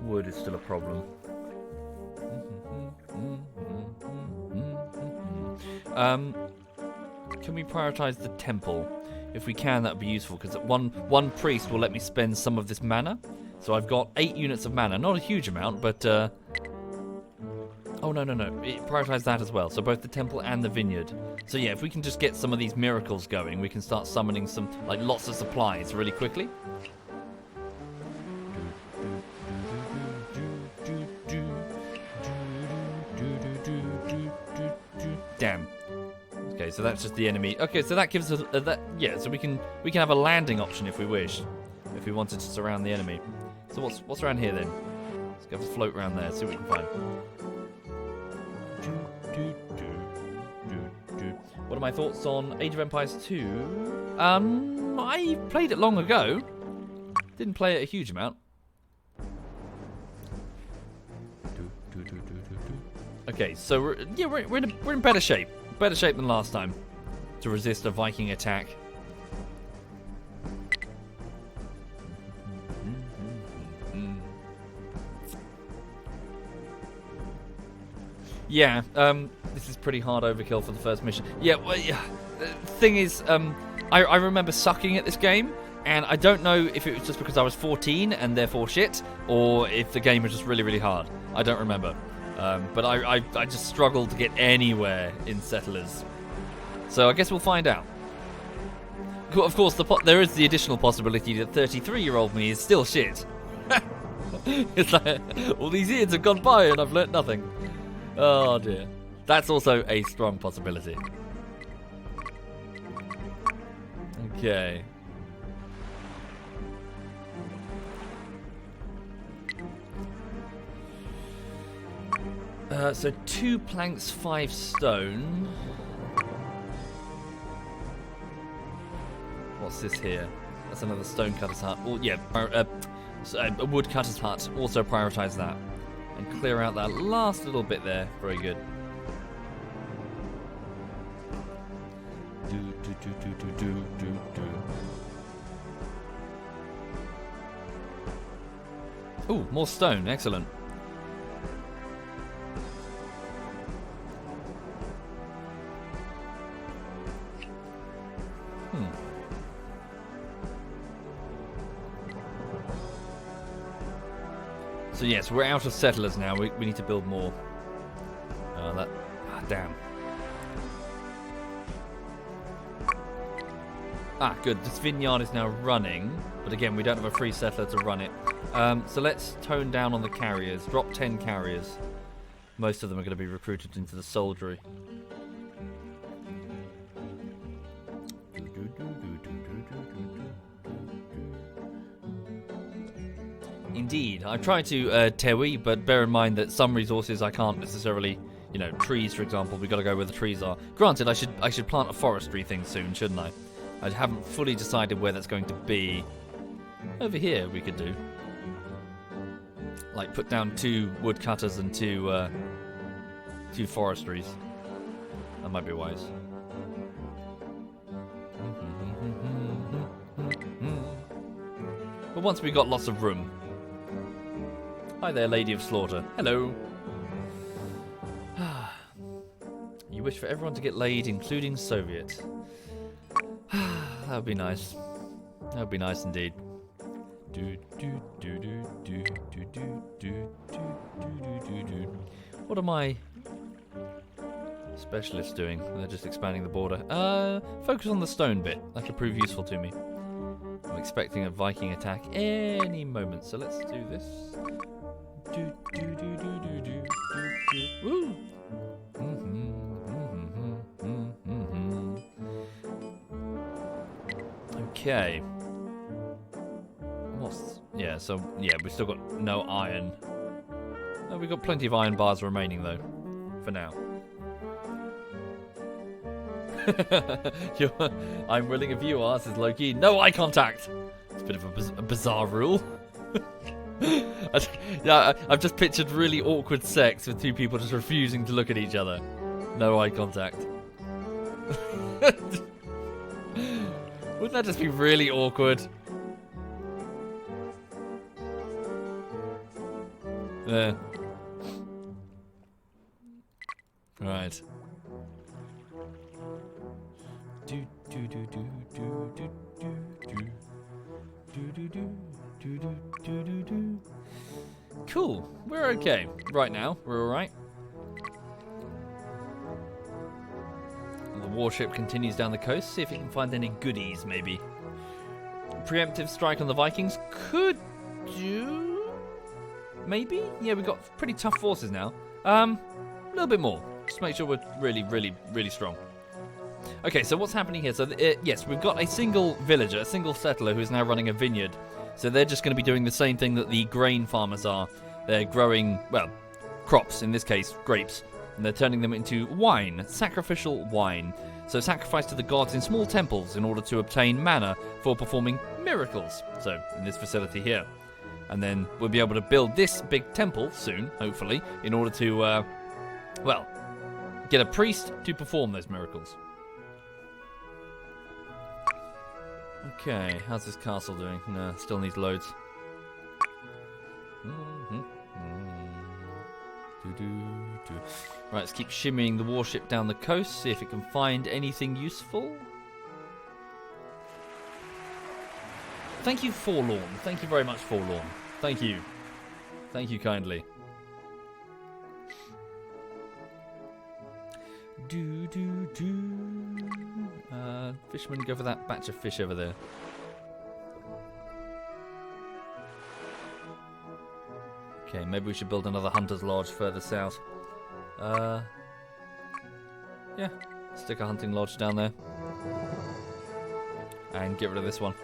Wood is still a problem. Can we prioritize the temple? If we can, that would be useful, because one priest will let me spend some of this mana. So I've got 8 units of mana. Not a huge amount, but... Oh, no. Prioritize that as well. So both the temple and the vineyard. So yeah, if we can just get some of these miracles going, we can start summoning some, like, lots of supplies really quickly. Damn. Okay, so that's just the enemy. Okay, so that gives us that. Yeah, so we can have a landing option if we wish, if we wanted to surround the enemy. So what's around here then? Let's go float around there, see what we can find. What are my thoughts on Age of Empires 2? I played it long ago. Didn't play it a huge amount. Okay, so we're in better shape. Better shape than last time to resist a Viking attack. Yeah, this is pretty hard overkill for the first mission. Yeah, well, yeah. The thing is, I remember sucking at this game, and I don't know if it was just because I was 14 and therefore shit, or if the game was just really, really hard. I don't remember. But I just struggled to get anywhere in Settlers. So I guess we'll find out. Of course, there is the additional possibility that 33-year-old me is still shit. It's like, all these years have gone by and I've learnt nothing. Oh dear. That's also a strong possibility. Okay. So 2 planks, 5 stone. What's this here? That's another stone cutter's hut. Oh, yeah, a wood cutter's hut. Also prioritise that. And clear out that last little bit there. Very good. Ooh, more stone. Excellent. So yes, we're out of settlers now. We need to build more. Damn. Good. This vineyard is now running, but again, we don't have a free settler to run it. So let's tone down on the carriers. Drop 10 carriers. Most of them are going to be recruited into the soldiery. Indeed, I tried to Tewi, but bear in mind that some resources I can't necessarily, you know, trees for example, we've got to go where the trees are. Granted, I should plant a forestry thing soon, shouldn't I? I haven't fully decided where that's going to be. Over here we could do. Like put down 2 woodcutters and 2 forestries. That might be wise. But once we've got lots of room. Hi there, Lady of Slaughter. Hello. You wish for everyone to get laid, including Soviet. That would be nice. That would be nice indeed. What are my specialists doing? They're just expanding the border. Focus on the stone bit. That could prove useful to me. I'm expecting a Viking attack any moment, so let's do this. Woo! Okay. We've still got no iron. Oh, we've got plenty of iron bars remaining though, for now. I'm willing if you are, says Loki. No eye contact! It's a bit of a bizarre rule. I've just pictured really awkward sex with 2 people just refusing to look at each other. No eye contact. Wouldn't that just be really awkward? There. Right. Cool. We're okay. Right now, we're alright. The warship continues down the coast. See if it can find any goodies, maybe. Preemptive strike on the Vikings could do. Maybe? Yeah, we've got pretty tough forces now. A little bit more. Just make sure we're really, really, really strong. Okay, so what's happening here? So, yes, we've got a single villager, a single settler who is now running a vineyard. So they're just going to be doing the same thing that the grain farmers are. They're growing, well, crops, in this case, grapes. And they're turning them into wine, sacrificial wine. So sacrificed to the gods in small temples in order to obtain mana for performing miracles. So, in this facility here. And then we'll be able to build this big temple soon, hopefully, in order to, get a priest to perform those miracles. Okay, how's this castle doing? No, still needs loads. Right, let's keep shimmying the warship down the coast, see if it can find anything useful. Thank you, Forlorn. Thank you very much, Forlorn. Thank you. Thank you kindly. Fisherman, go for that batch of fish over there. Okay, maybe we should build another hunter's lodge further south. Yeah, stick a hunting lodge down there. And get rid of this one.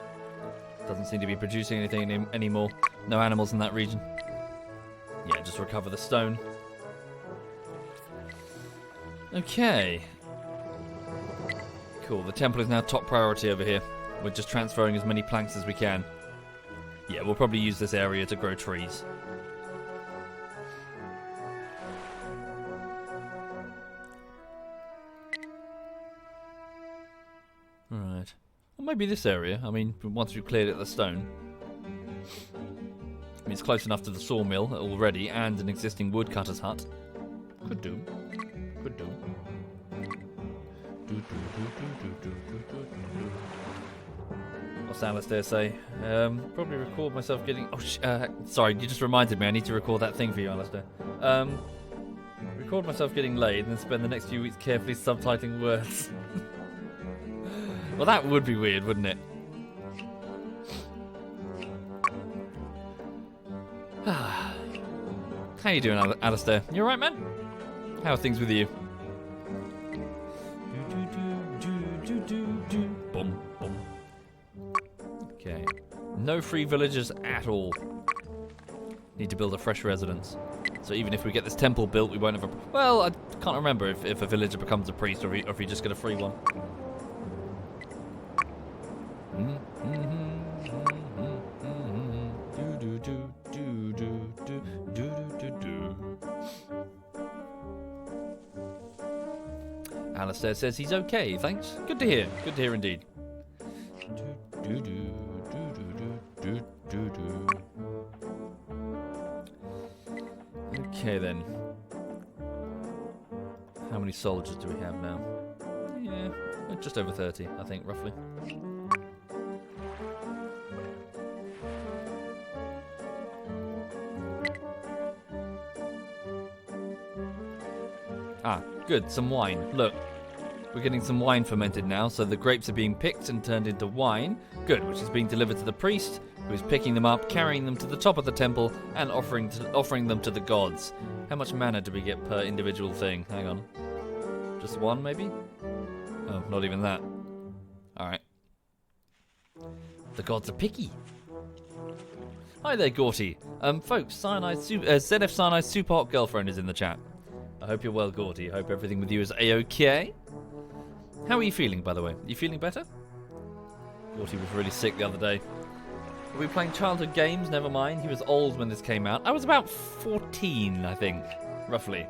Doesn't seem to be producing anything anymore. No animals in that region. Yeah, just recover the stone. Okay. Cool, the temple is now top priority over here. We're just transferring as many planks as we can. Yeah, we'll probably use this area to grow trees. Right. Well, maybe this area. I mean, once we've cleared it of the stone. I mean, it's close enough to the sawmill already and an existing woodcutter's hut. Could do. Could do. What's Alistair say? Probably record myself getting... Oh, sorry, you just reminded me. I need to record that thing for you, Alistair. Record myself getting laid and then spend the next few weeks carefully subtitling words. Well, that would be weird, wouldn't it? How you doing, Alistair? You alright, man? How are things with you? Boom, boom. Okay. No free villagers at all. Need to build a fresh residence. So even if we get this temple built, we won't have a... Well, I can't remember if a villager becomes a priest or if you just get a free one. Alistair says he's okay, thanks. Good to hear. Good to hear indeed. Okay then. How many soldiers do we have now? Yeah, just over 30, I think, roughly. Ah, good, some wine. Look, we're getting some wine fermented now, so the grapes are being picked and turned into wine. Good, which is being delivered to the priest, who is picking them up, carrying them to the top of the temple, and offering them to the gods. How much mana do we get per individual thing? Hang on. Just one, maybe? Oh, not even that. Alright. The gods are picky. Hi there, Gorty. Folks, ZF Cyanide Super Hot Girlfriend is in the chat. I hope you're well, Gorty. I hope everything with you is A-okay. How are you feeling, by the way? Are you feeling better? Gorty was really sick the other day. Were we playing childhood games? Never mind. He was old when this came out. I was about 14, I think. Roughly.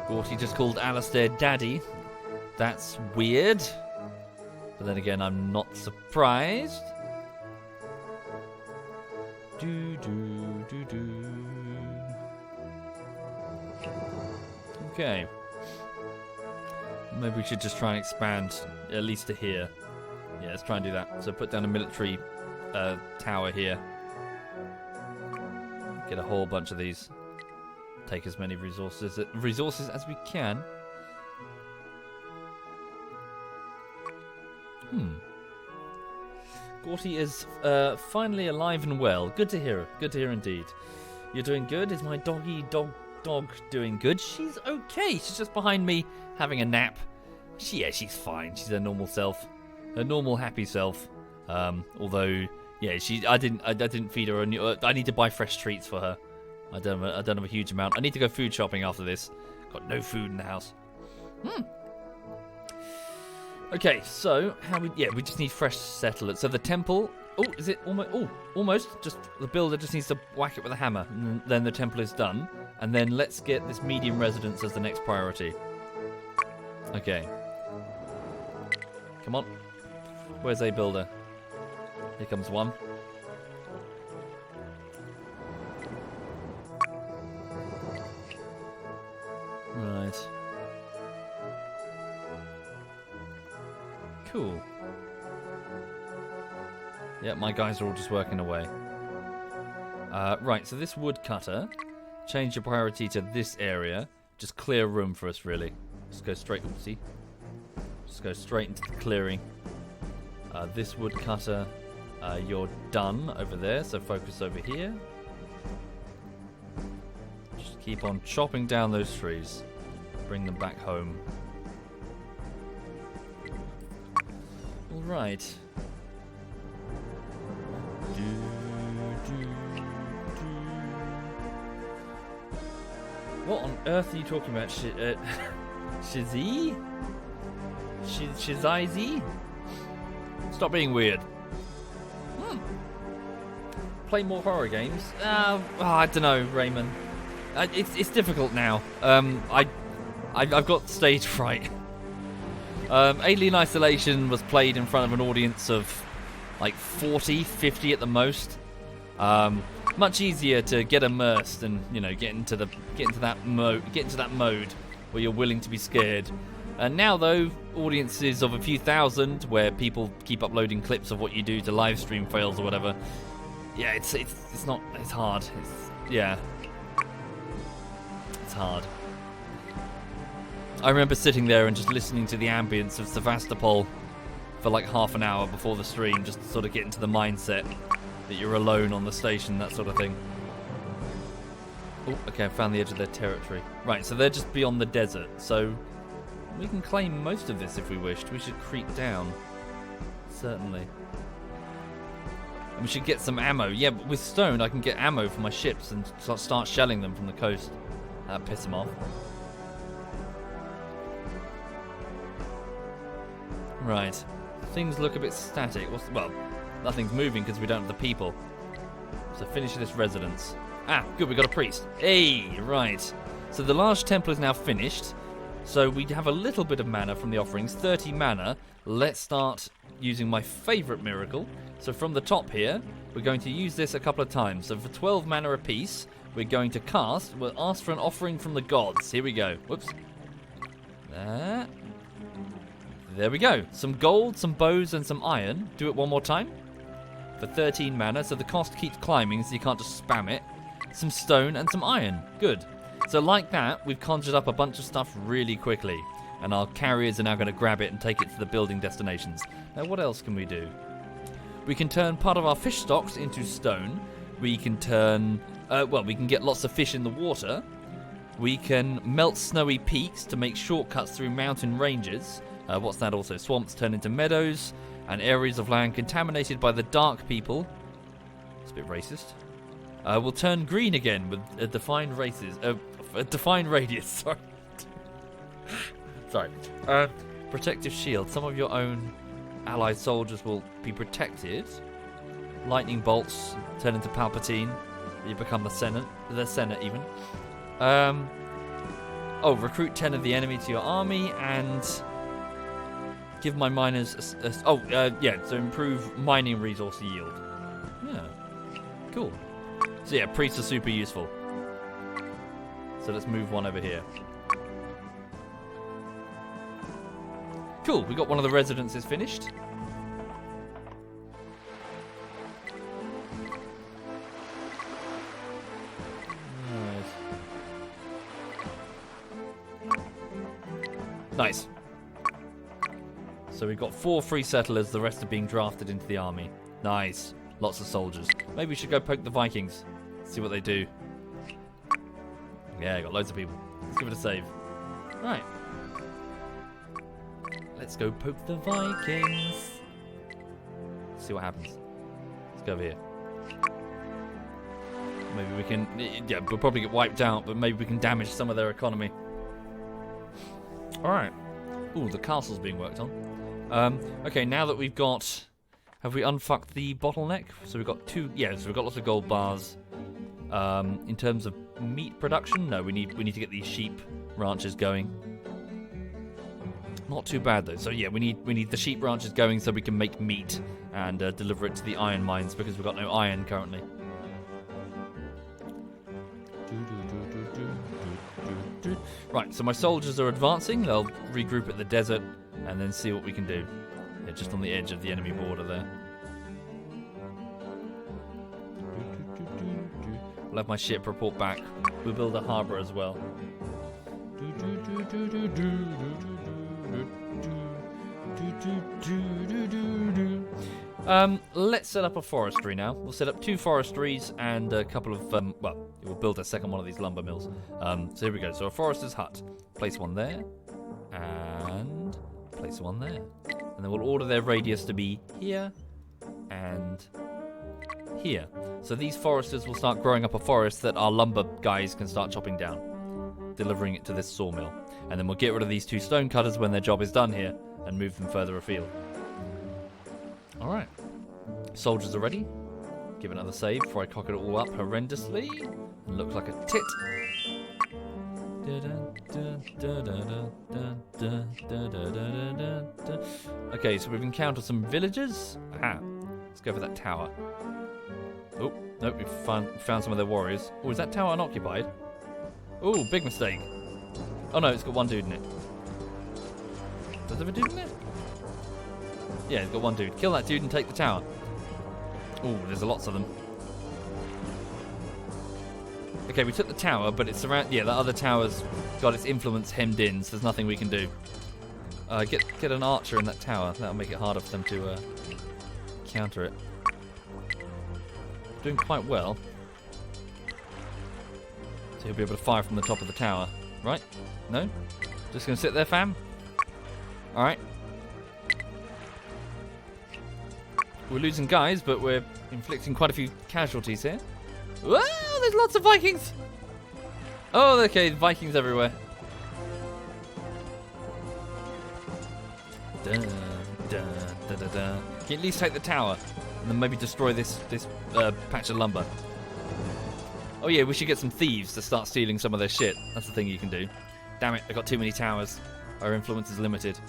Gorty just called Alistair Daddy. That's weird. But then again, I'm not surprised. Okay. Maybe we should just try and expand at least to here. Yeah, let's try and do that. So put down a military tower here. Get a whole bunch of these. Take as many resources as we can. Gorty is finally alive and well. Good to hear. Good to hear indeed. You're doing good? Is my dog doing good? She's okay. She's just behind me having a nap. She's fine. She's her normal self. Her normal happy self. Although, yeah, I didn't feed her I need to buy fresh treats for her. I don't have a huge amount. I need to go food shopping after this. Got no food in the house. Okay, so we just need fresh settlers. So the temple. Oh, is it almost? Oh, almost. Just the builder just needs to whack it with a hammer, and then the temple is done. And then let's get this medium residence as the next priority. Okay. Come on. Where's a builder? Here comes one. Right. Cool. Yeah, my guys are all just working away. Right, so this woodcutter, change your priority to this area. Just clear room for us, really. Just go straight, oopsie. Just go straight into the clearing. This woodcutter, you're done over there, so focus over here. Just keep on chopping down those trees. Bring them back home. All right. What on earth are you talking about? Shizzy? Shizizy? Stop being weird. Play more horror games? I don't know, Raymond. It's difficult now. I've got stage fright. Alien Isolation was played in front of an audience of like 40, 50 at the most. Much easier to get immersed and get into that mode where you're willing to be scared. And now though, audiences of a few thousand where people keep uploading clips of what you do to live stream fails or whatever. Yeah, it's hard. It's hard. I remember sitting there and just listening to the ambience of Sevastopol for like half an hour before the stream, just to sort of get into the mindset that you're alone on the station, that sort of thing. Oh, okay, I found the edge of their territory. Right, so they're just beyond the desert, so we can claim most of this if we wished. We should creep down. Certainly. And we should get some ammo. Yeah, but with stone, I can get ammo for my ships and start shelling them from the coast. That'd piss them off. Right. Things look a bit static. Well, nothing's moving because we don't have the people. So finish this residence. Ah, good, we got a priest. Hey, right. So the large temple is now finished. So we have a little bit of mana from the offerings, 30 mana. Let's start using my favourite miracle. So from the top here, we're going to use this a couple of times. So for 12 mana apiece, we're going to cast. We'll ask for an offering from the gods. Here we go. Whoops. There we go. Some gold, some bows, and some iron. Do it one more time. For 13 mana, so the cost keeps climbing, so you can't just spam it. Some stone and some iron. Good. So like that, we've conjured up a bunch of stuff really quickly. And our carriers are now going to grab it and take it to the building destinations. Now, what else can we do? We can turn part of our fish stocks into stone. We can turn... we can get lots of fish in the water. We can melt snowy peaks to make shortcuts through mountain ranges. What's that also? Swamps turn into meadows. And areas of land contaminated by the dark people. It's a bit racist. Will turn green again with a defined radius. Sorry. Sorry. Protective shield. Some of your own allied soldiers will be protected. Lightning bolts turn into Palpatine. You become the Senate even. Recruit 10 of the enemy to your army and give my miners so improve mining resource yield. Yeah. Cool. So yeah, priests are super useful. So let's move one over here. Cool, we got one of the residences finished. Nice. So we've got 4 free settlers, the rest are being drafted into the army. Nice. Lots of soldiers. Maybe we should go poke the Vikings. See what they do. Yeah, got loads of people. Let's give it a save. Right. Let's go poke the Vikings. See what happens. Let's go over here. Maybe we can... Yeah, we'll probably get wiped out, but maybe we can damage some of their economy. Alright. Ooh, the castle's being worked on. Okay, now that we've got... Have we unfucked the bottleneck? So we've got 2... Yeah, so we've got lots of gold bars. In terms of meat production, no, we need to get these sheep ranches going. Not too bad though. So yeah, we need the sheep ranches going so we can make meat and deliver it to the iron mines because we've got no iron currently. Right, so my soldiers are advancing. They'll regroup at the desert and then see what we can do. They're just on the edge of the enemy border there. We'll have my ship report back. We'll build a harbour as well. Let's set up a forestry now. We'll set up 2 forestries and a couple of, we'll build a second one of these lumber mills. So here we go. So a forester's hut. Place one there. And place one there. And And then we'll order their radius to be here and here. So these foresters will start growing up a forest that our lumber guys can start chopping down, delivering it to this sawmill. And then we'll get rid of these 2 stone cutters when their job is done here and move them further afield. Alright. Soldiers are ready. Give another save before I cock it all up horrendously. And look like a tit. Okay, so we've encountered some villagers. Aha. Let's go for that tower. Oh, nope, we've found some of their warriors. Oh, is that tower unoccupied? Oh, big mistake. Oh no, it's got 1 dude in it. Does it have a dude in it? Yeah, it's got 1 dude. Kill that dude and take the tower. Oh, there's lots of them. Okay, we took the tower, but it's around. Yeah, that other tower's got its influence hemmed in, so there's nothing we can do. Get an archer in that tower. That'll make it harder for them to counter it. Doing quite well. So he'll be able to fire from the top of the tower. Right? No? Just gonna sit there, fam? Alright. We're losing guys, but we're inflicting quite a few casualties here. Whoa, there's lots of Vikings! Oh, okay, Vikings everywhere. Dun, dun, dun, dun, dun. Can you at least take the tower? And then maybe destroy this patch of lumber. Oh yeah, we should get some thieves to start stealing some of their shit. That's the thing you can do. Damn it, I got too many towers. Our influence is limited.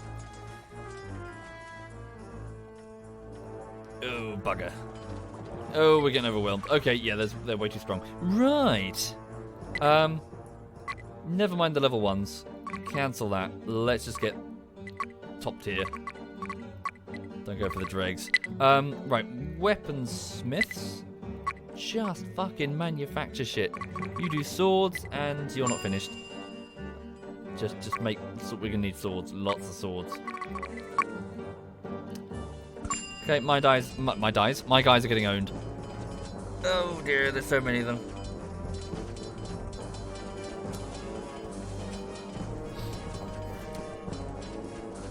Oh, bugger. Oh, we're getting overwhelmed. Okay, yeah, they're way too strong. Right. Never mind the level 1s. Cancel that. Let's just get top tier. Don't go for the dregs. Right, weaponsmiths. Just fucking manufacture shit. You do swords, and you're not finished. Just make. We're gonna need swords. Lots of swords. Okay, my guys are getting owned. Oh dear, there's so many of them.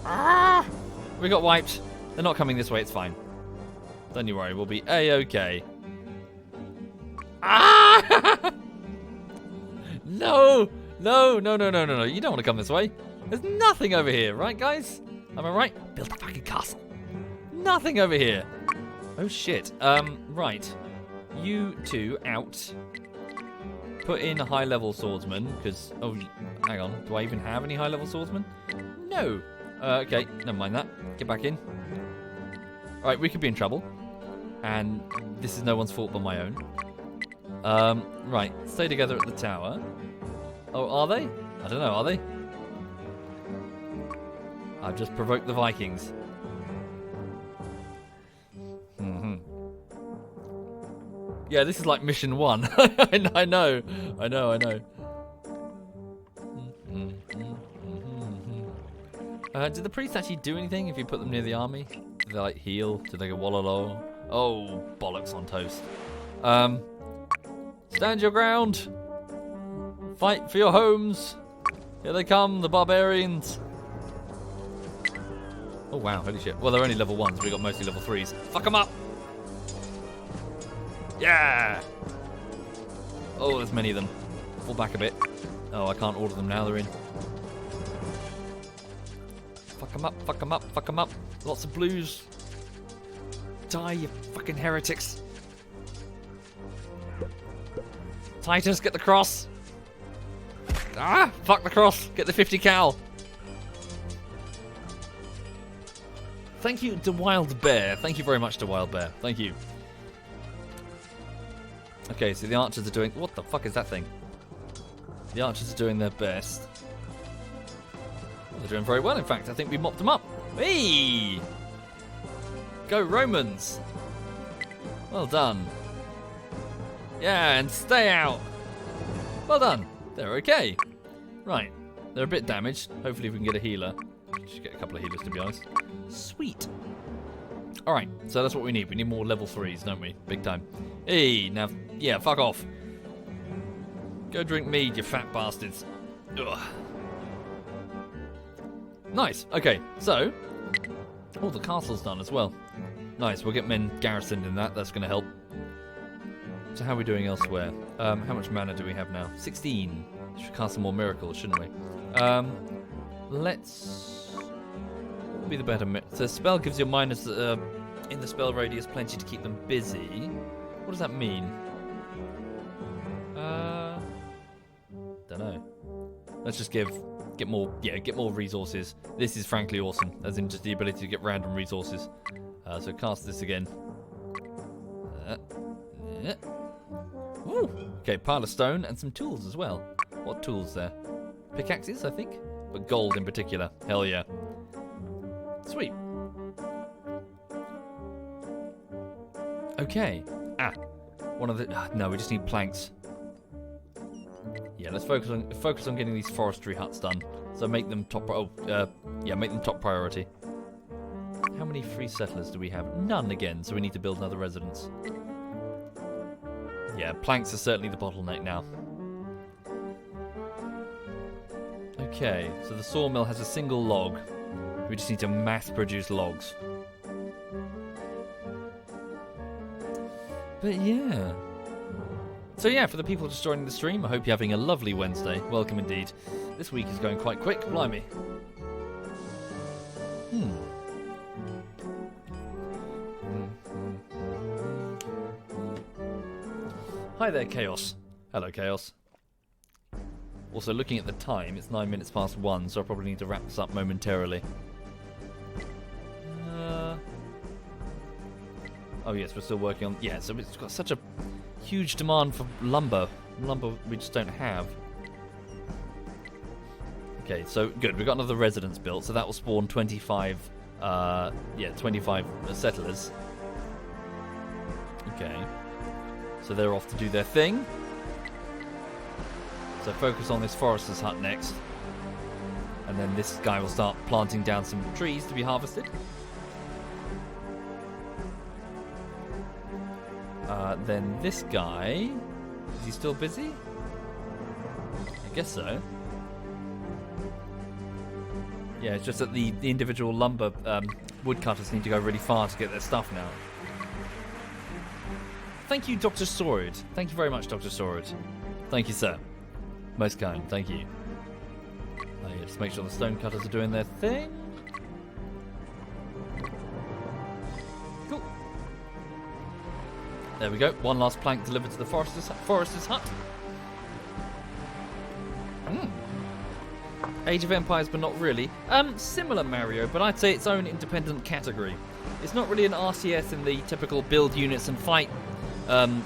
Ah! We got wiped. They're not coming this way, it's fine. Don't you worry, we'll be A-okay. Ah! No! No, no, no, no, no, no. You don't want to come this way. There's nothing over here, right, guys? Am I right? Build a fucking castle. Nothing over here. Oh, shit. Right. You 2 out. Put in a high-level swordsman, because... Oh, hang on. Do I even have any high-level swordsmen? No. Okay, never mind that. Get back in. Alright, we could be in trouble. And this is no one's fault but my own. Right. Stay together at the tower. Oh, are they? I don't know, are they? I've just provoked the Vikings. Yeah, this is like mission 1. I know. Did the priests actually do anything if you put them near the army? Did they like heal? Did they go wallalo? Oh, bollocks on toast. Stand your ground. Fight for your homes. Here they come, the barbarians. Oh wow, holy shit. Well, they're only level 1s, we got mostly level 3s. Fuck them up! Yeah! Oh, there's many of them. Fall back a bit. Oh, I can't order them now, they're in. Fuck them up, fuck them up, fuck them up. Lots of blues. Die, you fucking heretics. Titus, get the cross. Ah, fuck the cross. Get the 50 cal. Thank you to Wild Bear. Thank you very much to Wild Bear. Thank you. Okay, so the archers are doing... What the fuck is that thing? The archers are doing their best. They're doing very well, in fact. I think we mopped them up. Hey! Go Romans! Well done. Yeah, and stay out. Well done. They're okay. Right. They're a bit damaged. Hopefully we can get a healer. Should get a couple of healers, to be honest. Sweet. Alright, so that's what we need. We need more level 3s, don't we? Big time. Hey, now... Yeah, fuck off. Go drink mead, you fat bastards. Ugh. Nice. Okay, so... Oh, the castle's done as well. Nice, we'll get men garrisoned in that. That's going to help. So how are we doing elsewhere? How much mana do we have now? 16. Should cast some more miracles, shouldn't we? Let's... What would be the better... So spell gives you a minus in the spell radius, plenty to keep them busy. What does that mean? Don't know. Let's just get more resources. This is frankly awesome, as in just the ability to get random resources. So cast this again. Woo! Okay, pile of stone and some tools as well. What tools there? Pickaxes, I think, but gold in particular. Hell yeah! Sweet. Okay. One of the. No, we just need planks. Yeah, let's focus on getting these forestry huts done. So make them top. Make them top priority. How many free settlers do we have? None again. So we need to build another residence. Yeah, planks are certainly the bottleneck now. Okay, so the sawmill has a single log. We just need to mass produce logs. But yeah. So yeah, for the people just joining the stream, I hope you're having a lovely Wednesday. Welcome indeed. This week is going quite quick, blimey. Hi there, Chaos. Hello, Chaos. Also, looking at the time, it's 9 minutes past 1, so I probably need to wrap this up momentarily. Oh yes, we're still working on... Yeah, so it's got such a huge demand for lumber. Lumber we just don't have. Okay, so good. We've got another residence built, so that will spawn 25... 25 settlers. Okay. So they're off to do their thing. So focus on this forester's hut next. And then this guy will start planting down some trees to be harvested. Then this guy... Is he still busy? I guess so. Yeah, it's just that the individual lumber woodcutters need to go really far to get their stuff now. Thank you, Dr. Sword. Thank you very much, Dr. Sword. Thank you, sir. Most kind. Thank you. Yeah, just make sure the stone cutters are doing their thing. Cool. There we go. One last plank delivered to the forester's hut. Age of Empires, but not really. Similar Mario, but I'd say its own independent category. It's not really an RCS in the typical build units and fight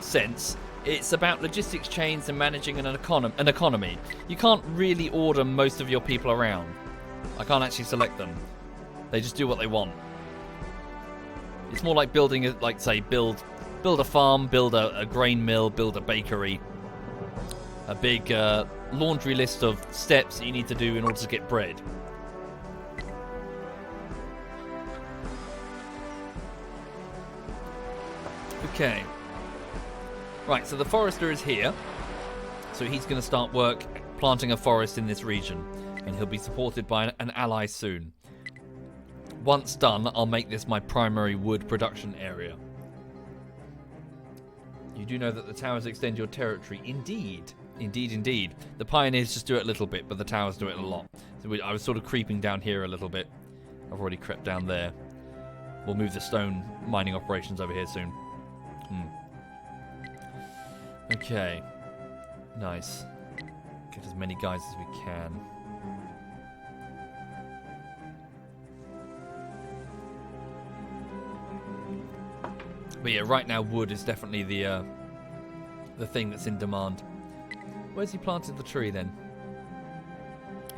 sense. It's about logistics chains and managing an economy. You can't really order most of your people around. I can't actually select them. They just do what they want. It's more like building, build a farm, build a grain mill, build a bakery. A big laundry list of steps that you need to do in order to get bread. Okay. Right, so the forester is here. So he's going to start work planting a forest in this region. And he'll be supported by an ally soon. Once done, I'll make this my primary wood production area. You do know that the towers extend your territory. Indeed. Indeed, indeed. The pioneers just do it a little bit, but the towers do it a lot. So I was sort of creeping down here a little bit. I've already crept down there. We'll move the stone mining operations over here soon. Okay. Nice. Get as many guys as we can. But yeah, right now wood is definitely the thing that's in demand. Where's he planted the tree then?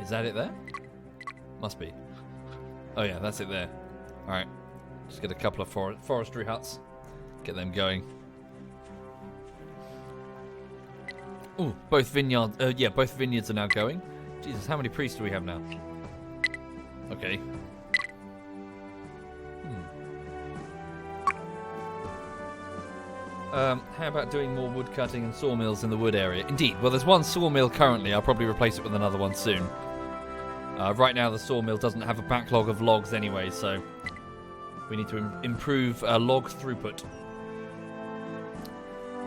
Is that it there? Must be. Oh yeah, that's it there. Alright. Just get a couple of forestry huts. Get them going. Ooh, both vineyards. Both vineyards are now going. Jesus, how many priests do we have now? Okay. How about doing more wood cutting and sawmills in the wood area? Indeed. Well, there's one sawmill currently. I'll probably replace it with another one soon. Right now, the sawmill doesn't have a backlog of logs anyway, so We need to improve log throughput.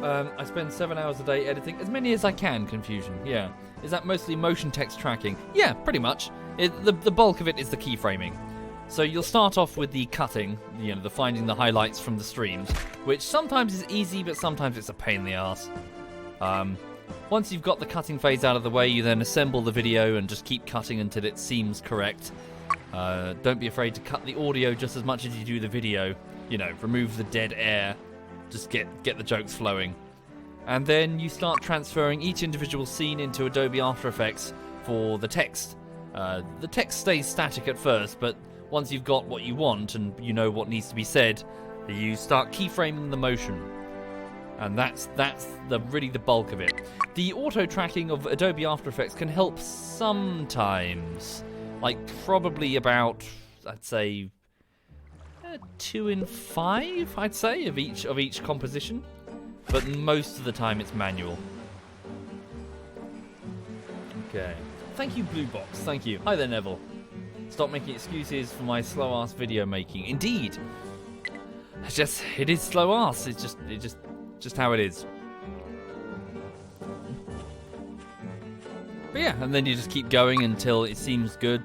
I spend 7 hours a day editing, as many as I can, Confusion, yeah. Is that mostly motion text tracking? Yeah, pretty much. The bulk of it is the keyframing. So you'll start off with the cutting, the finding the highlights from the streams, which sometimes is easy, but sometimes it's a pain in the ass. Once you've got the cutting phase out of the way, you then assemble the video and just keep cutting until it seems correct. Don't be afraid to cut the audio just as much as you do the video. Remove the dead air. Just get the jokes flowing. And then you start transferring each individual scene into Adobe After Effects for the text. The text stays static at first, but once you've got what you want and you know what needs to be said, you start keyframing the motion. And that's really the bulk of it. The auto tracking of Adobe After Effects can help sometimes. Like probably about, I'd say, 2 in 5, I'd say, of each composition. But most of the time it's manual. Okay. Thank you, Blue Box. Thank you. Hi there, Neville. Stop making excuses for my slow-ass video making. Indeed. It is slow-ass. It's just how it is. But yeah, and then you just keep going until it seems good.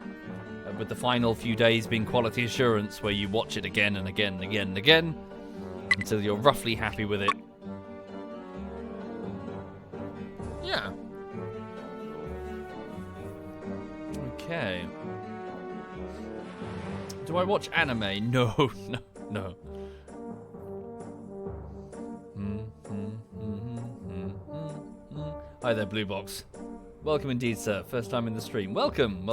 With the final few days being quality assurance, where you watch it again and again and again and again until you're roughly happy with it. Yeah. Okay. Do I watch anime? No. Hi there, Blue Box. Welcome indeed, sir. First time in the stream. Welcome.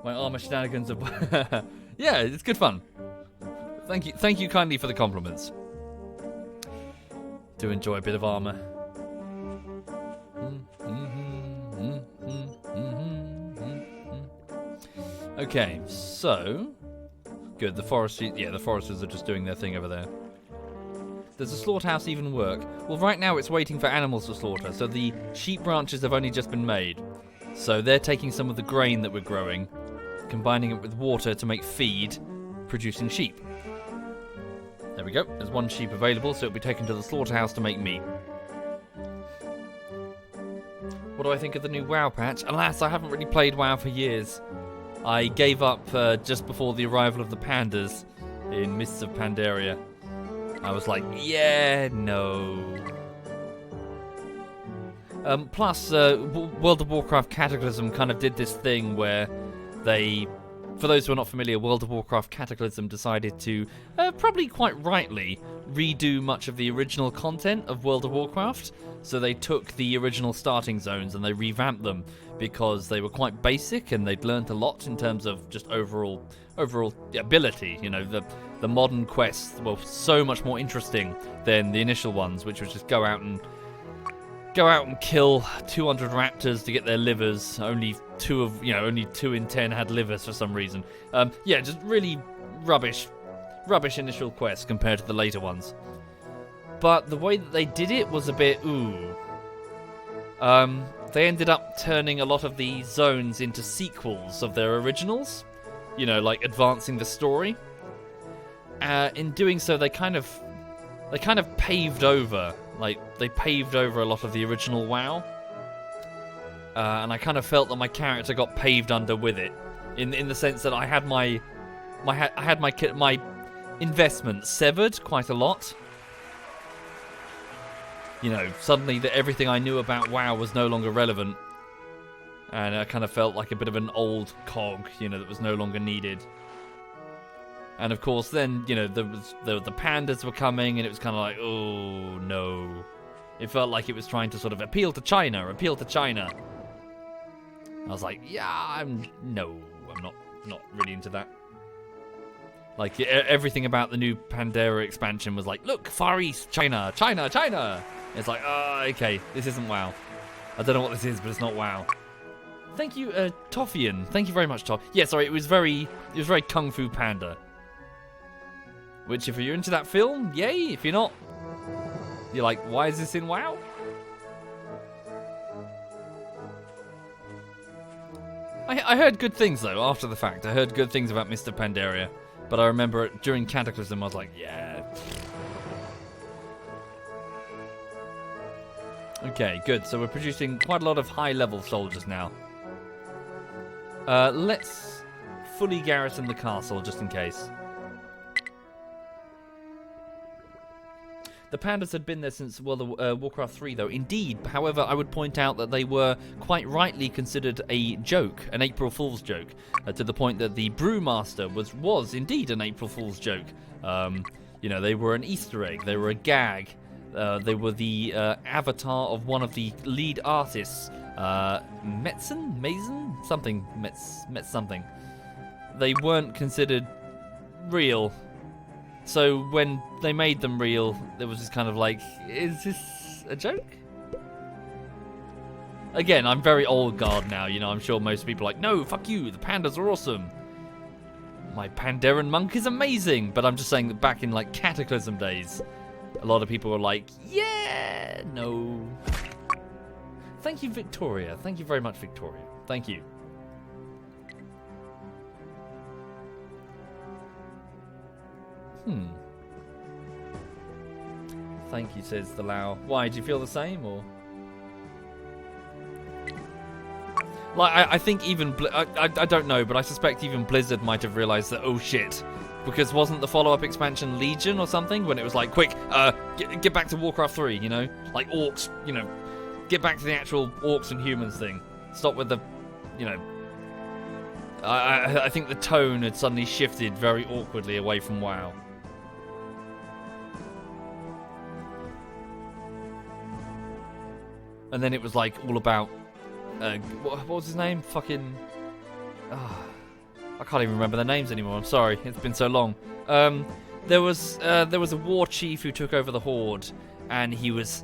My armor shenanigans are... yeah, it's good fun. Thank you kindly for the compliments. Do enjoy a bit of armor. Okay, so... Good, the foresters are just doing their thing over there. Does the slaughterhouse even work? Well, right now it's waiting for animals to slaughter, so the sheep ranches have only just been made. So they're taking some of the grain that we're growing, combining it with water to make feed, producing sheep. There we go. There's one sheep available, so it'll be taken to the slaughterhouse to make meat. What do I think of the new WoW patch? Alas, I haven't really played WoW for years. I gave up just before the arrival of the pandas in Mists of Pandaria. I was like, yeah, no. Plus, World of Warcraft Cataclysm kind of did this thing where they, for those who are not familiar, World of Warcraft Cataclysm decided to, probably quite rightly, redo much of the original content of World of Warcraft. So they took the original starting zones and they revamped them because they were quite basic and they'd learnt a lot in terms of just overall ability. The modern quests were so much more interesting than the initial ones, which was just go out and kill 200 raptors to get their livers. Only 2 in 10 had livers for some reason. Just really rubbish initial quests compared to the later ones. But the way that they did it was a bit they ended up turning a lot of the zones into sequels of their originals. Like advancing the story. In doing so, they kind of paved over. They paved over a lot of the original WoW, and I kind of felt that my character got paved under with it, in the sense that I had my investment severed quite a lot. Suddenly that everything I knew about WoW was no longer relevant, and I kind of felt like a bit of an old cog, that was no longer needed. And of course, then the pandas were coming, and it was kind of like, oh no. It felt like it was trying to sort of appeal to China. I was like, I'm not really into that. Like everything about the new Pandora expansion was like, look, Far East, China. It's like, okay, this isn't WoW. I don't know what this is, but it's not WoW. Thank you, Toffian. Thank you very much, Toff. Yeah, sorry, it was very Kung Fu Panda. Which, if you're into that film, yay. If you're not, you're like, why is this in WoW? I heard good things, though, after the fact. I heard good things about Mr. Pandaria. But I remember during Cataclysm, I was like, yeah. Okay, good. So we're producing quite a lot of high-level soldiers now. Let's fully garrison the castle, just in case. The pandas had been there since, well, the Warcraft 3, though. Indeed, however, I would point out that they were quite rightly considered a joke, an April Fool's joke, to the point that the Brewmaster was indeed an April Fool's joke. You know, they were an Easter egg, they were a gag, they were the avatar of one of the lead artists, Mason? Something, Metz something. They weren't considered real. So when they made them real, it was just kind of like, is this a joke? Again, I'm very old guard now, you know, I'm sure most people are like, no, fuck you, the pandas are awesome. My Pandaren monk is amazing, but I'm just saying that back in like Cataclysm days, a lot of people were like, yeah, no. Thank you, Victoria. Thank you very much, Victoria. Thank you. Thank you, says the Lao. Why, do you feel the same, or? Like, I think even, I don't know, but I suspect even Blizzard might have realized that, oh shit, because wasn't the follow-up expansion Legion or something, when it was like, quick, get back to Warcraft 3, you know? Like, orcs, you know, get back to the actual orcs and humans thing. Stop with the, you know, I think the tone had suddenly shifted very awkwardly away from WoW. And then it was like all about, what was his name? Fucking, I can't even remember their names anymore. I'm sorry, it's been so long. There was a war chief who took over the Horde, and he was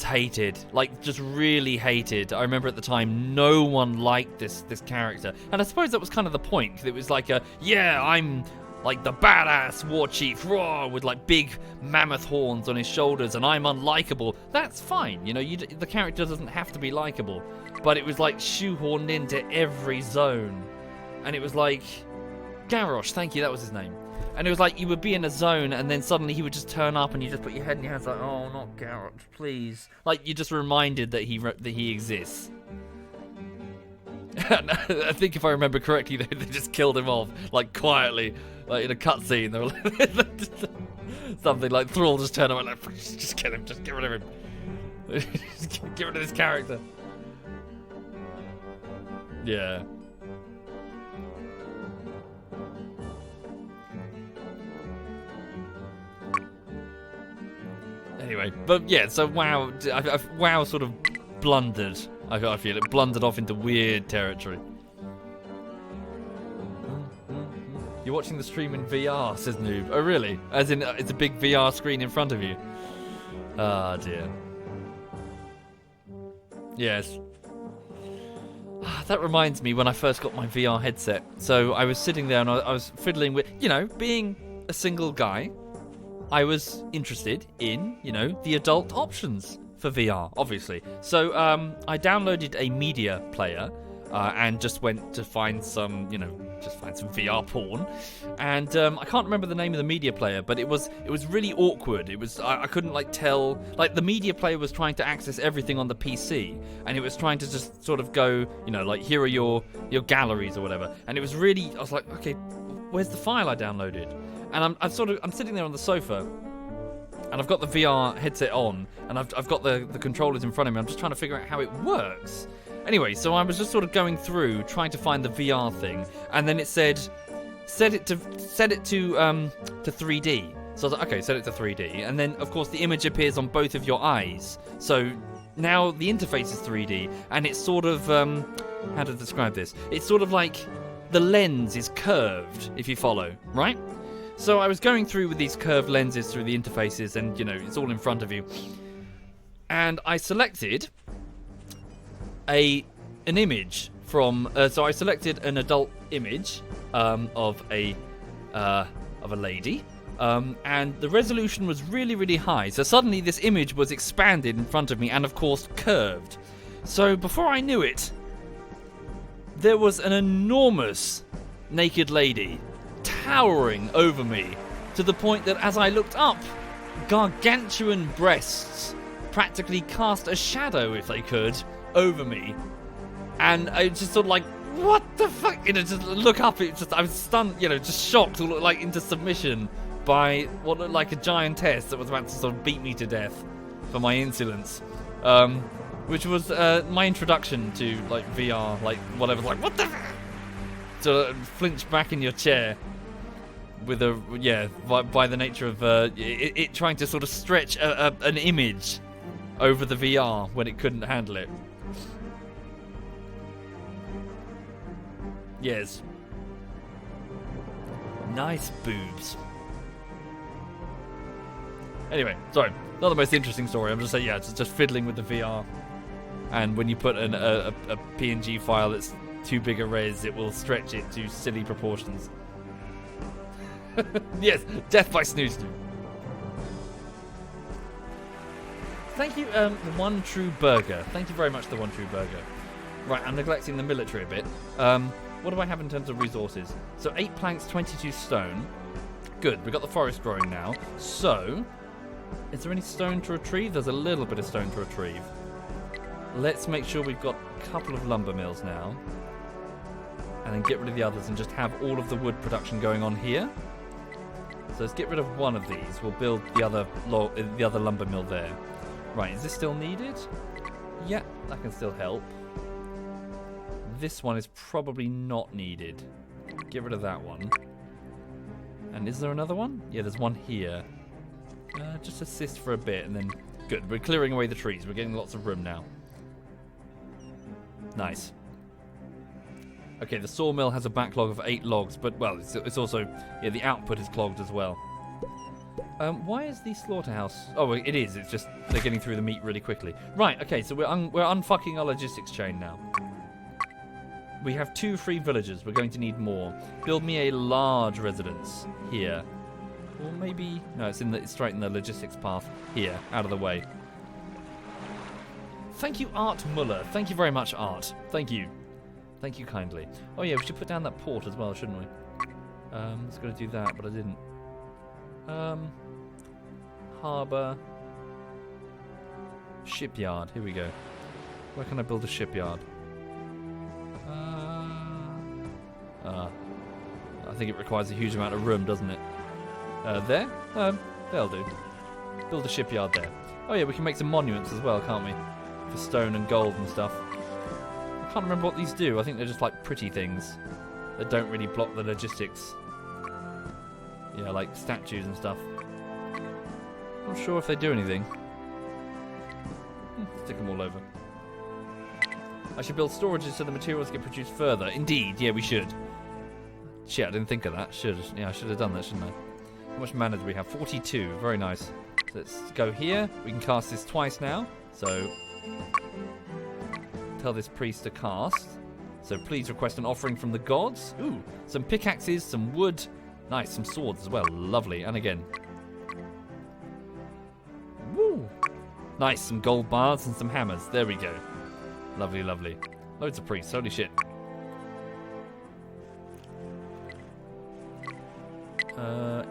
hated, like just really hated. I remember at the time no one liked this character, and I suppose that was kind of the point. 'Cause it was like yeah, I'm like the badass war chief, raw, with like big mammoth horns on his shoulders, and I'm unlikable. That's fine, you know. The character doesn't have to be likable, but it was like shoehorned into every zone, and it was like Garrosh. Thank you, that was his name. And it was like you would be in a zone, and then suddenly he would just turn up, and you just put your head in your hands like, oh, not Garrosh, please. Like you're just reminded that he exists. I think if I remember correctly, they just killed him off, like quietly, like in a cutscene. They were like something like Thrall just turned around like, just kill him, just get rid of him, just get rid of this character. Yeah. Anyway, but yeah, so WoW, WoW sort of blundered. I feel it blundered off into weird territory. You're watching the stream in VR, says Noob. Oh, really? As in, it's a big VR screen in front of you? Ah, dear. Yes. That reminds me when I first got my VR headset. So I was sitting there and I was fiddling with, you know, being a single guy, I was interested in, you know, the adult options for VR, obviously. So I downloaded a media player and just went to find some, you know, just find some VR porn. And I can't remember the name of the media player, but it was really awkward. It was I couldn't like tell, like the media player was trying to access everything on the PC, and it was trying to just sort of go, you know, like here are your galleries or whatever. And it was really, I was like, okay, where's the file I downloaded? And I'm sitting there on the sofa, and I've got the VR headset on, and I've got the controllers in front of me. I'm just trying to figure out how it works. Anyway, so I was just sort of going through, trying to find the VR thing, and then it said, set it to 3D. So I was like, okay, set it to 3D, and then of course the image appears on both of your eyes. So now the interface is 3D, and it's sort of how to describe this? It's sort of like the lens is curved, if you follow, right? So I was going through with these curved lenses through the interfaces, and you know, it's all in front of you. And I selected an image from. So I selected an adult image of a lady, and the resolution was really, really high. So suddenly this image was expanded in front of me, and of course curved. So before I knew it, there was an enormous naked lady towering over me to the point that as I looked up, gargantuan breasts practically cast a shadow, if they could, over me. And I just sort of like, what the fuck? You know, just look up, I was stunned, you know, just shocked, like into submission by what looked like a giantess that was about to sort of beat me to death for my insolence. Which was my introduction to like VR, like whatever, like what the fuck? To flinch back in your chair with by the nature of it trying to sort of stretch an image over the VR when it couldn't handle it. Yes. Nice boobs. Anyway, sorry, not the most interesting story. I'm just saying, yeah, it's just fiddling with the VR. And when you put a PNG file that's too big a res, it will stretch it to silly proportions. Yes, death by snooze. Thank you, the One True Burger. Thank you very much, the One True Burger. Right, I'm neglecting the military a bit. What do I have in terms of resources? So 8 planks, 22 stone. Good, we've got the forest growing now. So, is there any stone to retrieve? There's a little bit of stone to retrieve. Let's make sure we've got a couple of lumber mills now. And then get rid of the others and just have all of the wood production going on here. So let's get rid of one of these. We'll build the other lumber mill there. Right, is this still needed? Yeah, that can still help. This one is probably not needed. Get rid of that one. And is there another one? Yeah, there's one here. Just assist for a bit and then... Good, we're clearing away the trees. We're getting lots of room now. Nice. Okay, the sawmill has a backlog of 8 logs, but, well, it's also... Yeah, the output is clogged as well. Why is the slaughterhouse... Oh, it is. It's just they're getting through the meat really quickly. Right, okay, so we're unfucking our logistics chain now. We have 2 free villagers. We're going to need more. Build me a large residence here. Or maybe... No, it's straight in the logistics path here, out of the way. Thank you, Art Muller. Thank you very much, Art. Thank you. Thank you kindly. Oh yeah, we should put down that port as well, shouldn't we? I was going to do that, but I didn't. Harbour. Shipyard. Here we go. Where can I build a shipyard? I think it requires a huge amount of room, doesn't it? There? That'll do. Build a shipyard there. Oh yeah, we can make some monuments as well, can't we? For stone and gold and stuff. I can't remember what these do. I think they're just like pretty things that don't really block the logistics. Yeah, like statues and stuff. Not sure if they do anything. Stick them all over. I should build storages so the materials get produced further. Indeed, yeah, we should. Shit, I didn't think of that. Yeah, I should have done that, shouldn't I? How much mana do we have? 42. Very nice. So let's go here. We can cast this twice now. So, tell this priest to cast. So please request an offering from the gods. Ooh, some pickaxes, some wood. Nice, some swords as well. Lovely. And again. Woo! Nice, some gold bars and some hammers. There we go. Lovely, lovely. Loads of priests. Holy shit.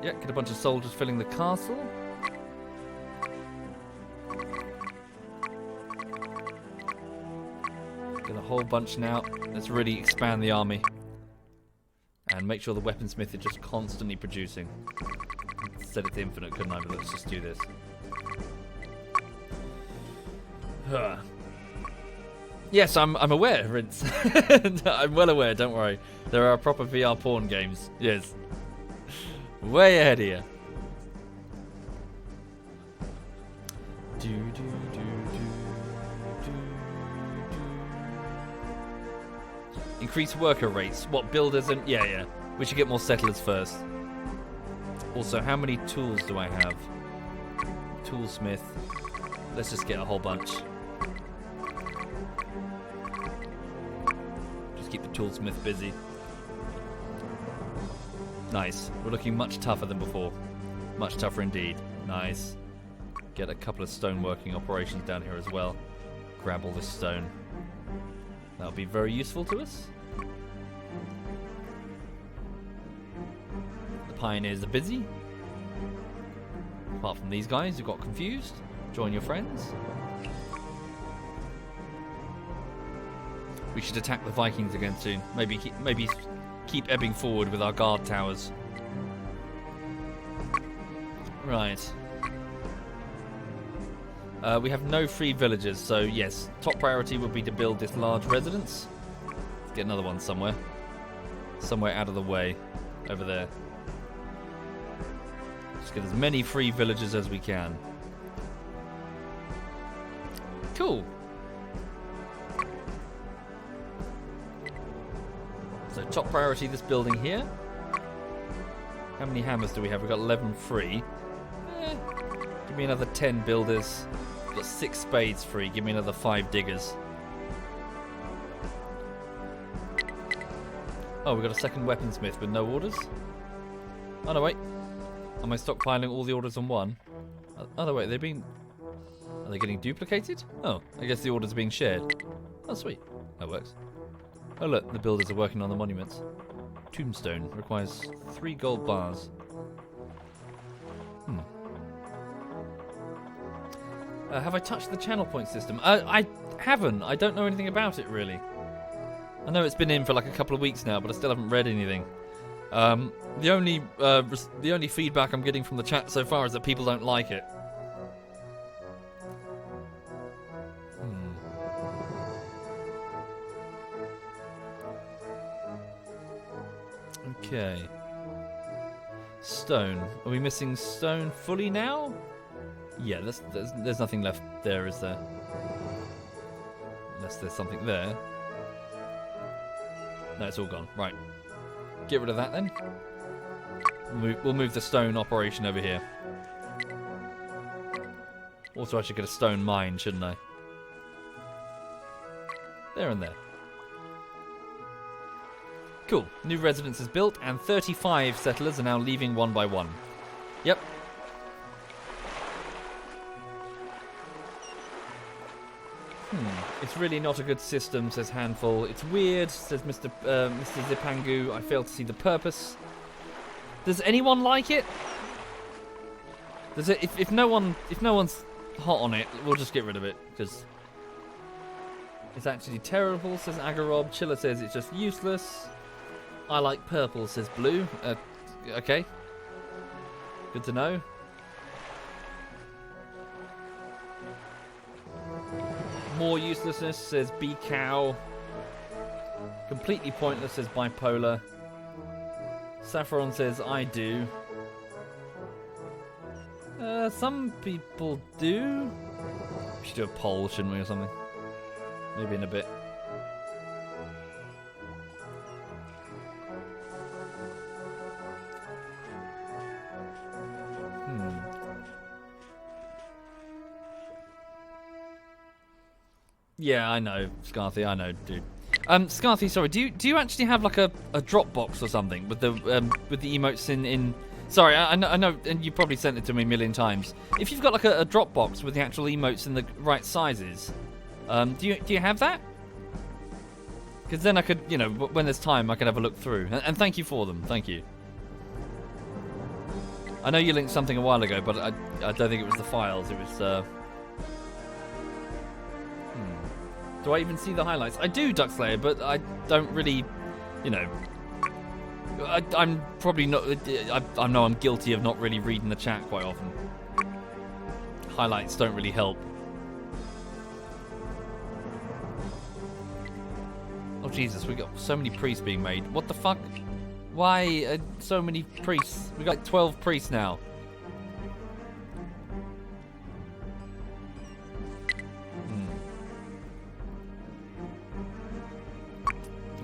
Yeah, get a bunch of soldiers filling the castle. Get a whole bunch now. Let's really expand the army. And make sure the weaponsmith is just constantly producing. Set it to infinite, couldn't I? But let's just do this. Yes, I'm aware, Rince. I'm well aware, don't worry. There are proper VR porn games. Yes. Way ahead here. Increase worker rates. What, builders and... Yeah. We should get more settlers first. Also, how many tools do I have? Toolsmith. Let's just get a whole bunch. Just keep the toolsmith busy. Nice. We're looking much tougher than before. Much tougher indeed. Nice. Get a couple of stoneworking operations down here as well. Grab all this stone. That'll be very useful to us. pioneers are busy. Apart from these guys who got confused. Join your friends. We should attack the Vikings again soon. Maybe keep ebbing forward with our guard towers. Right. We have no free villagers, so yes, top priority would be to build this large residence. Let's get another one somewhere. Somewhere out of the way. Over there. Just get as many free villagers as we can. Cool. So top priority this building here. How many hammers do we have? We've got 11 free. Give me another 10 builders. We've got 6 spades free. Give me another 5 diggers. Oh, we've got a second weaponsmith with no orders. Oh no, wait. Am I stockpiling all the orders on one? Oh no, wait. Are they getting duplicated? Oh, I guess the orders are being shared. Oh, sweet. That works. Oh look, the builders are working on the monuments. Tombstone requires 3 gold bars. Have I touched the channel point system? I haven't. I don't know anything about it, really. I know it's been in for like a couple of weeks now, but I still haven't read anything. The only feedback I'm getting from the chat so far is that people don't like it. Okay. Stone. Are we missing stone fully now? Yeah, there's nothing left there, is there? Unless there's something there. No, it's all gone. Right. Get rid of that then. We'll move the stone operation over here. Also, I should get a stone mine, shouldn't I? There and there. Cool. New residence is built, and 35 settlers are now leaving one by one. Yep. It's really not a good system, says Handful. It's weird, says Mr. Zipangu. I fail to see the purpose. Does anyone like it? Does it? If no one's hot on it, we'll just get rid of it because it's actually terrible, says Agarob. Chiller says it's just useless. I like purple, says Blue. Okay. Good to know. More uselessness, says B-Cow. Completely pointless, says Bipolar. Saffron says, I do. Some people do. We should do a poll, shouldn't we, or something? Maybe in a bit. Yeah, I know, Scarthy. I know, dude. Scarthy, sorry. Do you actually have like a Dropbox or something with the emotes in? Sorry, I know, and you probably sent it to me a million times. If you've got like a Dropbox with the actual emotes in the right sizes, do you have that? Because then I could, you know, when there's time, I could have a look through. And thank you for them. Thank you. I know you linked something a while ago, but I don't think it was the files. It was. Do I even see the highlights? I do, Duckslayer, but I don't really, you know. I'm probably not. I know I'm guilty of not really reading the chat quite often. Highlights don't really help. Oh Jesus, we got so many priests being made. What the fuck? Why so many priests? We got 12 priests now.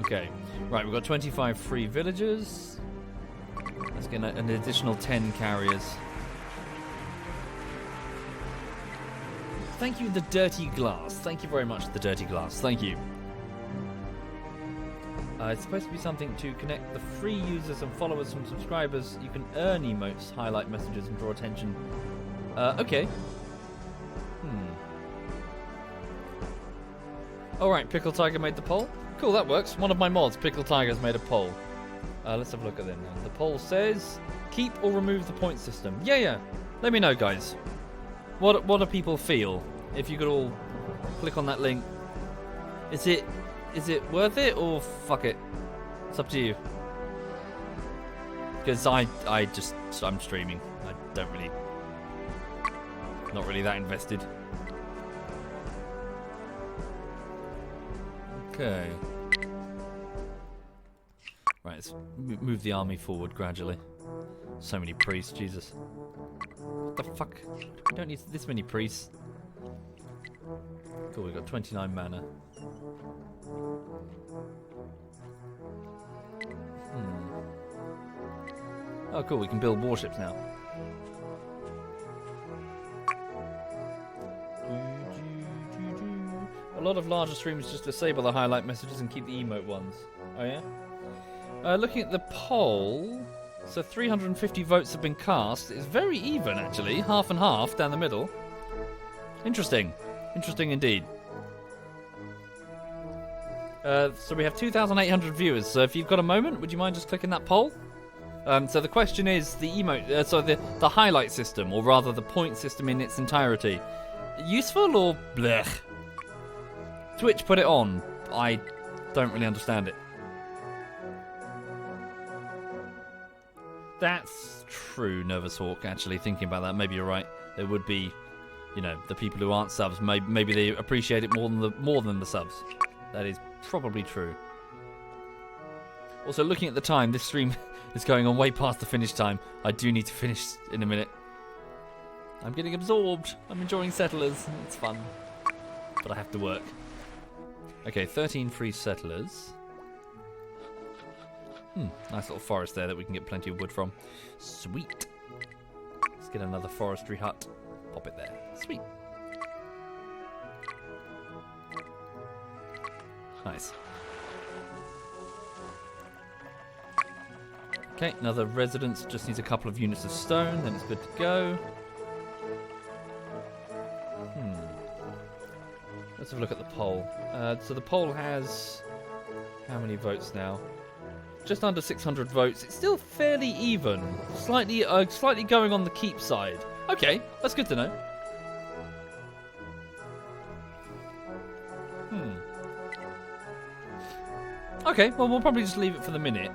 Okay, right, we've got 25 free villagers. Let's get an additional 10 carriers. Thank you, the Dirty Glass. Thank you very much, the Dirty Glass. Thank you. It's supposed to be something to connect the free users and followers from subscribers. You can earn emotes, highlight messages, and draw attention. Okay. Alright, Pickle Tiger made the poll. Cool, that works. One of my mods, Pickle Tiger's made a poll. Let's have a look at them. The poll says, keep or remove the point system. Yeah. Let me know, guys. What do people feel? If you could all click on that link. Is it worth it or fuck it? It's up to you. Because I'm streaming. I don't really, not really that invested. Okay. Right, let's move the army forward gradually. So many priests, Jesus. What the fuck? We don't need this many priests. Cool, we've got 29 mana. Oh, cool, we can build warships now. A lot of larger streamers just disable the highlight messages and keep the emote ones. Oh, yeah? Looking at the poll, so 350 votes have been cast. It's very even, actually. Half and half down the middle. Interesting. Interesting indeed. So we have 2,800 viewers. So if you've got a moment, would you mind just clicking that poll? So the question is the emote, the highlight system, or rather the point system in its entirety, useful or blech? Twitch put it on. I don't really understand it. That's true, Nervous Hawk, actually, thinking about that. Maybe you're right. There would be, you know, the people who aren't subs, maybe they appreciate it more than the subs. That is probably true. Also, looking at the time, this stream is going on way past the finish time. I do need to finish in a minute. I'm getting absorbed. I'm enjoying Settlers. It's fun. But I have to work. Okay, 13 free settlers. Nice little forest there that we can get plenty of wood from. Sweet. Let's get another forestry hut. Pop it there. Sweet. Nice. Okay, another residence. Just needs a couple of units of stone, then it's good to go. Let's have a look at the poll. So the poll has how many votes now? Just under 600 votes. It's still fairly even. Slightly going on the keep side. Okay, that's good to know. Okay, well, we'll probably just leave it for the minute.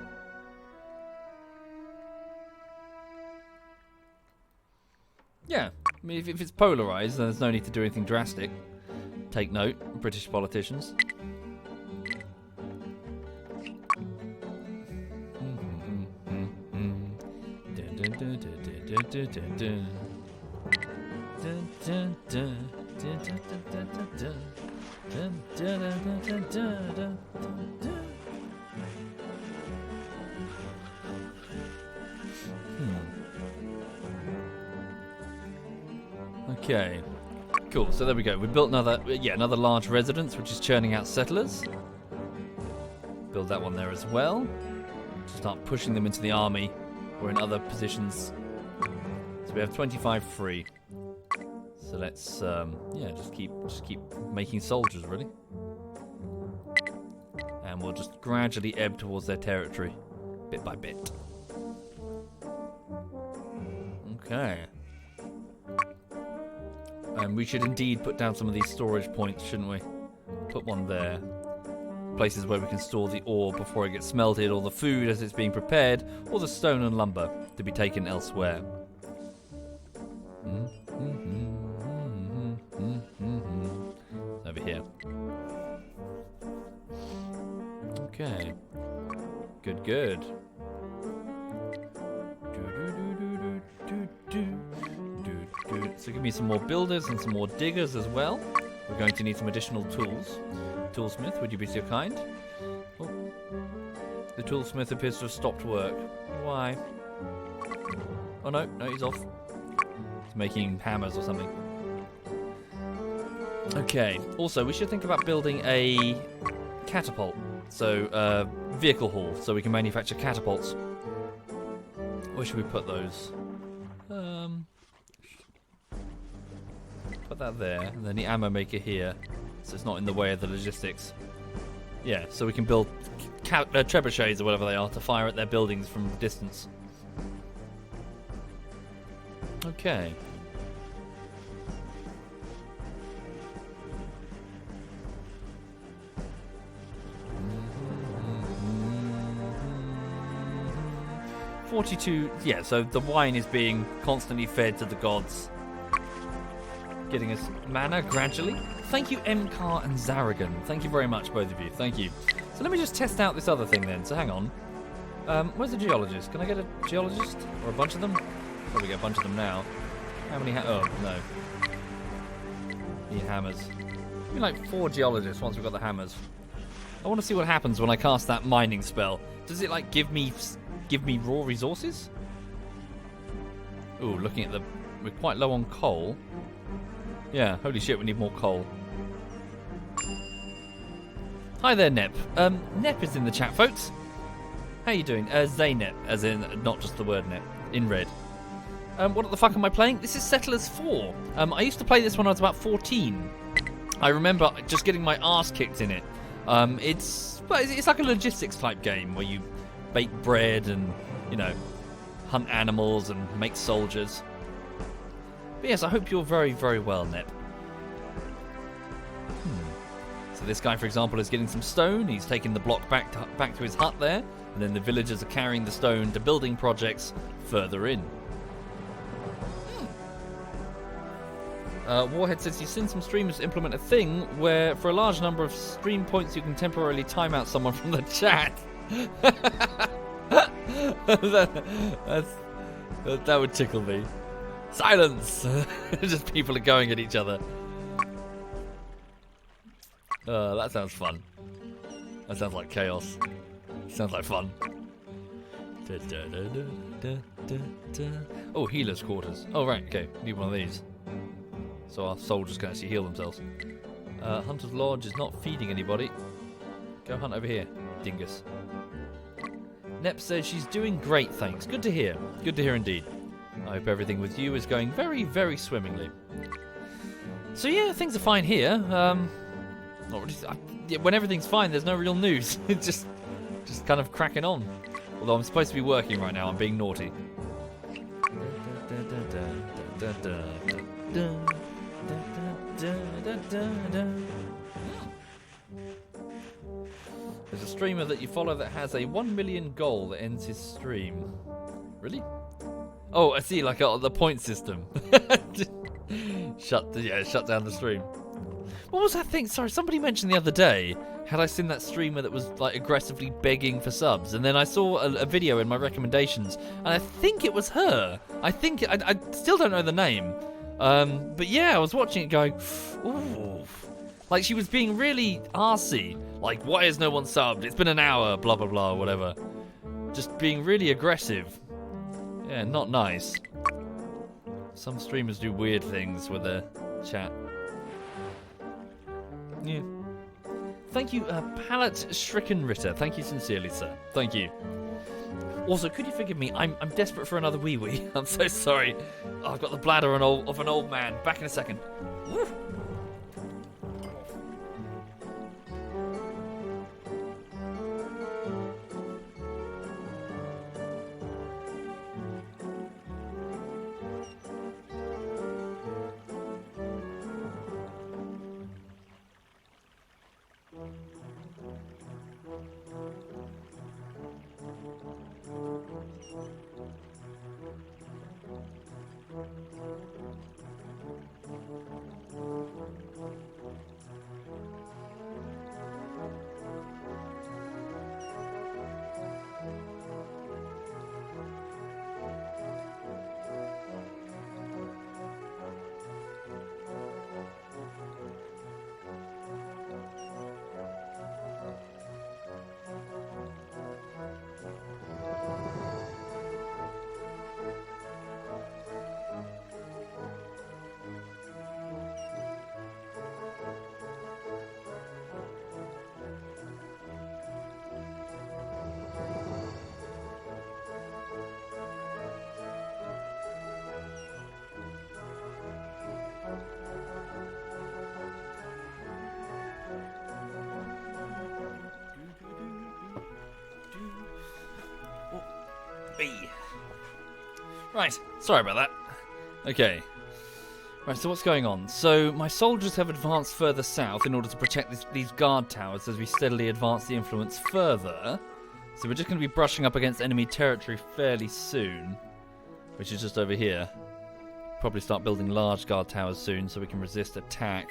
Yeah, I mean, if it's polarised, then there's no need to do anything drastic. Take note, British politicians. Okay, cool. So there we go. We built another large residence, which is churning out settlers. Build that one there as well. Start pushing them into the army or in other positions. So we have 25 free. So let's just keep making soldiers really, and we'll just gradually ebb towards their territory, bit by bit. Okay. And we should indeed put down some of these storage points, shouldn't we? Put one there. Places where we can store the ore before it gets smelted, or the food as it's being prepared, or the stone and lumber to be taken elsewhere. Over here. Okay. Good. So give me some more builders and some more diggers as well. We're going to need some additional tools. Toolsmith, would you be so kind? Oh. The toolsmith appears to have stopped work. Why? Oh no, he's off. He's making hammers or something. Okay, also we should think about building a catapult. So, vehicle hall, so we can manufacture catapults. Where should we put those? Put that there, and then the ammo maker here, so it's not in the way of the logistics. Yeah, so we can build trebuchets or whatever they are to fire at their buildings from distance. Okay. $42. Yeah, so the wine is being constantly fed to the gods, getting us mana gradually. Thank you, MCAR and Zaragan. Thank you very much, both of you. Thank you. So let me just test out this other thing then. So hang on. Where's the geologist? Can I get a geologist? Or a bunch of them? Probably get a bunch of them now. How many oh, no. Need hammers. Give me like 4 geologists once we've got the hammers. I want to see what happens when I cast that mining spell. Does it like give me raw resources? Ooh, looking at we're quite low on coal. Yeah, holy shit, we need more coal. Hi there, Nep. Nep is in the chat, folks. How you doing? Zaynep, as in not just the word Nep, in red. What the fuck am I playing? This is Settlers 4. I used to play this when I was about 14. I remember just getting my ass kicked in it. It's like a logistics type game where you bake bread and, you know, hunt animals and make soldiers. But yes, I hope you're very, very well, Nep. So this guy, for example, is getting some stone. He's taking the block back to his hut there, and then the villagers are carrying the stone to building projects further in. Warhead says he's seen some streamers implement a thing where, for a large number of stream points, you can temporarily time out someone from the chat. That would tickle me. Silence! Just people are going at each other. That sounds fun. That sounds like chaos. Sounds like fun. Oh, healer's quarters. Oh, right, okay. Need one of these. So our soldiers can actually heal themselves. Hunter's Lodge is not feeding anybody. Go hunt over here, dingus. Nep says she's doing great, thanks. Good to hear. Good to hear indeed. I hope everything with you is going very, very swimmingly. So yeah, things are fine here. Not really, when everything's fine, there's no real news. It's just kind of cracking on. Although I'm supposed to be working right now, I'm being naughty. There's a streamer that you follow that has a 1 million goal that ends his stream. Really? Oh, I see, like the point system. Shut down the stream. What was that thing? Sorry, somebody mentioned the other day, had I seen that streamer that was like aggressively begging for subs? And then I saw a video in my recommendations, and I think it was her. I still don't know the name. But yeah, I was watching it going, ooh. Like she was being really arsey. Like, why is no one subbed? It's been an hour, blah, blah, blah, whatever. Just being really aggressive. Yeah, not nice. Some streamers do weird things with their chat. Yeah. Thank you, Pallet Schrickenritter. Thank you sincerely, sir. Thank you. Also, could you forgive me? I'm desperate for another wee-wee. I'm so sorry. Oh, I've got the bladder of an old man. Back in a second. Woo. be. Right, sorry about that. Okay. Right, so what's going on? So my soldiers have advanced further south in order to protect these guard towers as we steadily advance the influence further. So we're just going to be brushing up against enemy territory fairly soon, which is just over here. Probably start building large guard towers soon so we can resist attack.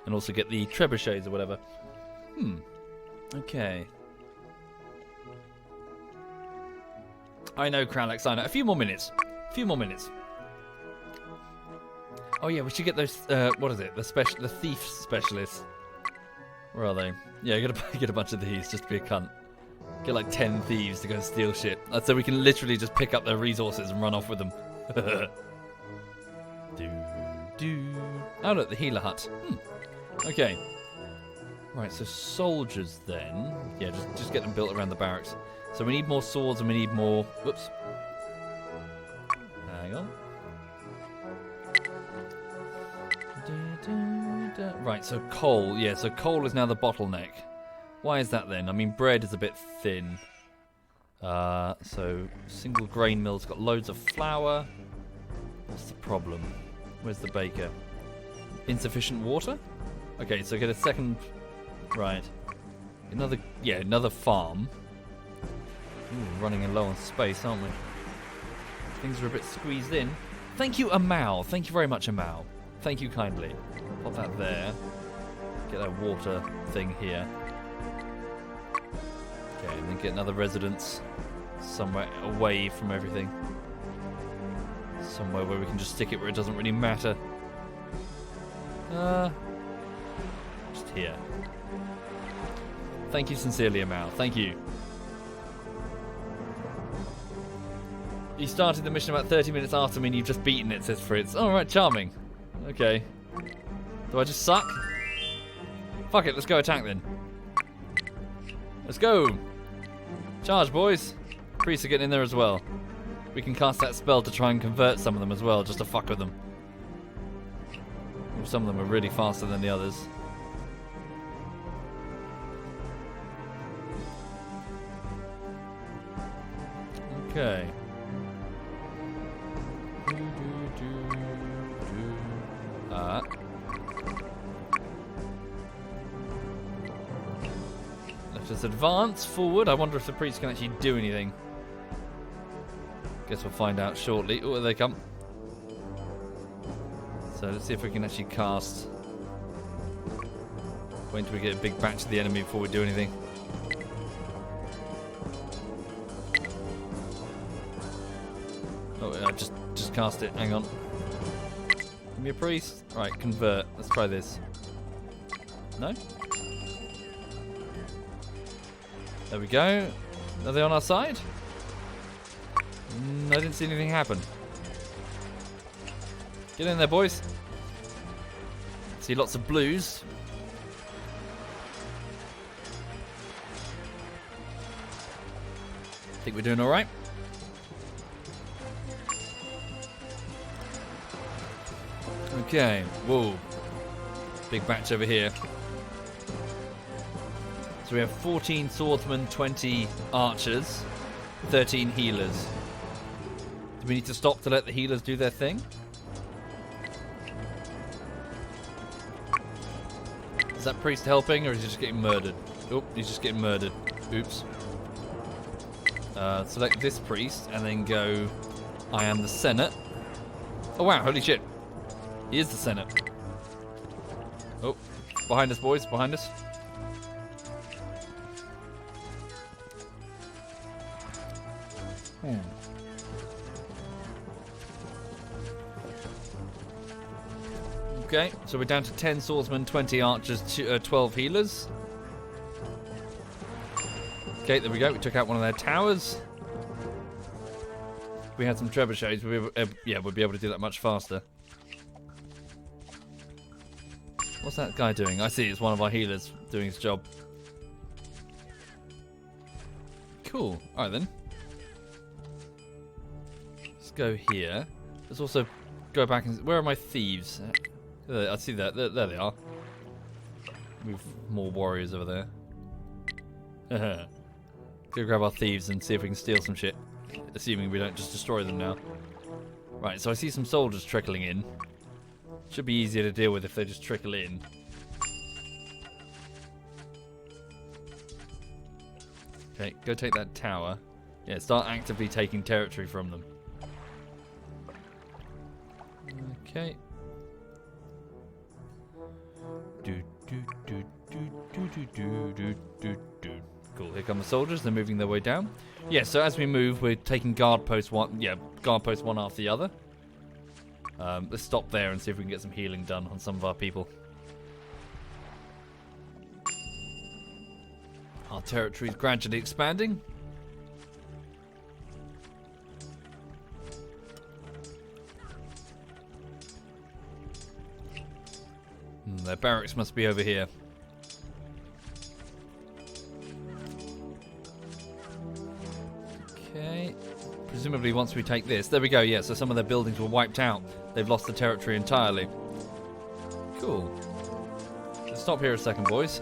And also get the trebuchets or whatever. Okay. I know, Kralex, I know. A few more minutes. Oh yeah, we should get those, what is it? The thief specialists. Where are they? Yeah, get a bunch of these just to be a cunt. Get like 10 thieves to go and steal shit. So we can literally just pick up their resources and run off with them. Oh look, the healer hut. Okay. Right, so soldiers then. Yeah, just get them built around the barracks. So we need more swords and we need more... Whoops. Hang on. Right, so coal. Yeah, so coal is now the bottleneck. Why is that then? I mean, bread is a bit thin. So single grain mill's got loads of flour. What's the problem? Where's the baker? Insufficient water? Okay, so get a second... Right. Another farm. Ooh, running low on space, aren't we? Things are a bit squeezed in. Thank you, Amal. Thank you very much, Amal. Thank you kindly. Pop that there. Get that water thing here. Okay, and then get another residence somewhere away from everything. Somewhere where we can just stick it where it doesn't really matter. Just here. Thank you sincerely, Amal. Thank you. You started the mission about 30 minutes after me and you've just beaten it, says Fritz. Alright, charming. Okay. Do I just suck? Fuck it, let's go attack then. Let's go! Charge, boys! Priests are getting in there as well. We can cast that spell to try and convert some of them as well, just to fuck with them. Some of them are really faster than the others. Okay. Let's just advance forward. I wonder if the priests can actually do anything. Guess we'll find out shortly. Oh, there they come. So let's see if we can actually cast. Wait until we get a big batch of the enemy before we do anything. Oh, I just cast it. Hang on. Give me a priest. Right, convert. Let's try this. No? There we go. Are they on our side? I didn't see anything happen. Get in there, boys. See lots of blues. Think we're doing all right. Okay. Whoa. Big batch over here. So we have 14 swordsmen, 20 archers, 13 healers. Do we need to stop to let the healers do their thing? Is that priest helping, or is he just getting murdered? Oh, he's just getting murdered. Oops. Select this priest, and then go, I am the Senate. Oh wow, holy shit. He is the Senate. Oh, behind us, boys, behind us. Okay, so we're down to 10 swordsmen, 20 archers, 12 healers. Okay, there we go. We took out one of their towers. If we had some trebuchets, we'd be able to do that much faster. What's that guy doing? I see, it's one of our healers doing his job. Cool. Alright then. Let's go here. Let's also go back and... Where are my thieves? I see that. There they are. We've more warriors over there. Go grab our thieves and see if we can steal some shit. assuming we don't just destroy them now. Right, so I see some soldiers trickling in. Should be easier to deal with if they just trickle in. Okay, go take that tower. Yeah, start actively taking territory from them. Okay. Cool, here come the soldiers, they're moving their way down. Yeah, so as we move, we're taking guard post one after the other. Let's stop there and see if we can get some healing done on some of our people. Our territory is gradually expanding. Their barracks must be over here. Okay. Presumably once we take this... There we go, yeah, so some of their buildings were wiped out. They've lost the territory entirely. Cool. Let's stop here a second, boys.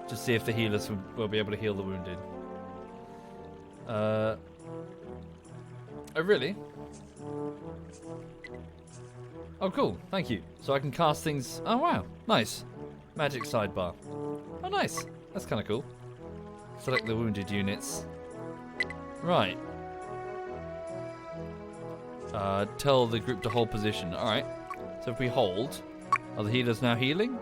Just see if the healers will be able to heal the wounded. Oh, really? Oh, cool. Thank you. So I can cast things... Oh, wow. Nice. Magic sidebar. Oh, nice. That's kind of cool. Select the wounded units. Right. Tell the group to hold position. Alright. So if we hold... Are the healers now healing?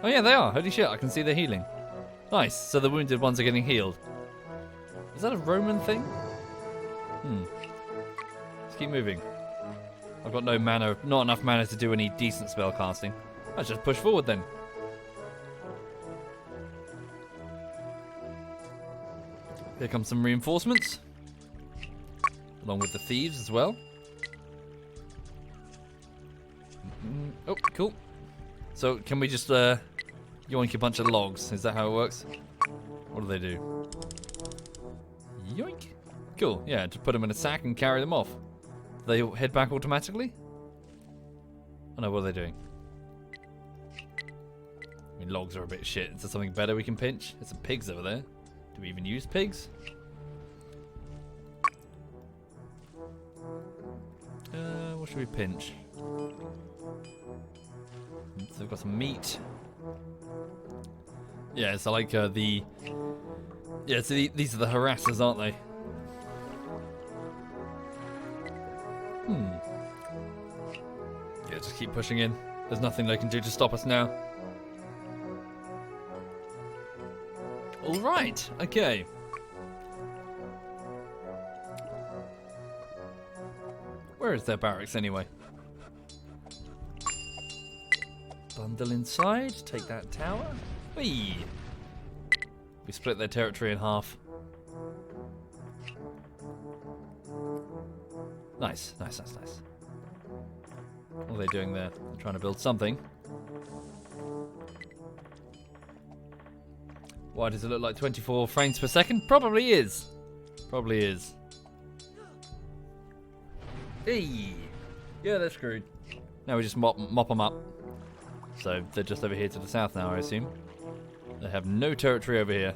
Oh, yeah, they are. Holy shit, I can see they're healing. Nice. So the wounded ones are getting healed. Is that a Roman thing? Let's keep moving. I've got no mana, not enough mana to do any decent spell casting. Let's just push forward then. Here come some reinforcements. Along with the thieves as well. Oh, cool. So can we just yoink a bunch of logs? Is that how it works? What do they do? Yoink. Cool, yeah, just put them in a sack and carry them off. Do they head back automatically? Oh no, what are they doing? I mean, logs are a bit shit. Is there something better we can pinch? There's some pigs over there. Do we even use pigs? What should we pinch? So we've got some meat. Yeah, so like the... Yeah, so these are the harassers, aren't they? Yeah, just keep pushing in. There's nothing they can do to stop us now. Alright, okay. Where is their barracks anyway? Bundle inside, take that tower. Whee! We split their territory in half. Nice, nice, nice, nice. What are they doing there? They're trying to build something. Why does it look like 24 frames per second? Probably is. Probably is. Hey! Yeah, they're screwed. Now we just mop them up. So they're just over here to the south now, I assume. They have no territory over here.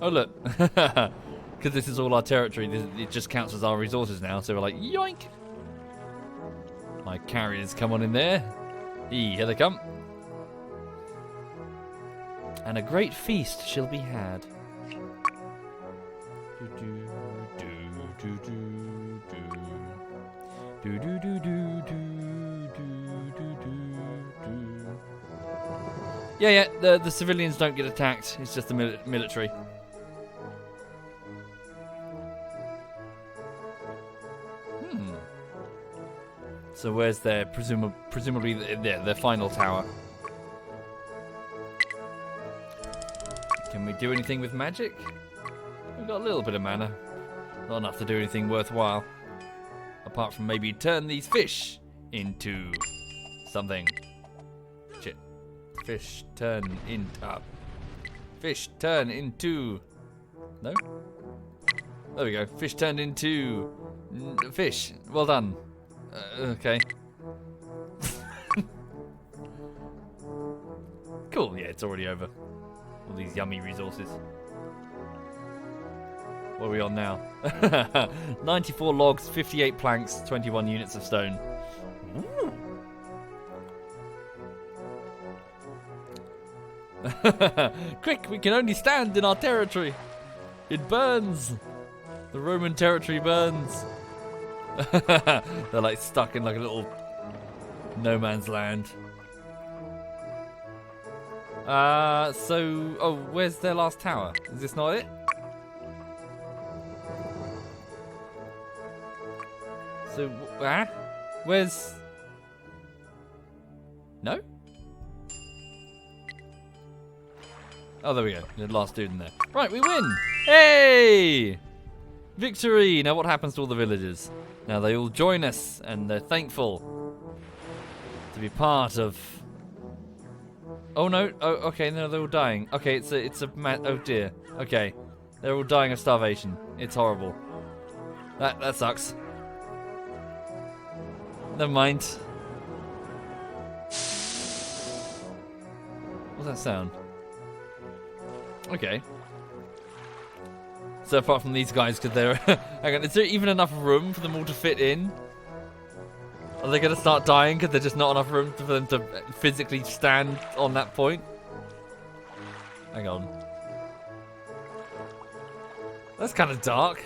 Oh, look. Because this is all our territory, it just counts as our resources now. So we're like, yoink! My carriers come on in there. Here they come. And a great feast shall be had. Yeah, the civilians don't get attacked. It's just the military. So where's their presumably their final tower? Can we do anything with magic? We've got a little bit of mana. Not enough to do anything worthwhile. Apart from maybe turn these fish into something. Shit. Fish turn into... No? There we go. Fish turned into... fish. Well done. Okay. Cool, yeah, it's already over. All these yummy resources. What are we on now? 94 logs, 58 planks, 21 units of stone. Ooh. Quick, we can only stand in our territory. It burns. The Roman territory burns. They're like stuck in like a little no man's land. Oh, where's their last tower? Is this not it? So, where's... No? Oh, there we go. The last dude in there. Right, we win! Hey! Victory! Now what happens to all the villagers? Now they all join us, and they're thankful to be part of... Oh, no. Oh, okay. No, they're all dying. Okay, oh, dear. Okay. They're all dying of starvation. It's horrible. That sucks. Never mind. What's that sound? Okay. So apart from these guys, because they're... Hang on, is there even enough room for them all to fit in? Are they going to start dying because there's just not enough room for them to physically stand on that point? Hang on. That's kind of dark.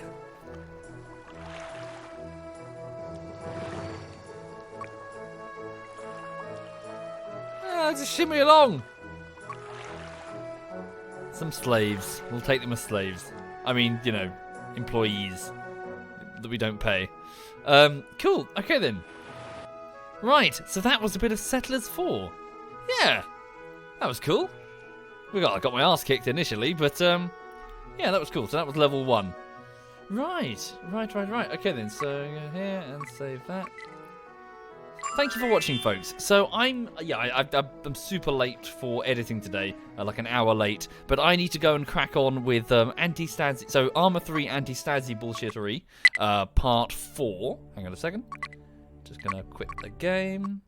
Just shimmy along. Some slaves. We'll take them as slaves. I mean, you know, employees that we don't pay. Cool. Okay then. Right. So that was a bit of Settlers 4. Yeah. That was cool. I got my ass kicked initially, but yeah, that was cool. So that was level 1. Right. Okay then. So go here and save that. Thank you for watching, folks. So I'm super late for editing today, like an hour late. But I need to go and crack on with anti-Stasi. So Armor 3 anti-Stasi bullshittery, part 4. Hang on a second. Just gonna quit the game.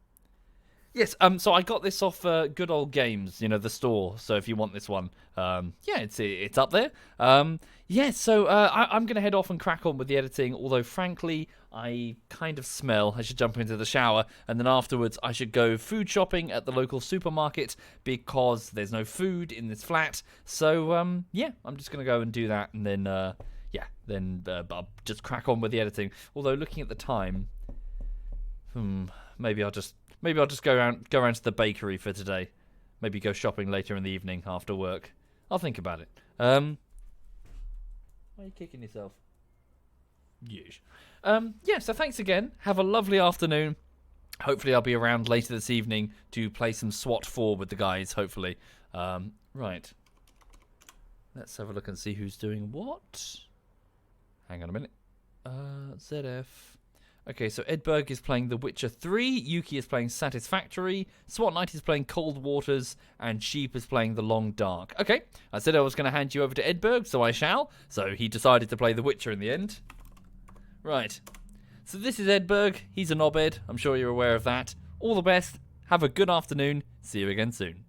Yes. So I got this off Good Old Games, you know, the store. So if you want this one, yeah, it's up there. Yeah. So I'm gonna head off and crack on with the editing. Although frankly, I kind of smell. I should jump into the shower, and then afterwards I should go food shopping at the local supermarket because there's no food in this flat. So yeah, I'm just gonna go and do that, and then yeah, then I'll just crack on with the editing. Although looking at the time, maybe I'll just go around to the bakery for today. Maybe go shopping later in the evening after work. I'll think about it. Why are you kicking yourself? Yeesh. Yeah, so thanks again. Have a lovely afternoon. Hopefully I'll be around later this evening to play some SWAT 4 with the guys, hopefully. Right. Let's have a look and see who's doing what. Hang on a minute. ZF. Okay, so Edberg is playing The Witcher 3, Yuki is playing Satisfactory, SWAT Knight is playing Cold Waters, and Sheep is playing The Long Dark. Okay, I said I was going to hand you over to Edberg, so I shall. So he decided to play The Witcher in the end. Right, so this is Edberg, he's a knobhead, I'm sure you're aware of that. All the best, have a good afternoon, see you again soon.